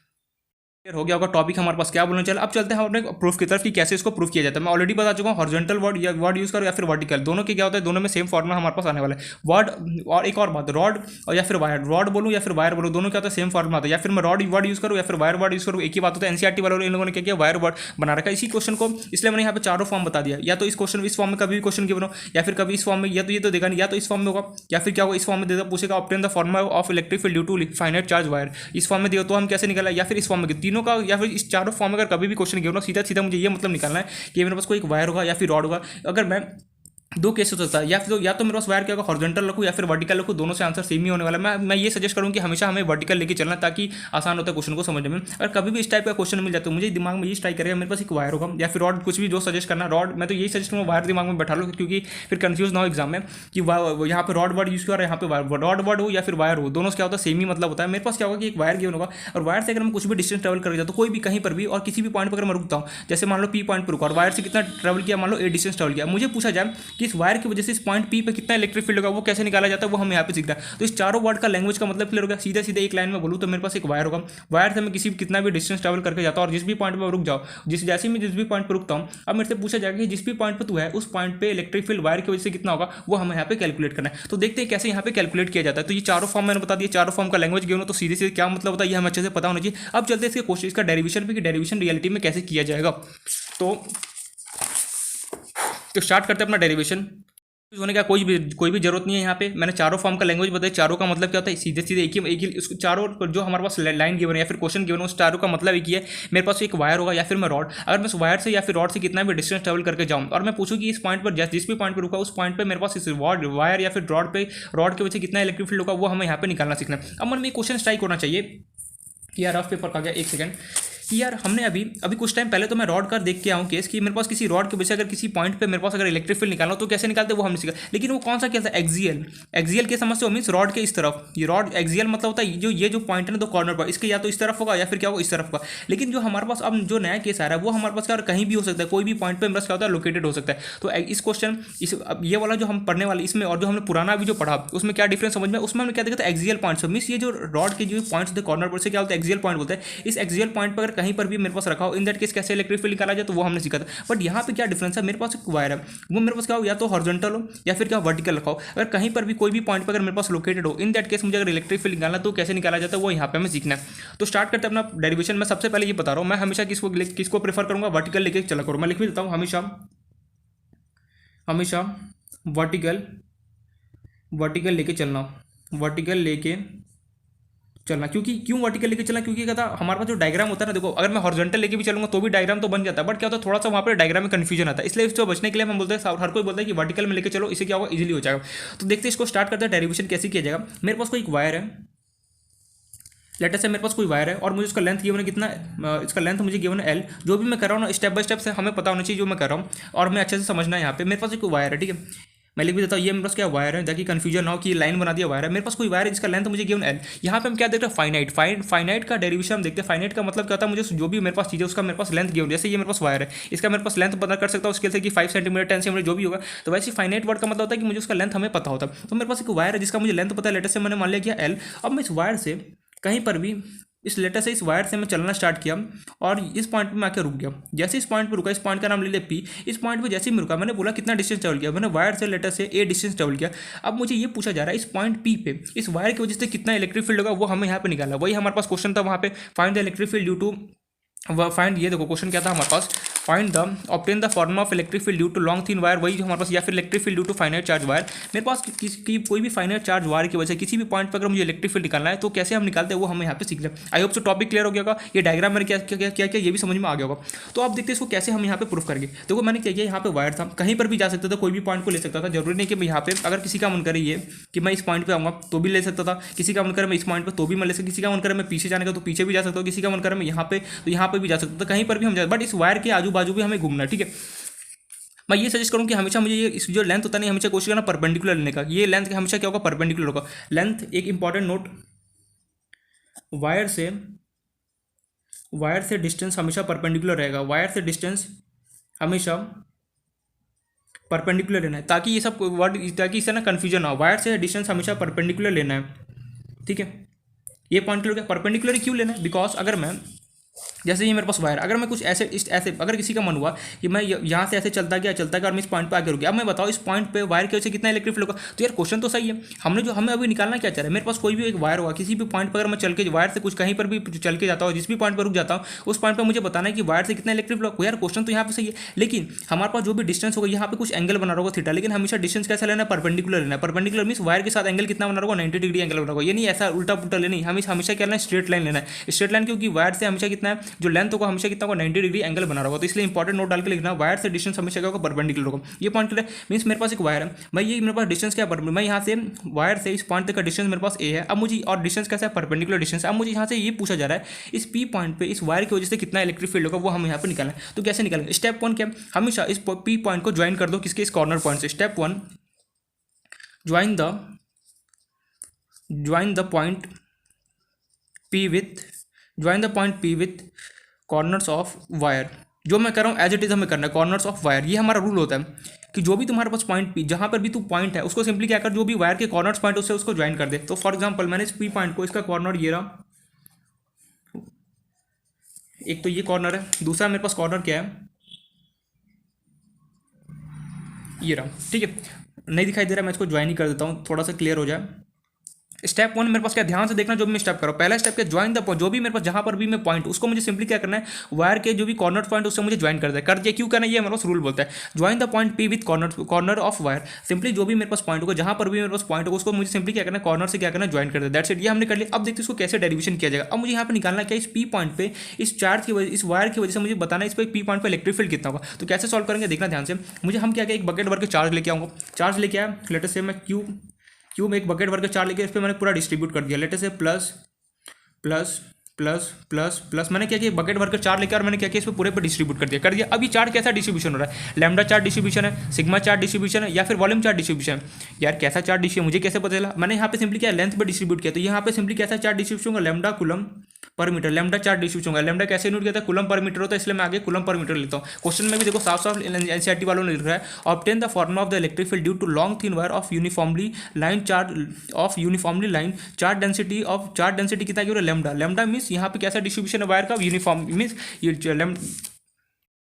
हो गया होगा टॉपिक हमारे पास क्या बोलना चला। अब चलते हैं अपने प्रूफ की तरफ कि कैसे इसको प्रूफ किया जाता है। मैं ऑलरेडी बता चुका हूँ हॉरिजॉन्टल वर्ड यूज करो या फिर वर्टिकल, दोनों के क्या होता है, दोनों में सेम फॉर्मुला हमारे पास आने वाला है। वर्ड और एक और बात, रॉड और या फिर वायर, रॉड बोलूँ या फिर वायर बोलूँ, दोनों क्या होता है सेम फॉर्मुला आता है। या फिर मैं रॉड वर्ड यूज करूँ या फिर वायर वर्ड यूज करूँ, एक ही बात होता है। एनसीईआरटी वालों इन लोगों ने क्या किया, वायर वर्ड बना रखा है इसी क्वेश्चन को, इसलिए मैंने यहाँ पे चारों फॉर्म बता दिया। या तो इस क्वेश्चन इस फॉर्म में कभी भी क्वेश्चन गिवन हो, या फिर कभी इस फॉर्म में, या तो ये तो देगा नहीं, या तो इस फॉर्म में होगा, या फिर क्या होगा इस फॉर्म में देगा, पूछेगा obtain the formula of electric field due to finite charge wire, इस फॉर्म में दिया तो हम कैसे निकाला, या फिर इस फॉर्म में, तीनों का या फिर इस चारों फॉर्म में अगर कभी भी क्वेश्चन गिवन हो, सीधा सीधा मुझे ये मतलब निकालना है कि मेरे पास कोई एक वायर होगा या फिर रॉड होगा। अगर मैं दो केसेस होता है, या तो मेरे पास वायर क्या होगा हॉरिजॉन्टल रखूँ या फिर वर्टिकल रखूँ, दोनों से आंसर सेम ही होने वाला है। मैं ये सजेस्ट करूँ कि हमेशा हमें वर्टिकल लेके चलना ताकि आसान होता है क्वेश्चन को समझने में। अगर कभी भी इस टाइप का क्वेश्चन मिल जाता है मुझे दिमाग में ये स्ट्राइक करेगा मेरे पास एक वायर होगा या फिर रॉड, कुछ भी जो सजेस्ट करना, रॉड मैं तो यही सजेस्ट करूँगा वायर दिमाग में बैठा लो, क्योंकि फिर कंफ्यूज ना हो एग्जाम में कि यहाँ पे रॉड वर्ड यूज़ किया और यहाँ पे रॉड वर्ड हो या फिर वायर हो, दोनों से क्या होता है सेम ही मतलब होता है। मेरे पास क्या होगा कि एक वायर गिवन होगा और वायर से अगर मैं कुछ भी डिस्टेंस ट्रेवल कर जाता तो कोई भी कहीं पर भी और किसी भी पॉइंट पर अगर मैं रुकता हूँ, जैसे मान लो पी पॉइंट पर रुका और वायर से कितना ट्रेवल किया, मान लो ए डिस्टेंस ट्रेवल किया, मुझे पूछा जाए कि इस वायर की वजह से पॉइंट पी पे कितना इलेक्ट्रिक फील्ड होगा वो कैसे निकाला जाता है वो हम यहाँ पे सीखते हैं। तो इस चारों वर्ड का लैंग्वेज का मतलब क्लियर हो गया। सीधे सीधे एक लाइन में बोलूँ तो मेरे पास एक वायर होगा, वायर से मैं किसी कितना भी डिस्टेंस ट्रेवल करके जाता हूँ और जिस भी पॉइंट पर रुक जाओ, जैसे मैं जिस भी पॉइंट पर रुकता हूँ, अब मेरे से पूछा जाएगा कि जिस भी पॉइंट पर तू है उस पॉइंट पे इलेक्ट्रिक फील्ड वायर की वजह से कितना होगा वो हमें यहाँ पे कैलकुलेट करना है। तो देखते हैं कैसे यहाँ पे कैलकुलेट किया जाता है। तो ये चारों फॉर्म मैंने बता दिया, चारों फॉर्म का लैंग्वेज गिवन हो तो सीधे सीधे क्या मतलब होता है ये हमें अच्छे से पता होना चाहिए। अब चलते हैं इसके क्वेश्चन, इसका डेरिवेशन पे कि डेरिवेशन रियलिटी में कैसे किया जाएगा। तो स्टार्ट करते हैं अपना डेरिवेशन। होने का कोई भी जरूरत नहीं है। यहाँ पे मैंने चारों फॉर्म का लैंग्वेज बताया, चारों का मतलब क्या होता है, सीधे सीधे एक ही चारों जो हमारे पास लाइन गिवन है या फिर क्वेश्चन गिवन है उस चारों का मतलब एक ही है। मेरे पास एक वायर होगा या फिर मैं रॉड, अगर मैं उस वायर से या फिर रॉड से कितना भी डिस्टेंस ट्रेवल करके जाऊँ और मैं पूछूँ कि इस पॉइंट पर जिस भी पॉइंट पर रुका उस पॉइंट पर मेरे पास इस वायर या फिर रॉड की वजह से कितना इलेक्ट्रिक फील्ड होगा वो हमें यहाँ पे निकालना सीखना है। अब मन में क्वेश्चन स्ट्राइक होना चाहिए कि यार रफ पेपर का गया, एक सेकंड, कि यार हमने अभी कुछ टाइम पहले तो मैं रॉड का देख के आऊँ केस कि मेरे पास किसी रॉड के वजह से अगर किसी पॉइंट पे मेरे पास अगर इलेक्ट्रिक फील्ड निकालना हो तो कैसे निकालते वो हमने सीखा। लेकिन वो कौन सा केस था, एक्सियल के समझ से हो, मीन्स रॉड के इस तरफ, ये रॉड एक्सियल मतलब होता है ये जो पॉइंट है ना दो कॉर्नर पर, इसके या तो इस तरफ होगा या फिर क्या होगा इस तरफ का। लेकिन जो हमारे पास अब जो नया केस आ रहा है वो हमारे पास क्या कहीं भी हो सकता है, कोई भी पॉइंट पर मेरे पास क्या होता है लोकेटेड हो सकता है। तो इस क्वेश्चन ये वाला जो हम पढ़ने वाले इसमें और जो हमने पुराना अभी जो पढ़ा उसमें क्या डिफरेंस समझ में, उसमें हमने क्या देखा था एक्सियल पॉइंट। मीन्स ये जो रॉड के जो पॉइंट्स होते हैं कॉर्नर पर से क्या होता है एक्सियल पॉइंट बोलते हैं। इस एक्सियल पॉइंट पर अगर कहीं पर भी मेरे पास रखा हो इन दैट केस कैसे इलेक्ट्रिक फील्ड निकाला जाए तो वो हमने सीखा था। बट यहाँ पे क्या डिफरेंस है, मेरे पास एक वायर है वो मेरे पास क्या हो या तो हॉरिजॉन्टल हो या फिर क्या वर्टिकल रखा हो, अगर कहीं पर भी कोई भी पॉइंट पर अगर मेरे पास लोकेटेड हो इन दैट केस मुझे अगर इलेक्ट्रिक फील्ड निकालना तो कैसे निकाला जाता है वो यहाँ पे हमें सीखना है। तो स्टार्ट करते हैं अपना डेरिवेशन। मैं सबसे पहले ये बता रहा हूँ मैं हमेशा किसको प्रेफर करूँगा, वर्टिकल लेके चला करूँ। मैं लिख भी देता हूँ हमेशा वर्टिकल लेके चलना। क्यों वर्टिकल लेके चलना, क्योंकि क्या था हमारे पास जो डायग्राम होता है ना, देखो अगर मैं हॉरिजॉन्टल लेके भी चलूंगा तो भी डायग्राम तो बन जाता है, बट क्या होता है थोड़ा सा वहाँ पर डायग्राम में कंफ्यूजन आता है। इसलिए इसको बचने के लिए हम बोलते हैं, हर कोई बोलता है कि वर्टिकल में लेके चलो, इससे क्या होगा इजीली हो जाएगा। तो देखते हैं इसको स्टार्ट करते हैं डेरिवेशन कैसे किया जाएगा। मेरे पास कोई एक वायर है, लेटर से मेरे पास कोई वायर है और मुझे उसका लेंथ गिवन है कितना, इसका लेंथ मुझे गिवन है L। जो भी मैं कर रहा हूँ ना स्टेप बाय स्टेप से हमें पता होना चाहिए जो मैं कर रहा हूँ और मैं अच्छे से समझना है। यहाँ पे मेरे पास एक वायर है, ठीक है, मैं लिख भी देता हूँ ये मेरे पास क्या वायर है ताकि कंफ्यूजन ना हो कि लाइन बना दिया वायर है। मेरे पास कोई वायर है जिसका लेंथ मुझे गिवन L। यहाँ पे हम क्या देखते हैं फाइनाइट का डेरिवेशन हम देखते हैं। फाइनाइट का मतलब क्या होता है, मुझे जो भी मेरे पास चीज़ है उसका मेरे पास लेंथ गिवन, जैसे ये मेरे पास वायर है इसका मेरे पास लेंथ पता कर सकता हूँ उसके से कि 5 सेंटीमीटर 10 सेंटीमीटर जो भी होगा। तो वैसे फाइनाइट वर्ड का मतलब होता है कि मुझे उसका लेंथ हमें पता होता है। तो मेरे पास एक वायर है जिसका मुझे लेंथ पता है, लेटर से मैंने मान लिया किया L। अब मैं इस वायर से कहीं पर भी इस लेटर से इस वायर से मैं चलना स्टार्ट किया और इस पॉइंट पे मैं आकर रुक गया। जैसे इस पॉइंट पे रुका, इस पॉइंट का नाम ले लिया P। इस पॉइंट पे जैसे ही मैं रुका मैंने बोला कितना डिस्टेंस ट्रेवल किया, मैंने वायर से लेटर से A डिस्टेंस ट्रेवल किया। अब मुझे ये पूछा जा रहा है इस पॉइंट P पे इस वायर की वजह से कितना इलेक्ट्रिक फील्ड होगा वो हमें यहाँ पे निकालना। वही हमारे पास क्वेश्चन था वहाँ पे, find the electric field due to find, ये देखो क्वेश्चन क्या था हमारे पास, find the obtain the formula of electric field due to long thin wire, वही जो हमारे पास, या फिर electric field due to finite charge wire. मेरे पास कोई भी फाइनाइट चार्ज वायर की वजह से किसी भी पॉइंट पर अगर मुझे इलेक्ट्रिक फील्ड निकालना है तो कैसे हम निकालते हैं वो हमें यहाँ पे सीख लें। I hope so topic clear हो गया होगा, ये डायग्राम मैंने क्या ये भी समझ में आ गया होगा। तो आप देखते हैं इसको कैसे हम यहाँ पे प्रूफ करेंगे। देखो मैंने क्या किया, यहाँ पे वायर था, कहीं पर भी जा सकता था, कोई भी पॉइंट को ले सकता था, जरूरी नहीं कि मैं यहाँ पे, अगर किसी का मन करे ये कि मैं इस पॉइंट पे आऊँगा तो भी ले सकता था, किसी का मन करे मैं इस पॉइंट पे तो भी मैं ले सकता, किसी का मन करे मैं पीछे जाने का तो पीछे भी जा सकता हूँ, किसी का मन करे मैं यहाँ पे तो यहाँ पे भी जा सकता था, कहीं पर भी हम जा, बट इस वायर के आजू बाजू भी हमें घूमना है, ठीक है। मैं ये सजेस्ट करूँ कि हमेशा मुझे ये इस जो लेंथ होता है नहीं, हमेशा कोशिश करना परपेंडिकुलर लेने का। ये लेंथ हमेशा क्या होगा, परपेंडिकुलर होगा। लेंथ एक इंपॉर्टेंट नोट, वायर से डिस्टेंस हमेशा परपेंडिकुलर रहेगा, वायर से डिस्टेंस हमेशा परपेंडिकुलर लेना है, ताकि ये सब वर्ड, ताकि इससे ना कन्फ्यूजन ना हो। वायर से डिस्टेंस हमेशा परपेंडिकुलर लेना है, ठीक है। ये पॉइंट क्लियर हो गया। परपेंडिकुलर क्यों लेना है, बिकॉज अगर मैं, जैसे ये मेरे पास वायर, अगर मैं कुछ ऐसे अगर किसी का मन हुआ कि मैं यहाँ से ऐसे चलता गया और मैं इस पॉइंट पे आके रुक गया, अब मैं बताओ इस पॉइंट पे वायर की वजह से कितना इलेक्ट्रिक फील्ड होगा। तो यार क्वेश्चन तो सही है, हमें अभी निकालना क्या चाह रहा है। मेरे पास कोई भी एक वायर होगा, किसी भी पॉइंट पर अगर मैं चल के वायर से कुछ कहीं पर भी चल के जाता हूँ, जिस भी पॉइंट पर रुक जाता हूँ, उस पॉइंट पर मुझे बताना है कि वायर से कितना इलेक्ट्रिक फील्ड होगा। यार क्वेश्चन तो यहाँ पे सही है, लेकिन हमारे पास जो भी डिस्टेंस होगा, यहाँ पे कुछ एंगल बना होगा थीटा, लेकिन हमेशा डिस्टेंस कैसा लेना है, परपेंडिकुलर लेना है। परपेंडिकुलर मींस वायर के साथ एंगल कितना बना होगा, 90 डिग्री एंगल बना होगा। ये नहीं ऐसा उल्टा पुल्टा लेना, हमेशा क्या लेना है, स्ट्रेट लाइन लेना है। स्ट्रेट लाइन क्योंकि वायर से हमेशा कितना है, जो लेंथ होगा हमेशा कितना होगा, 90 डिग्री एंगल बना होगा। तो इसलिए इंपॉर्टेंट नोट डाल के लिखना, वायर से डिस्टेंस हमेशा क्या होगा, परपेंडिकुलर होगा। ये पॉइंट क्लियर है। मींस मेरे पास एक वायर है, मैं ये मेरे पास डिस्टेंस क्या है, मैं यहाँ से वायर से इस पॉइंट तक का डिस्टेंस मेरे पास ए है। अब मुझे, और डिस्टेंस कैसा है, परपेंडिकुलर डिस्टेंस। अब मुझे यहाँ से ये पूछा जा रहा है इस पी पॉइंट पे इस वायर की वजह से कितना इलेक्ट्रिक फील्ड होगा, वो हम यहाँ पे निकालना है। तो कैसे निकालेंगे, स्टेप 1 क्या, हमेशा इस पी पॉइंट को ज्वाइन कर दो किसके, इस कॉर्नर पॉइंट से। Step 1, join the point P with corners of wire. जो मैं कर रहा हूँ एज इट इज हमें करना है, कॉर्नर्स ऑफ वायर। ये हमारा रूल होता है कि जो भी तुम्हारे पास पॉइंट पी, जहाँ पर भी तू पॉइंट है, उसको सिंपली क्या कर, जो भी वायर के कॉर्नर्स पॉइंट उससे उसको ज्वाइन कर दे। तो फॉर एग्जांपल मैंने इस पी पॉइंट को, इसका कॉर्नर ये रहा, एक तो ये कॉर्नर है, दूसरा मेरे पास कॉर्नर क्या है, ये रहा, ठीक है। नहीं दिखाई दे रहा, मैं इसको ज्वाइन ही कर देता हूँ थोड़ा सा क्लियर हो जाए। स्टेप 1 मेरे पास क्या, ध्यान से देखना जो भी मैं स्टेप कर रहा हूँ। पहला स्टेप क्या, ज्वाइन द पॉइंट, जो भी मेरे पास जहाँ पर भी मैं पॉइंट, उसको मुझे सिंपली क्या करना है, वायर के जो भी कॉर्नर पॉइंट उससे मुझे ज्वाइन कर दिया। क्यों करना है, ये मेरे पास रूल बोलता है, join the point P with corner of wire. Simply जो भी मेरे पास पॉइंट होगा, जहाँ पर भी मेरे पास पॉइंट होगा, उसको मुझे सिंपली क्या करना है, कॉर्नर से क्या करना है, ज्वाइन कर दिया। दैट्स इट, ये हमने कर लिया। अब देखते हैं इसको कैसे डेरिवेशन किया जाएगा। अब मुझे यहाँ पर निकालना क्या, इस पी पॉइंट पे इस चार्ज की वजह, इस वायर की वजह से मुझे बताना है इस पी पॉइंट पर इलेक्ट्रिक फील्ड कितना होगा। तो कैसे सॉल्व करेंगे, देखना ध्यान से। मुझे हम क्या, एक बकेट भर के चार्ज लेके आऊँगा, चार्ज लेके आया, लेटर से मैं क्यू में एक बकेट भर के चार्ज लेके इस पर मैंने पूरा डिस्ट्रीब्यूट कर दिया। लेटर से plus plus plus plus plus, मैंने क्या किया, बकेट भर कर चार्ज लेकर, और मैंने क्या किया, इस पर पूरे पे डिस्ट्रीब्यूट कर दिया। अब ये चार्ज कैसा डिस्ट्रीब्यूशन हो रहा है, लैम्डा चार्ज डिस्ट्रीब्यूशन है, सिग्मा चार्ज डिस्ट्रीब्यूशन है, या फिर वॉल्यूम चार्ज डिस्ट्रीब्यूशन है। यार कैसा चार्ज डिस्ट्रीब्यूशन मुझे कैसे पता चला, मैंने यहाँ पे सिंपली क्या, लेंथ पे डिस्ट्रीब्यूट किया। तो यहाँ पे सिंपली कैसा चार्ज डिस्ट्रीब्यूशन होगा, लैम्डा कूलम पर मीटर, लैम्डा चार्ज डिस्ट्रीब्यूशन होगा। लैम्डा कैसे यूनिट किया था, कूलम पर मीटर होता है, इसलिए मैं आगे कूलम पर मीटर लेता हूँ। क्वेश्चन में भी देखो साफ साफ एनसीईआरटी वालों ने लिख रहा है, obtain the formula of the electric field due to long thin wire of uniformly line charge density कितना की, लैम्डा। लैम्डा मींस यहाँ पे कैसा डिस्ट्रीब्यूशन है वायर का, यूनिफॉर्म मींस ये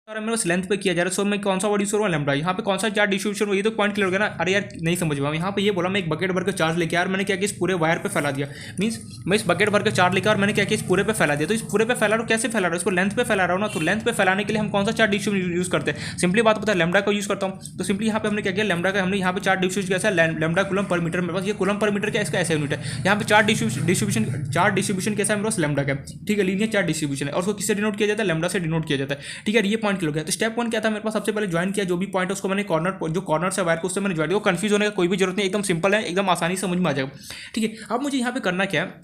और मेरे पास लेंथ पे किया जा रहा है। सो मैं कौन सा वर्ड यूज करूँगा, लैम्डा। यहाँ पे कौन सा चार्ज डिस्ट्रीब्यूशन हो, ये तो पॉइंट क्लियर हो गया ना। अरे यार नहीं समझ पाऊँ, यहाँ पे ये बोला मैं एक बकेट भर के चार्ज लेके, यार मैंने क्या किया, इस पूरे वायर पे फैला दिया। मींस मैं इस बकेट भर के चार्ज लेकर, और मैंने क्या किया, इस पूरे पे फैला दिया। तो इस पूरे पे फैला रहा हूँ, कैसे फैला रहा हूँ, इसको लेंथ पे फैला रहा हूँ ना। तो लेंथ पे फैलाने के लिए हम कौन सा चार्ज डिस्ट्रीब्यूशन यूज करते हैं, सिंपली बात पता है, लैम्डा का यूज करता हूँ। तो सिंपली यहाँ पे हमने क्या किया, लैम्डा का हमने यहाँ पे चार्ज डिस्ट्रीब्यूशन कैसा, लैम्डा कूलम पर मीटर। मेरे पास ये कूलम पर मीटर क्या, इसका ऐसा यूनिट है। यहाँ पे चार्ज डिस्ट्रीब्यूशन कैसा है, मेरे पास लैम्डा का, ठीक है, लीनियर चार्ज डिस्ट्रीब्यूशन है, और उसको किससे डिनोट किया जाता है, लैम्डा से डिनोट किया जाता है, ठीक है। ये पॉइंट क्लियर हो गया। तो स्टेप 1 क्या था, मेरे पास सबसे पहले ज्वाइन किया, जो भी पॉइंट है उसको मैंने कॉर्नर से वायर को उससे मैंने ज्वाइन किया। कंफ्यूज होने का कोई भी जरूरत नहीं, एकदम सिंपल है, एकदम आसानी से समझ में आ जाएगा, ठीक है। अब मुझे यहाँ पे करना क्या है,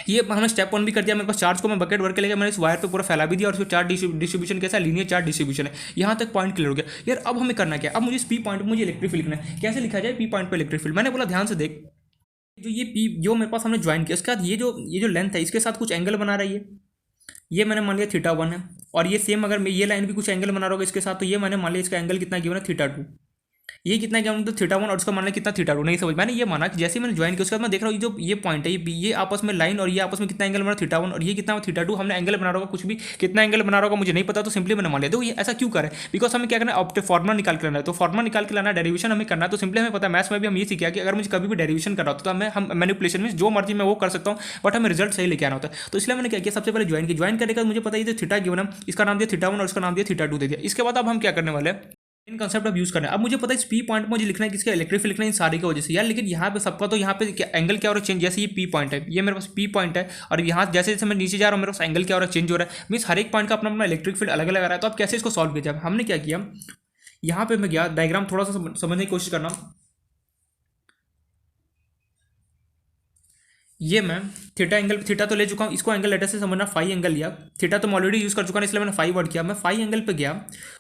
ये हमने स्टेप 1 भी कर दिया। मेरे पास चार्ज को मैं बकेट भर के लेकर मैंने इस वायर पे पूरा फैला भी दिया, और इसको चार्ज डिस्ट्रीब्यूशन कैसा, लीनियर चार्ज डिस्ट्रीब्यूशन है। यहाँ तक पॉइंट क्लियर हो गया। यार अब हमें करना क्या, अब मुझे इस पी पॉइंट पर मुझे इलेक्ट्रिक फील्ड लिखना है। कैसे लिखा जाए पी पॉइंट पर इलेक्ट्रिक फील्ड, मैंने बोला ध्यान से देख, जो ये पी जो मेरे पास हमने ज्वाइन किया, उसके बाद ये जो लेंथ है, इसके साथ कुछ एंगल बना रही है, ये मैंने मान लिया θ1 है। और ये सेम अगर मैं ये लाइन भी कुछ एंगल बना रहा होगा इसके साथ, तो ये मैंने मान लिया इसका एंगल कितना गिवन है, θ2। ये कितना क्या तो थीटा 1 और उसका माना कितना थीटा 2, नहीं समझ। मैंने ये माना कि जैसे मैंने ज्वाइन किया उसके बाद मैं देख रहा हूँ जो ये पॉइंट है ये आपस में लाइन और ये आपस में कितना एंगल बना थीटा 1 और ये कितना थीटा 2, हमने एंगल बना रहा होगा कुछ भी, कितना एंगल बना रहा होगा मुझे नहीं पता, तो सिंपली मैंने मान लिया। तो ये ऐसा क्यों करें, बिकॉज हमें क्या करना है, अब फॉर्मुला निकाल के लाना है, तो फॉर्मुला निकाल के लाना, डेरिवेशन हमें करना है। तो सिंपली हमें पता है मैथ्स में भी हम ये सीखा कि अगर मुझे कभी भी डेरिवेशन करना होता है तो हम मैनिपुलेशन में जो मर्जी मैं वो कर सकता हूँ, बट हमें रिजल्ट सही लेके आना होता है। तो इसलिए मैंने क्या किया, सबसे पहले ज्वाइन करने का मुझे पता है थीटा गिवन है, इसका नाम दिया थीटा 1 और इसका नाम दिया थीटा 2 दे दिया। इसके बाद अब हम क्या करने वाले हैं, इन कंसेप्ट ऑफ यूज करना है। अब मुझे पता है इस पी पॉइंट में मुझे लिखना है किसका, इलेक्ट्रिक फील्ड लिखना है इन सारी की वजह से यार, लेकिन यहाँ पे सबका तो यहाँ पे एंगल क्या हो रहा है चेंज, जैसे ये पी पॉइंट है, ये मेरे पास पी पॉइंट है, और यहाँ जैसे जैसे मैं नीचे जा रहा हूँ मेरे पास एंगल क्या हो रहा है चेंज हो रहा है, मीन्स हर एक पॉइंट का अपना अपना इलेक्ट्रिक फील्ड अलग अलग आ रहा है। तो अब कैसे इसको सॉल्व किया जाए, हमने क्या किया, यहाँ पे मैं गया डायग्राम थोड़ा सा समझने की कोशिश करना। ये मैं थीटा तो ले चुका हूँ, इसको एंगल लेटर से समझना, फाई एंगल लिया, थीटा तो मैं ऑलरेडी यूज कर चुका हूँ इसलिए मैंने फाई वर्ड किया। मैं फाई एंगल पे गया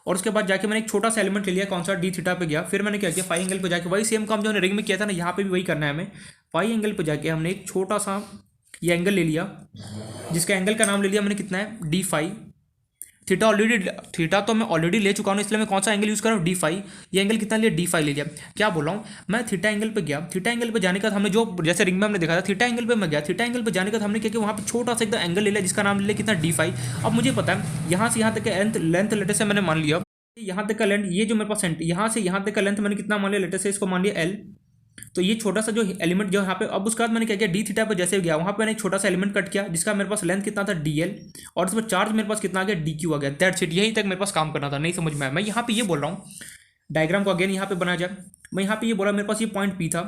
और उसके बाद जाके मैंने एक छोटा सा एलिमेंट ले लिया, कौन सा, डी थीटा पे गया। फिर मैंने क्या किया, फाई एंगल पे जाके वही सेम काम जो हमने रिंग में किया था ना, यहाँ पे भी वही करना है हमें। फाई एंगल पे जाके हमने एक छोटा सा ये एंगल ले लिया, जिसका एंगल का नाम ले लिया मैंने कितना है, डी फाई। थीटा तो मैं ऑलरेडी ले चुका हूँ इसलिए मैं कौन सा एंगल यूज कर रहा हूँ, डी फाई। ये एंगल कितना लिया, डी फाई ले लिया। क्या बोल रहा हूँ मैं, थीटा एंगल पे गया, थीटा एंगल पे जाने का हमने जो जैसे रिंग में हमने देखा था, थीटा एंगल पे मैं गया, थीटा एंगल पे जाने का हमने क्या किया, वहाँ पे छोटा सा एकदम एंगल ले लिया जिसका नाम ले लिया कितना, डी फाई। अब मुझे पता है यहाँ से यहाँ तक का लेंथ लेटर से मैंने मान लिया, यहाँ तक का लेंथ, ये जो मेरे पास यहाँ से यहाँ तक का लेंथ मैंने कितना मान लिया, लेटर से इसको मान लिया एल। तो ये छोटा सा जो एलिमेंट जो यहाँ पे, अब उसके बाद मैंने क्या किया, डी थीटा पर जैसे गया वहाँ पे मैंने एक छोटा सा एलिमेंट कट किया जिसका मेरे पास लेंथ कितना था, डी एल, और इसमें चार्ज मेरे पास कितना आ गया, डी क्यू आ गया। दैट्स इट, यही तक मेरे पास काम करना था, नहीं समझ में आया। मैं यहाँ पे ये बोल रहा हूँ, डायग्राम को अगेन यहाँ पे बनाया जाए। मैं यहाँ पे ये बोला मेरे पास ये पॉइंट पी था,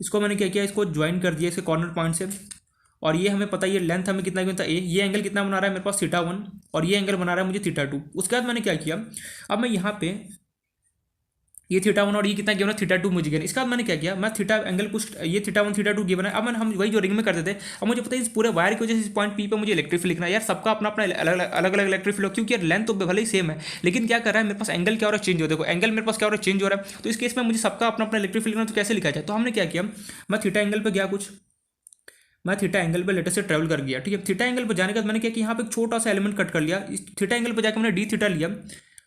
इसको मैंने क्या किया, इसको ज्वाइन कर दिया इसके कॉर्नर पॉइंट से, और ये हमें पता है ये लेंथ हमें कितना था ए, ये एंगल कितना बना रहा है मेरे पास, थीटा 1, और ये एंगल बना रहा है मुझे थीटा 2। उसके बाद मैंने क्या किया, अब मैं यहाँ पे ये थीटा 1 और ये कितना गिवन है, थीटा 2 मुझे गिवन। इसके बाद मैंने क्या किया, मैं थीटा एंगल कुछ ये थीटा 1 थीटा 2 गिवन है। अब मैंने हम वही जो रिंग में करते थे, अब मुझे पता है इस पूरे वायर की वजह से इस पॉइंट पी पे मुझे इलेक्ट्रिक फील्ड लिखना है। यार सबका अपना अपना अलग अलग इलेक्ट्रिक फील्ड, क्योंकि यार लेंथ तो भले ही सेम है, लेकिन क्या कर रहा है मेरे पास एंगल क्या हो रहा है, चेंज हो, देखो एंगल मेरे पास क्या हो रहा है, चेंज हो रहा है। तो इस केस में मुझे सबका अपना अपना इलेक्ट्रिक फील्ड लिखना, तो कैसे लिखा जाए। तो हमने क्या किया, मैं थीटा एंगल पे गया, कुछ मैं थीटा एंगल पे लेटर से ट्रेवल कर गया, ठीक है। थीटा एंगल पे जाने के बाद मैंने क्या कि यहाँ पे एक छोटा सा एलिमेंट कट कर लिया, इस थीटा एंगल पे जाकर मैंने डी थीटा लिया,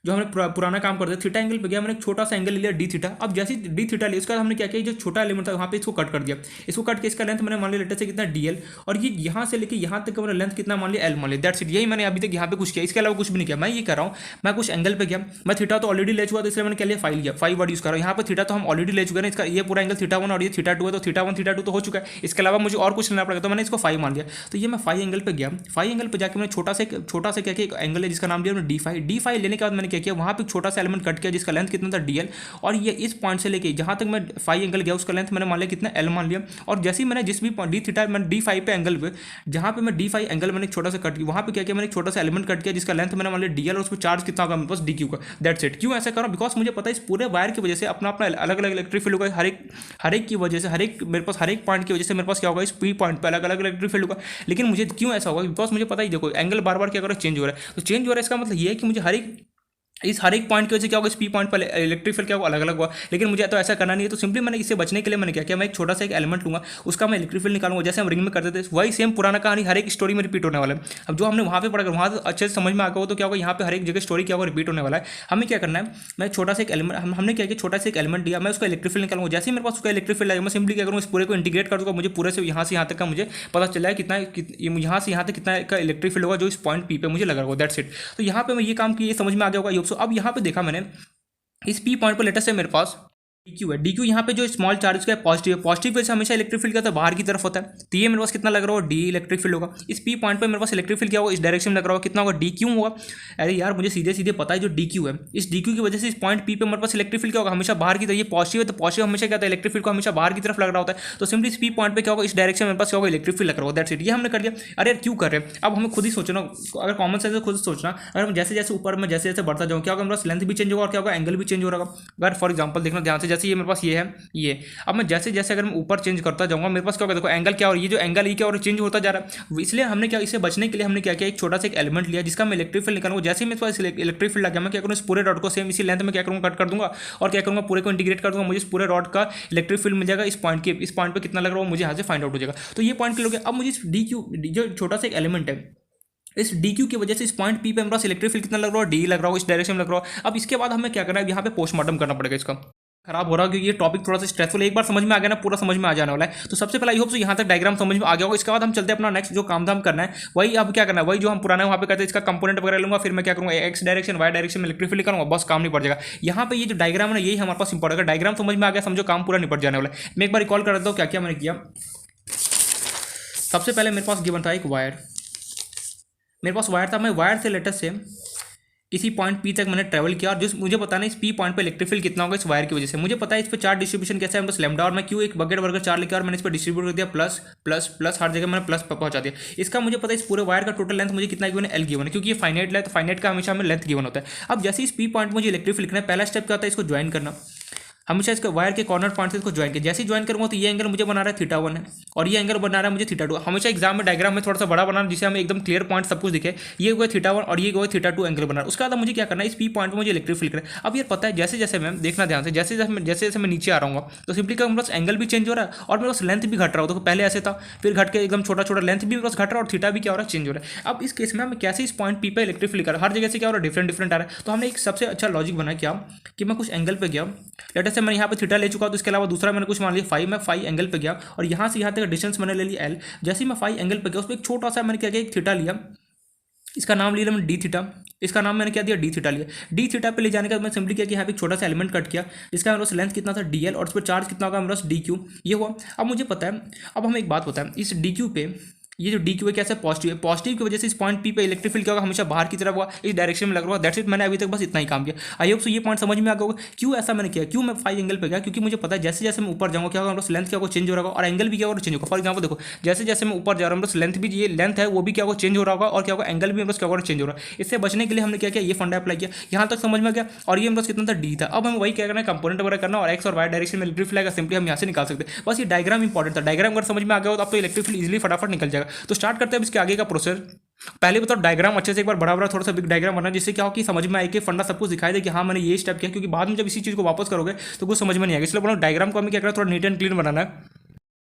जो हमने पुराना काम करते थे। थीटा एंगल पे गया, मैंने एक छोटा सा एंगल लिया डी थीटा। अब जैसे डी थीटा लिया उसके बाद हमने क्या किया, जो छोटा एलिमेंट था वहाँ पे इसको कट कर दिया, इसको कट के इसका लेंथ मैंने मान लिया लेटर से कितना, डी एल, और ये यहाँ से लेके यहाँ तक का लेंथ कितना मान लिया, एल मान लिया। दैट्स इट, यही मैंने अभी तक यहाँ पे कुछ किया, इसके अलावा कुछ भी नहीं किया। मैं ये कर रहा हूँ, मैं कुछ एंगल पे गया, मैं थीटा तो ऑलरेडी ले चुका था इसलिए मैंने क्या लिया, फाइव लिया, फाइव वर्ड यूज कर रहा हूँ। यहाँ पे थीटा तो हम ऑलरेडी ले चुके हैं, इसका ये पूरा एंगल थीटा 1 और ये थीटा 2 है, तो थीटा 1 थीटा 2 तो हो चुका है। इसके अलावा मुझे और कुछ लेना पड़ेगा, तो मैंने इसको फाइव मान लिया। तो ये मैं फाइव एंगल पे गया, फाइव एंगल पे जाकर मैंने छोटा सा क्या किया, एंगल है जिसका नाम दिया डी फाइव। डी फाइव लेने के बाद मैंने क्या किया, वहाँ पे छोटा सा एलिमेंट कट किया जिसका लेंथ कितना था, डीएल, और ये इस पॉइंट से लेके जहाँ तक मैं फाइव एंगल गया उसका लेंथ मैंने मान लिया कितना, एल मान लिया। और जैसे ही मैंने जिस भी डी थीटा मैंने डी फाइव पे एंगल पे, जहाँ पे मैं डी फाइव एंगल मैंने छोटा सा कट किया, वहाँ पे क्या किया, मैंने एक छोटा सा एलिमेंट कट किया जिसका लेंथ मैंने मान लिया डीएल, और उसको चार्ज कितना होगा मेरे पास, डी क्यू का। That's it. क्यों ऐसा करो, बिकॉज मुझे पता है इस पूरे वायर की वजह से अपना अपना अलग अलग इलेक्ट्रिक फील्ड होगा, हर एक की वजह से, मेरे पास हर एक पॉइंट की वजह से मेरे पास क्या होगा, इस पी पॉइंट पर अलग अलग इलेक्ट्रिक फील्ड होगा। लेकिन मुझे क्यों ऐसा होगा, बिकॉज मुझे पता ही, देखो एंगल बार बार क्या करो, चेंज हो रहा है। तो चेंज हो रहा है इसका मतलब ये है कि मुझे हर एक पॉइंट की वजह से क्या होगा, इस पी पॉइंट पर इलेक्ट्रिक फील्ड क्या होगा, अलग अलग हुआ। लेकिन मुझे तो ऐसा करना नहीं है, तो सिंपली मैंने इससे बचने के लिए मैंने क्या किया, मैं एक छोटा सा एक एलिमेंट लूंगा, उसका मैं इलेक्ट्रिक फील्ड निकालूंगा, जैसे हम रिंग में करते थे वही सेम पुराना कहानी हर एक स्टोरी में रिपीट होने वाला है। अब जो हमने वहाँ पे पढ़ा वहाँ से अच्छे से समझ में आ गया हो, तो क्या होगा, यहाँ पे हर एक जगह स्टोरी क्या होगा, रिपीट होने वाला है। हमें क्या करना है, मैं छोटा सा एक एलिमेंट, हमने क्या किया, छोटा सा एक एलिमेंट दिया, मैं उसका इलेक्ट्रिक फील्ड निकालूंगा। जैसे ही मेरे पास उसका इलेक्ट्रिक फील्ड आएगा, मैं सिंपली क्या करूँगा, इस पूरे को इंटीग्रेट कर दूंगा, मुझे पूरे से यहाँ से यहाँ तक का मुझे पता चला है कितना, यहाँ से यहाँ तक कितना का इलेक्ट्रिक फील्ड होगा जो इस पॉइंट पी पे मुझे लगा होगा। That's it. तो यहाँ पे मैं ये काम किया, समझ में आ गया होगा यूप। अब यहाँ पे देखा मैंने, इस पी पॉइंट पर लेटेस्ट है मेरे पास DQ है। DQ यहाँ पे जो स्मॉल चार्ज का पॉजिटिव है, पॉजिटिव वजह से हमेशा इलेक्ट्रिक फील्ड का बाहर की तरफ होता है। तो ये मेरे पास कितना लग रहा होगा, डी इलेक्ट्रिक फील्ड होगा। इस पी पॉइंट पे मेरे पास इलेक्ट्रिक फील्ड क्या होगा, इस डायरेक्शन में लग रहा होगा, कितना होगा, DQ होगा। अरे यार मुझे सीधे सीधे पता है जो DQ है, इस DQ की वजह से इस पॉइंट पी पे मेरे पास इलेक्ट्रिक फील्ड क्या होगा, हमेशा बाहर की तरफ। ये पॉजिटिव है तो पॉजिटिव हमेशा क्या होता है, इलेक्ट्रिक फील्ड को हमेशा बाहर की तरफ लग रहा होता है। तो सिंपली इस पी पॉइंट पे क्या होगा, इस डायरेक्शन में मेरे पास क्या होगा, इलेक्ट्रिक फील्ड लग रहा होगा। That's it. ये हमने कर दिया। अरे यार क्यों कर रहे हैं, अब हमें खुद ही सोचना, अगर कॉमन सेंस से खुद सोचना, अगर जैसे जैसे ऊपर में जैसे जैसे बढ़ता जाऊँ, क्या होगा, मेरे पास लेंथ भी चेंज होगा और क्या होगा, एंगल भी चेंज हो रहा होगा। अगर फॉर एग्जाम्पल देखना ध्यान से, जैसे ये मेरे पास ये है, ये अब मैं जैसे जैसे अगर मैं ऊपर चेंज करता जाऊंगा, मेरे पास क्या होगा, देखो एंगल क्या और ये जो एंगल क्या और चेंज होता जा रहा है। इसलिए हमने क्या, इससे बचने के लिए हमने क्या किया, एक छोटा सा एक एलिमेंट लिया जिसका मैं इलेक्ट्रिक फील्ड निकालूंगा। जैसे ही मेरे पास इलेक्ट्रिक फील्ड लगा, मैं क्या करूँ, इस पूरे रॉड को सेम इसी लेंथ में क्या करूँगा, कट कर दूंगा, और क्या करूँगा, पूरे को इंटीग्रेट कर दूंगा। मुझे इस पूरे रॉड का इलेक्ट्रिक फील्ड मिल जाएगा। इस पॉइंट पे कितना लग रहा है मुझे यहाँ से फाइंड आउट हो जाएगा। तो ये पॉइंट क्लियर हो गया। अब मुझे इस DQ जो छोटा सा एक एलिमेंट है, इस DQ की वजह से इस पॉइंट पी पे मेरे पास इलेक्ट्रिक फील्ड कितना लग रहा है, डी लग रहा हो, इस डायरेक्शन में लग रहा हो। अब इसके बाद हमें क्या करना है, यहाँ पे पोस्टमार्टम करना पड़ेगा इसका। खराब हो रहा है, क्योंकि ये टॉपिक थोड़ा सा स्ट्रेसफुल है। एक बार समझ में आ गया ना, पूरा समझ में आ जाने वाला है। तो सबसे पहले आई होप सो यहाँ तक डायग्राम समझ में आ गया होगा। इसके बाद हम चलते हैं अपना नेक्स्ट जो काम धाम करना है, वही अब क्या करना है, वही जो हम पुराना वहाँ पे करते हैं, इसका कंपोनेंट वगैरह लूंगा, फिर मैं क्या करूँगा, एक्स डायरेक्शन वाई डायरेक्शन में इलेक्ट्रिक फील्ड करूँगा, बस काम नहीं पड़ जाएगा। यहाँ पे ये जो डायग्राम है ना, यही हमारे पास इंपॉर्टेंट है। डायग्राम समझ में आ गया, समझो काम पूरा निपट जाने वाला है। मैं एक बार रिकॉल कर देता हूँ क्या क्या मैंने किया। सबसे पहले मेरे पास गिवन था एक वायर, मेरे पास वायर था, मैं वायर से लेटेस्ट से किसी पॉइंट पी तक मैंने ट्रैवल किया, और जिस मुझे पता नहीं इस पी पॉइंट पे इलेक्ट्रिक फील्ड कितना होगा इस वायर की वजह से। मुझे पता है इस पे चार्ज डिस्ट्रीब्यूशन कैसा है, बस लैम्डा, और मैं क्यों एक बकेट वर्गर चार लेकर और मैंने इस पर डिस्ट्रीब्यूट कर दिया, प्लस प्लस प्लस, हर जगह मैंने प्लस पहुंचा दिया। इसका मुझे पता है इस पूरे वायर का टोटल लेंथ मुझे कितना गिवन है, एल गिवन है, क्योंकि ये फाइनाइट लेंथ, फाइनाइट का हमेशा हमें लेंथ गिवन होता है। अब जैसे इस पी पॉइंट मुझे इलेक्ट्रिक फील्ड लिखना है, पहला स्टेप क्या होता है, इसको ज्वाइन करना। हमेशा इसके वायर के कॉर्नर पॉइंट से इसको ज्वाइन किया, जैसे ही ज्वाइन करूँगा तो ये एंगल मुझे बना रहा है थीटा 1 है, और ये एंगल बना रहा है मुझे थीटा 2। हमेशा एग्जाम में डायग्राम में थोड़ा सा बड़ा बनाना, जिससे हमें एकदम क्लियर पॉइंट सब कुछ दिखे। ये हुआ थीटा 1 और ये हुआ थीटा 2 एंगल बना रहा है। उसके बाद मुझे क्या करना है, इस पी पॉइंट पर मुझे इलेक्ट्रिक फील्ड करना है। अब ये पता है जैसे जैसे मैं देखना ध्यान से, जैसे जैसे मैं नीचे आ रहा हूँ तो सिंपली क्या, मेरे पास एंगल भी चेंज हो रहा है और मेरे पास लेंथ भी घट रहा हो। तो पहले ऐसे था, फिर घट के एकदम छोटा छोटा लेंथ भी मेरे पास घट रहा है और थीटा भी क्या हो रहा है, चेंज हो रहा है। अब इस केस में मैं कैसे इस पॉइंट पी पे इलेक्ट्रिक फील्ड कर रहा है, हर जगह से क्या हो रहा है, डिफरेंट डिफरेंट आ रहा है। तो हमने एक सबसे अच्छा लॉजिक बनाया क्या, कि मैं कुछ एंगल पे गया, लेट से मैंने यहाँ पे थीटा ले चुका हूँ, तो इसके अलावा दूसरा मैंने कुछ मान लिया फाई, मैं फाई एंगल पे गया और यहाँ से यहाँ तक डिस्टेंस मैंने ले लिया एल। जैसे ही मैं फाई एंगल पे गया, उस पर एक छोटा सा मैंने क्या किया, एक थीटा लिया, इसका नाम लिया मैंने डी थीटा, इसका नाम मैंने क्या दिया, डी थीटा लिया। डी थीटा पे ले जाने का मैं सिंपली क्या कि यहाँ पे एक छोटा सा एलिमेंट कट किया, जिसका मेरे पास लेंथ कितना था डी एल, और इस पर चार्ज कितना होगा मेरे पास डी क्यू, ये हुआ। अब मुझे पता है, अब हमें एक बात पता है, इस डी क्यू पे ये जो डी क्यू है कैसे पॉजिटिव है, पॉजिटिव की वजह से इस पॉइंट पी पे इलेक्ट्रिक फील्ड क्या होगा, हमेशा बाहर की तरफ होगा, इस डायरेक्शन में लग रहा होगा। दैट्स इट, मैंने अभी तक बस इतना ही काम किया। आई होप सो ये पॉइंट समझ में आ गया होगा क्यों ऐसा मैंने किया, क्यों मैं फाई एंगल पे गया, क्योंकि मुझे पता है जैसे जैसे मैं ऊपर जाऊँगा क्या होगा, मेरे लेंथ क्या होगा, चेंज हो रहा होगा, और एंगल भी क्या होगा, चेंज होगा। फॉर एग्जाम्पल देखो, जैसे जैसे मैं ऊपर जा रहा हूँ तो लेंथ भी, ये लेंथ है वो भी क्या होगा, चेंज हो रहा होगा, और क्या होगा, एंगल भी मेरे क्या होगा, चेंज हो रहा है। इससे बचने के लिए हमने क्या किया, ये फंडा अप्लाई किया, यहाँ तक समझ में गया। और ये मेरे कितना था, डी था। अब हमें वही क्या करना है, कंपोनेंट वगैरह करना, और एक्स और वाई डायरेक्शन में इलेक्ट्रिक फील्ड सिंपली हम यहाँ से निकाल सकते हैं। बस ये डायग्राम इंपॉर्टेंट था, डायग्राम अगर समझ में आ गया हो तो अब तो इलेक्ट्रिक फील्ड इजीली फटाफट निकल जाएगा। तो स्टार्ट करते हैं इसके आगे का प्रोसेस। पहले बताओ डायग्राम अच्छे से एक बार बड़ा बड़ा थोड़ा सा बिग डायग्राम बना, जिससे क्या हो कि समझ में आए कि फंडा सब कुछ दिखाई दे कि हाँ मैंने ये स्टेप किया, क्योंकि बाद में जब इसी चीज़ को वापस करोगे तो कुछ समझ में नहीं आएगा। इसलिए बोलो डायग्राम को हमें क्या करना है, थोड़ा नीट एंड क्लीन बनाना है।